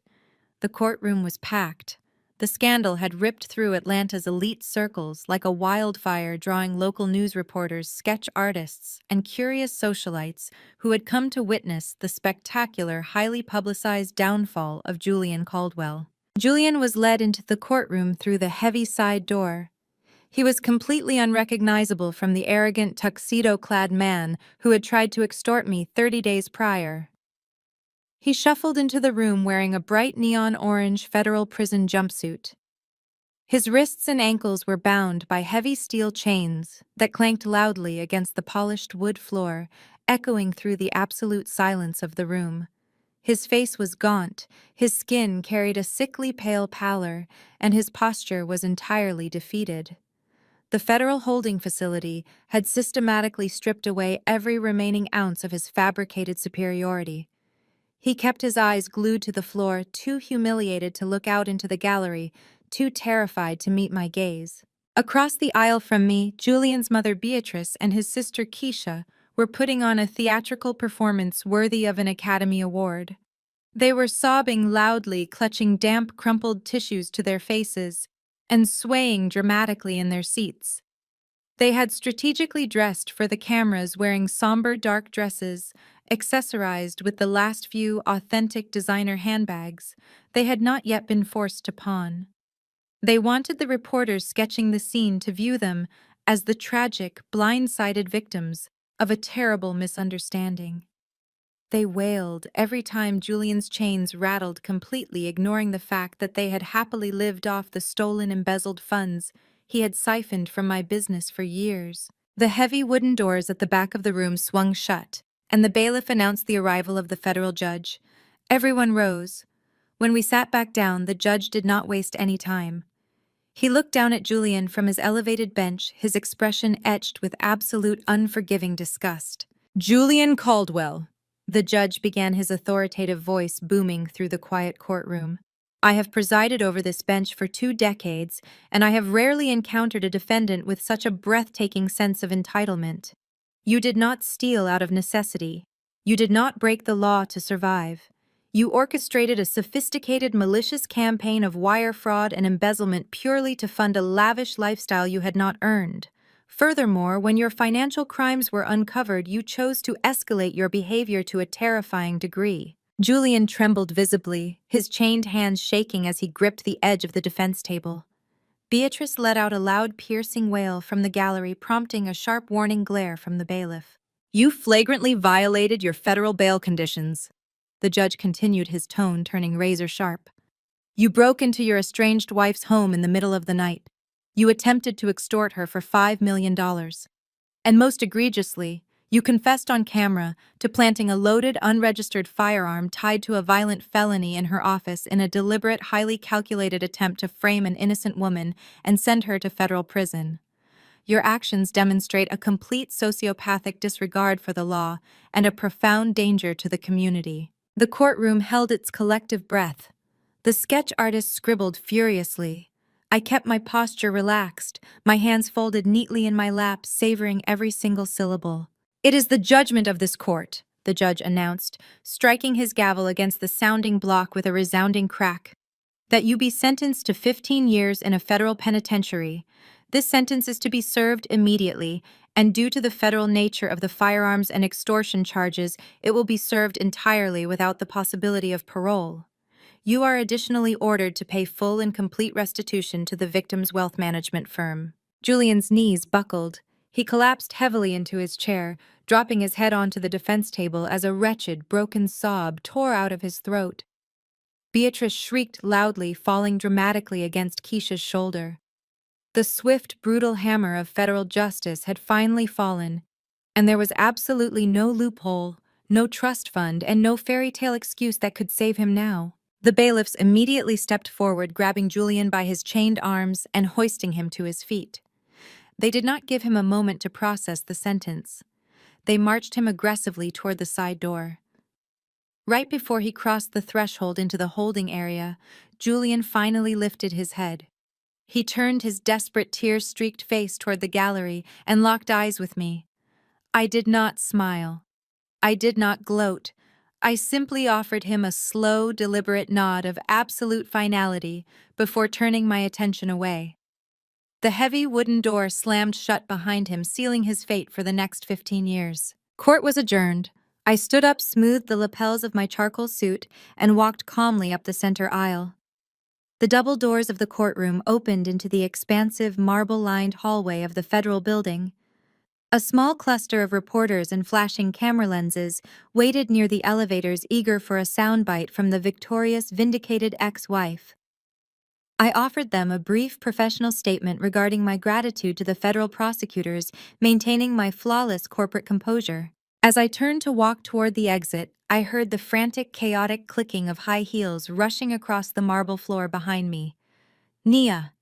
[SPEAKER 1] The courtroom was packed. The scandal had ripped through Atlanta's elite circles like a wildfire, drawing local news reporters, sketch artists, and curious socialites who had come to witness the spectacular, highly publicized downfall of Julian Caldwell. Julian was led into the courtroom through the heavy side door. He was completely unrecognizable from the arrogant, tuxedo-clad man who had tried to extort me 30 days prior. He shuffled into the room wearing a bright neon orange federal prison jumpsuit. His wrists and ankles were bound by heavy steel chains that clanked loudly against the polished wood floor, echoing through the absolute silence of the room. His face was gaunt, his skin carried a sickly pale pallor, and his posture was entirely defeated. The federal holding facility had systematically stripped away every remaining ounce of his fabricated superiority. He kept his eyes glued to the floor, too humiliated to look out into the gallery, too terrified to meet my gaze. Across the aisle from me, Julian's mother Beatrice and his sister Keisha were putting on a theatrical performance worthy of an Academy Award. They were sobbing loudly, clutching damp, crumpled tissues to their faces, and swaying dramatically in their seats. They had strategically dressed for the cameras, wearing somber dark dresses, accessorized with the last few authentic designer handbags they had not yet been forced to pawn. They wanted the reporters sketching the scene to view them as the tragic, blindsided victims of a terrible misunderstanding. They wailed every time Julian's chains rattled, completely ignoring the fact that they had happily lived off the stolen, embezzled funds he had siphoned from my business for years. The heavy wooden doors at the back of the room swung shut, and the bailiff announced the arrival of the federal judge. Everyone rose. When we sat back down, the judge did not waste any time. He looked down at Julian from his elevated bench, his expression etched with absolute unforgiving disgust. "Julian Caldwell," the judge began, his authoritative voice booming through the quiet courtroom. "I have presided over this bench for 2 decades, and I have rarely encountered a defendant with such a breathtaking sense of entitlement. You did not steal out of necessity. You did not break the law to survive. You orchestrated a sophisticated, malicious campaign of wire fraud and embezzlement purely to fund a lavish lifestyle you had not earned. Furthermore, when your financial crimes were uncovered, you chose to escalate your behavior to a terrifying degree." Julian trembled visibly, his chained hands shaking as he gripped the edge of the defense table. Beatrice let out a loud, piercing wail from the gallery, prompting a sharp warning glare from the bailiff. "You flagrantly violated your federal bail conditions." The judge continued, his tone turning razor-sharp. "You broke into your estranged wife's home in the middle of the night. You attempted to extort her for $5 million. And most egregiously, you confessed on camera to planting a loaded, unregistered firearm tied to a violent felony in her office in a deliberate, highly calculated attempt to frame an innocent woman and send her to federal prison. Your actions demonstrate a complete sociopathic disregard for the law and a profound danger to the community." The courtroom held its collective breath. The sketch artist scribbled furiously. I kept my posture relaxed, my hands folded neatly in my lap, savoring every single syllable. "It is the judgment of this court," the judge announced, striking his gavel against the sounding block with a resounding crack, "that you be sentenced to 15 years in a federal penitentiary. This sentence is to be served immediately, and due to the federal nature of the firearms and extortion charges, it will be served entirely without the possibility of parole. You are additionally ordered to pay full and complete restitution to the victim's wealth management firm." Julian's knees buckled. He collapsed heavily into his chair, dropping his head onto the defense table as a wretched, broken sob tore out of his throat. Beatrice shrieked loudly, falling dramatically against Keisha's shoulder. The swift, brutal hammer of federal justice had finally fallen, and there was absolutely no loophole, no trust fund, and no fairy tale excuse that could save him now. The bailiffs immediately stepped forward, grabbing Julian by his chained arms and hoisting him to his feet. They did not give him a moment to process the sentence. they marched him aggressively toward the side door. Right before he crossed the threshold into the holding area, Julian finally lifted his head. He turned his desperate tear-streaked face toward the gallery and locked eyes with me. I did not smile. I did not gloat. I simply offered him a slow, deliberate nod of absolute finality before turning my attention away. The heavy wooden door slammed shut behind him, sealing his fate for the next 15 years. Court was adjourned. I stood up, smoothed the lapels of my charcoal suit, and walked calmly up the center aisle. The double doors of the courtroom opened into the expansive, marble-lined hallway of the federal building. A small cluster of reporters and flashing camera lenses waited near the elevators, eager for a soundbite from the victorious, vindicated ex-wife. I offered them a brief professional statement regarding my gratitude to the federal prosecutors, maintaining my flawless corporate composure. As I turned to walk toward the exit, I heard the frantic, chaotic clicking of high heels rushing across the marble floor behind me. Nia,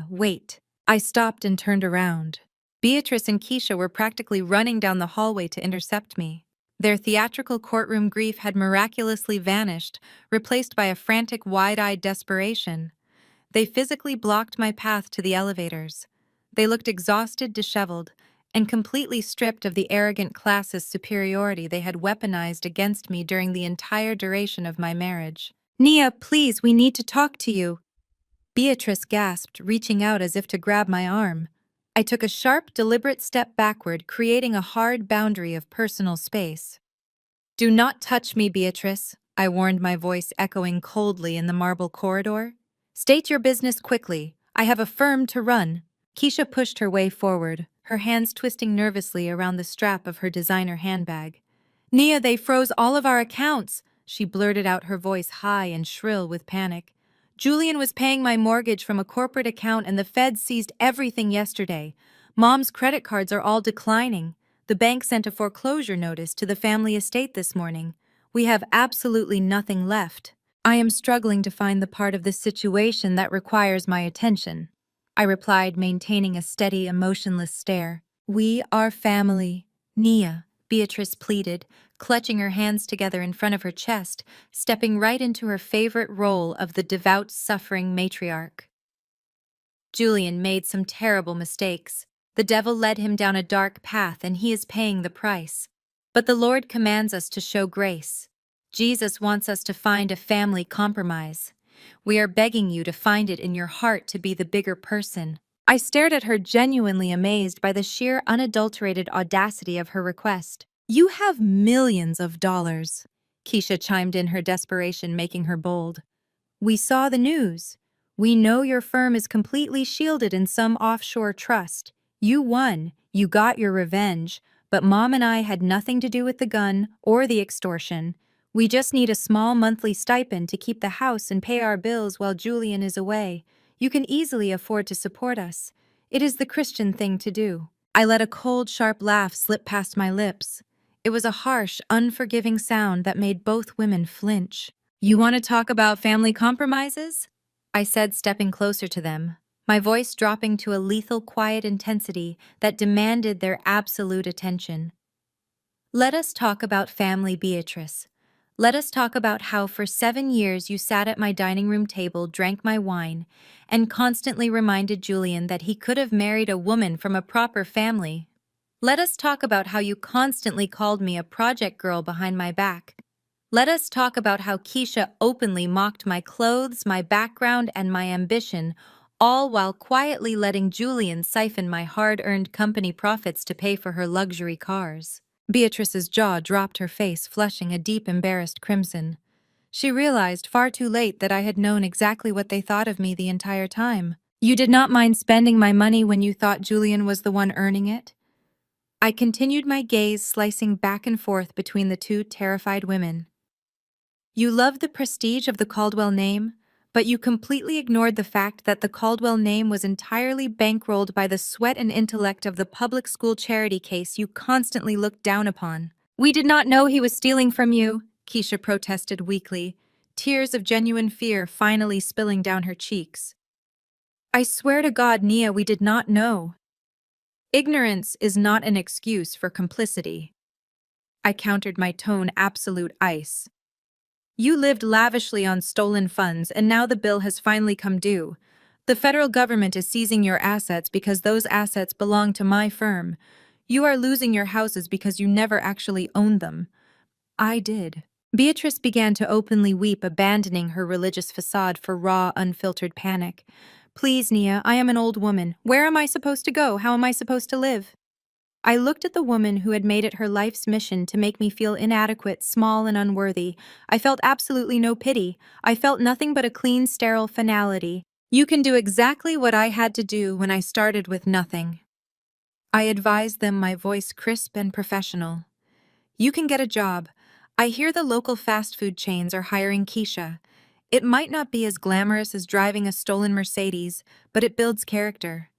[SPEAKER 1] wait. I stopped and turned around. Beatrice and Keisha were practically running down the hallway to intercept me. Their theatrical courtroom grief had miraculously vanished, replaced by a frantic, wide-eyed desperation. They physically blocked my path to the elevators. They looked exhausted, disheveled, and completely stripped of the arrogant classist superiority they had weaponized against me during the entire duration of my marriage. Nia, please, we need to talk to you. Beatrice gasped, reaching out as if to grab my arm. I took a sharp, deliberate step backward, creating a hard boundary of personal space. Do not touch me, Beatrice, I warned, my voice echoing coldly in the marble corridor. State your business quickly. I have a firm to run. Keisha pushed her way forward, her hands twisting nervously around the strap of her designer handbag. Nia, they froze all of our accounts, she blurted out, her voice high and shrill with panic. Julian was paying my mortgage from a corporate account and the feds seized everything yesterday. Mom's credit cards are all declining. The bank sent a foreclosure notice to the family estate this morning. We have absolutely nothing left. I am struggling to find the part of this situation that requires my attention, I replied, maintaining a steady, emotionless stare. We are family, Nia, Beatrice pleaded, clutching her hands together in front of her chest, stepping right into her favorite role of the devout, suffering matriarch. Julian made some terrible mistakes. The devil led him down a dark path and he is paying the price. But the Lord commands us to show grace. Jesus wants us to find a family compromise. We are begging you to find it in your heart to be the bigger person. I stared at her, genuinely amazed by the sheer unadulterated audacity of her request. You have millions of dollars, Keisha chimed in, her desperation making her bold. We saw the news. We know your firm is completely shielded in some offshore trust. You won, you got your revenge, but Mom and I had nothing to do with the gun or the extortion. We just need a small monthly stipend to keep the house and pay our bills while Julian is away. You can easily afford to support us. It is the Christian thing to do. I let a cold, sharp laugh slip past my lips. It was a harsh, unforgiving sound that made both women flinch. You want to talk about family compromises? I said, stepping closer to them, my voice dropping to a lethal, quiet intensity that demanded their absolute attention. Let us talk about family, Beatrice. Let us talk about how for 7 years you sat at my dining room table, drank my wine, and constantly reminded Julian that he could have married a woman from a proper family. Let us talk about how you constantly called me a project girl behind my back. Let us talk about how Keisha openly mocked my clothes, my background, and my ambition, all while quietly letting Julian siphon my hard-earned company profits to pay for her luxury cars. Beatrice's jaw dropped, her face flushing a deep, embarrassed crimson. She realized far too late that I had known exactly what they thought of me the entire time. You did not mind spending my money when you thought Julian was the one earning it? I continued, my gaze slicing back and forth between the two terrified women. You loved the prestige of the Caldwell name, but you completely ignored the fact that the Caldwell name was entirely bankrolled by the sweat and intellect of the public school charity case you constantly looked down upon. We did not know he was stealing from you, Keisha protested weakly, tears of genuine fear finally spilling down her cheeks. I swear to God, Nia, we did not know. Ignorance is not an excuse for complicity. I countered, my tone absolute ice. You lived lavishly on stolen funds, and now the bill has finally come due. The federal government is seizing your assets because those assets belong to my firm. You are losing your houses because you never actually owned them. I did. Beatrice began to openly weep, abandoning her religious facade for raw, unfiltered panic. Please, Nia, I am an old woman. Where am I supposed to go? How am I supposed to live? I looked at the woman who had made it her life's mission to make me feel inadequate, small, and unworthy. I felt absolutely no pity. I felt nothing but a clean, sterile finality. You can do exactly what I had to do when I started with nothing. I advised them, my voice crisp and professional. You can get a job. I hear the local fast food chains are hiring Keisha. It might not be as glamorous as driving a stolen Mercedes, but it builds character.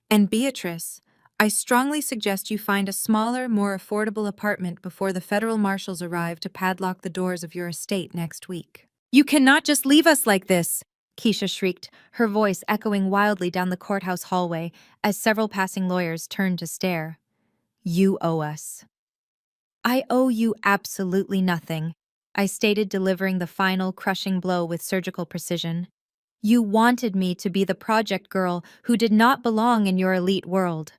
[SPEAKER 1] And Beatrice, I strongly suggest you find a smaller, more affordable apartment before the federal marshals arrive to padlock the doors of your estate next week. You cannot just leave us like this, Keisha shrieked, her voice echoing wildly down the courthouse hallway as several passing lawyers turned to stare. You owe us. I owe you absolutely nothing, I stated, delivering the final crushing blow with surgical precision. You wanted me to be the project girl who did not belong in your elite world.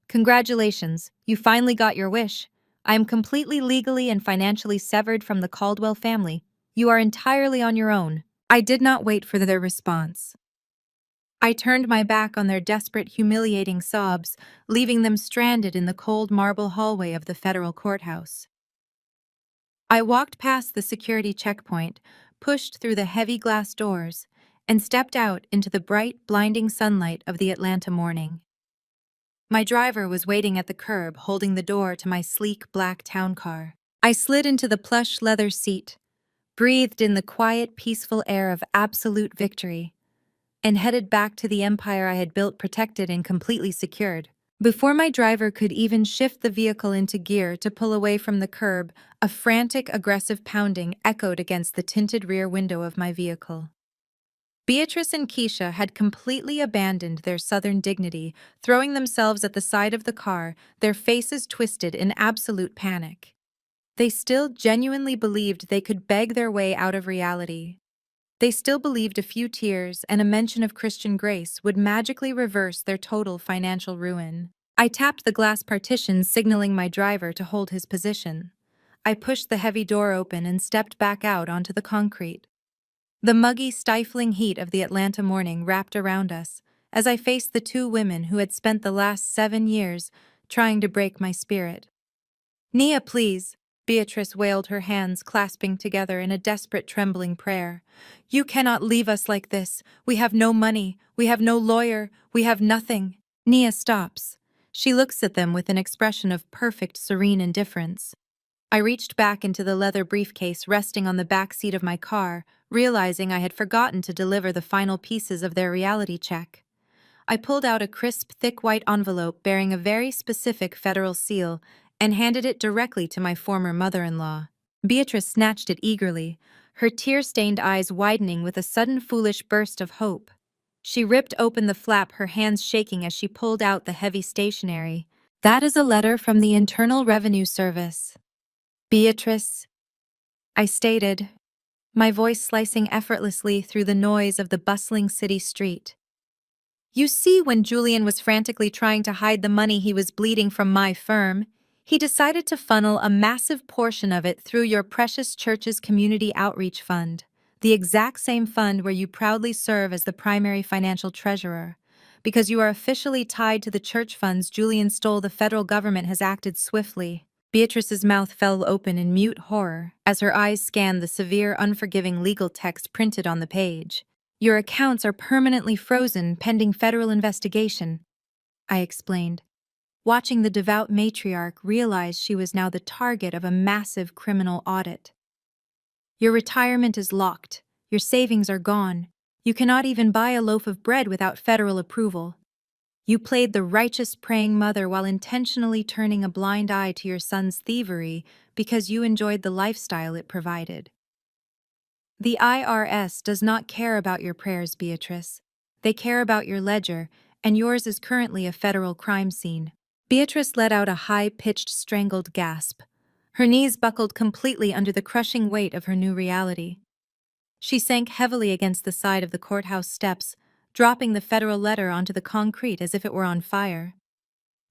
[SPEAKER 1] Congratulations, you finally got your wish. I am completely legally and financially severed from the Caldwell family. You are entirely on your own. I did not wait for their response. I turned my back on their desperate, humiliating sobs, leaving them stranded in the cold marble hallway of the federal courthouse. I walked past the security checkpoint, pushed through the heavy glass doors, and stepped out into the bright, blinding sunlight of the Atlanta morning. My driver was waiting at the curb, holding the door to my sleek black town car. I slid into the plush leather seat, breathed in the quiet, peaceful air of absolute victory, and headed back to the empire I had built, protected and completely secured. Before my driver could even shift the vehicle into gear to pull away from the curb, a frantic, aggressive pounding echoed against the tinted rear window of my vehicle. Beatrice and Keisha had completely abandoned their southern dignity, throwing themselves at the side of the car, their faces twisted in absolute panic. They still genuinely believed they could beg their way out of reality. They still believed a few tears and a mention of Christian grace would magically reverse their total financial ruin. I tapped the glass partition, signaling my driver to hold his position. I pushed the heavy door open and stepped back out onto the concrete. The muggy, stifling heat of the Atlanta morning wrapped around us as I faced the two women who had spent the last 7 years trying to break my spirit. Nia, please, Beatrice wailed, her hands clasping together in a desperate, trembling prayer. You cannot leave us like this. We have no money. We have no lawyer. We have nothing. Nia stops. She looks at them with an expression of perfect, serene indifference. I reached back into the leather briefcase resting on the back seat of my car, realizing I had forgotten to deliver the final pieces of their reality check. I pulled out a crisp, thick white envelope bearing a very specific federal seal and handed it directly to my former mother-in-law. Beatrice snatched it eagerly, her tear-stained eyes widening with a sudden foolish burst of hope. She ripped open the flap, her hands shaking as she pulled out the heavy stationery. That is a letter from the Internal Revenue Service. Beatrice, I stated, my voice slicing effortlessly through the noise of the bustling city street. You see, when Julian was frantically trying to hide the money he was bleeding from my firm, he decided to funnel a massive portion of it through your precious church's community outreach fund, the exact same fund where you proudly serve as the primary financial treasurer. Because you are officially tied to the church funds Julian stole, the federal government has acted swiftly. Beatrice's mouth fell open in mute horror as her eyes scanned the severe, unforgiving legal text printed on the page. Your accounts are permanently frozen pending federal investigation, I explained, watching the devout matriarch realize she was now the target of a massive criminal audit. Your retirement is locked. Your savings are gone. You cannot even buy a loaf of bread without federal approval. You played the righteous praying mother while intentionally turning a blind eye to your son's thievery because you enjoyed the lifestyle it provided. The IRS does not care about your prayers, Beatrice. They care about your ledger, and yours is currently a federal crime scene. Beatrice let out a high-pitched, strangled gasp. Her knees buckled completely under the crushing weight of her new reality. She sank heavily against the side of the courthouse steps, dropping the federal letter onto the concrete as if it were on fire.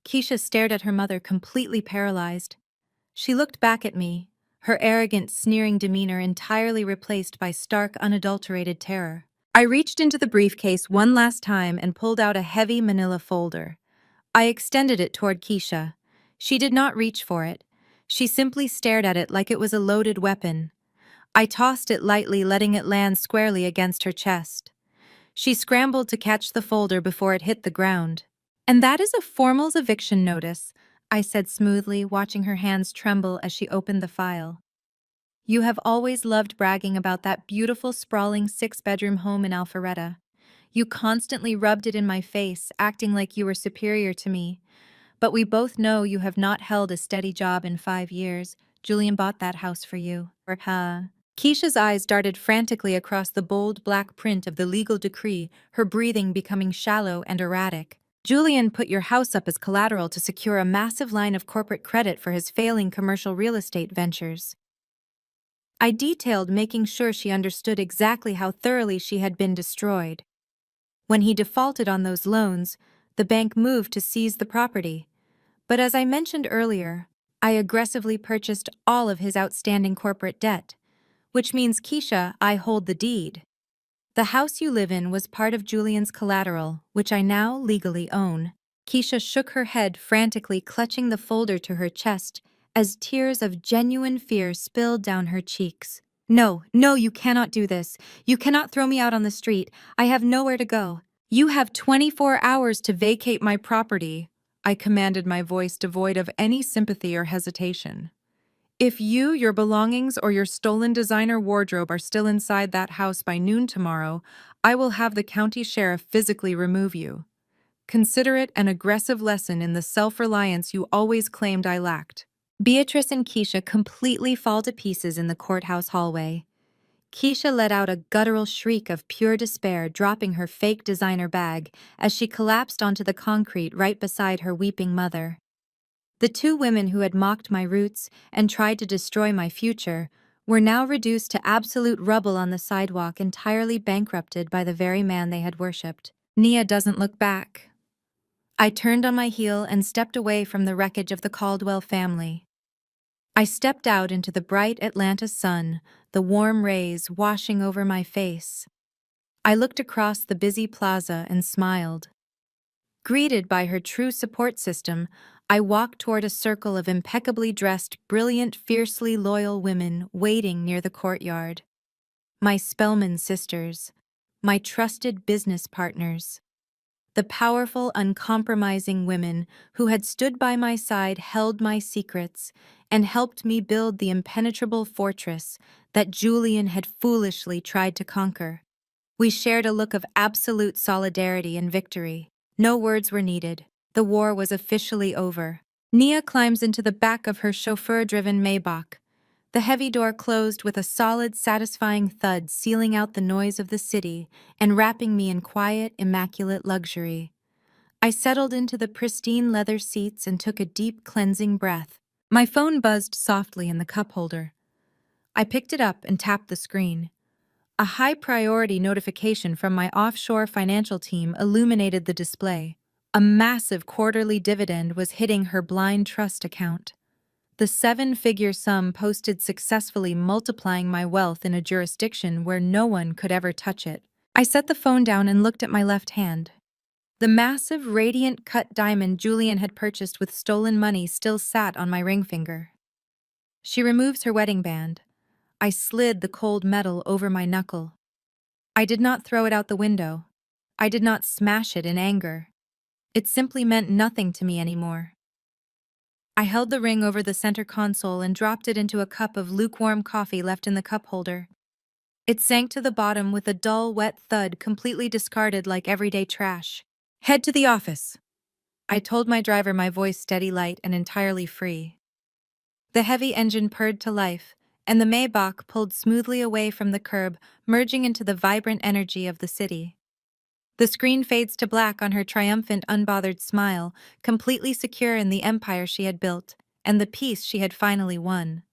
[SPEAKER 1] Keisha stared at her mother, completely paralyzed. She looked back at me, her arrogant, sneering demeanor entirely replaced by stark, unadulterated terror. I reached into the briefcase one last time and pulled out a heavy manila folder. I extended it toward Keisha. She did not reach for it. She simply stared at it like it was a loaded weapon. I tossed it lightly, letting it land squarely against her chest. She scrambled to catch the folder before it hit the ground. "And that is a formal eviction notice," I said smoothly, watching her hands tremble as she opened the file. "You have always loved bragging about that beautiful, sprawling six-bedroom home in Alpharetta. You constantly rubbed it in my face, acting like you were superior to me. But we both know you have not held a steady job in 5 years. Julian bought that house for you." Keisha's eyes darted frantically across the bold black print of the legal decree, her breathing becoming shallow and erratic. "Julian put your house up as collateral to secure a massive line of corporate credit for his failing commercial real estate ventures." I detailed, making sure she understood exactly how thoroughly she had been destroyed. When he defaulted on those loans, the bank moved to seize the property. But as I mentioned earlier, I aggressively purchased all of his outstanding corporate debt, which means, Keisha, I hold the deed. The house you live in was part of Julian's collateral, which I now legally own. Keisha shook her head, frantically clutching the folder to her chest as tears of genuine fear spilled down her cheeks. "No, no, you cannot do this. You cannot throw me out on the street. I have nowhere to go. You have 24 hours to vacate my property," I commanded, my voice devoid of any sympathy or hesitation. "If you, your belongings, or your stolen designer wardrobe are still inside that house by noon tomorrow, I will have the county sheriff physically remove you. Consider it an aggressive lesson in the self-reliance you always claimed I lacked." Beatrice and Keisha completely fall to pieces in the courthouse hallway. Keisha let out a guttural shriek of pure despair, dropping her fake designer bag as she collapsed onto the concrete right beside her weeping mother. The two women who had mocked my roots and tried to destroy my future were now reduced to absolute rubble on the sidewalk, entirely bankrupted by the very man they had worshipped. Nia doesn't look back. I turned on my heel and stepped away from the wreckage of the Caldwell family. I stepped out into the bright Atlanta sun, the warm rays washing over my face. I looked across the busy plaza and smiled. Greeted by her true support system, I walked toward a circle of impeccably dressed, brilliant, fiercely loyal women waiting near the courtyard. My Spellman sisters, my trusted business partners. The powerful, uncompromising women who had stood by my side, held my secrets, and helped me build the impenetrable fortress that Julian had foolishly tried to conquer. We shared a look of absolute solidarity and victory. No words were needed. The war was officially over. Nia climbs into the back of her chauffeur-driven Maybach. The heavy door closed with a solid, satisfying thud, sealing out the noise of the city and wrapping me in quiet, immaculate luxury. I settled into the pristine leather seats and took a deep, cleansing breath. My phone buzzed softly in the cup holder. I picked it up and tapped the screen. A high-priority notification from my offshore financial team illuminated the display. A massive quarterly dividend was hitting her blind trust account. The seven-figure sum posted successfully, multiplying my wealth in a jurisdiction where no one could ever touch it. I set the phone down and looked at my left hand. The massive, radiant cut diamond Julian had purchased with stolen money still sat on my ring finger. She removes her wedding band. I slid the cold metal over my knuckle. I did not throw it out the window. I did not smash it in anger. It simply meant nothing to me anymore. I held the ring over the center console and dropped it into a cup of lukewarm coffee left in the cup holder. It sank to the bottom with a dull, wet thud, completely discarded like everyday trash. "Head to the office," I told my driver, my voice steady, light, and entirely free. The heavy engine purred to life, and the Maybach pulled smoothly away from the curb, merging into the vibrant energy of the city. The screen fades to black on her triumphant, unbothered smile, completely secure in the empire she had built and the peace she had finally won.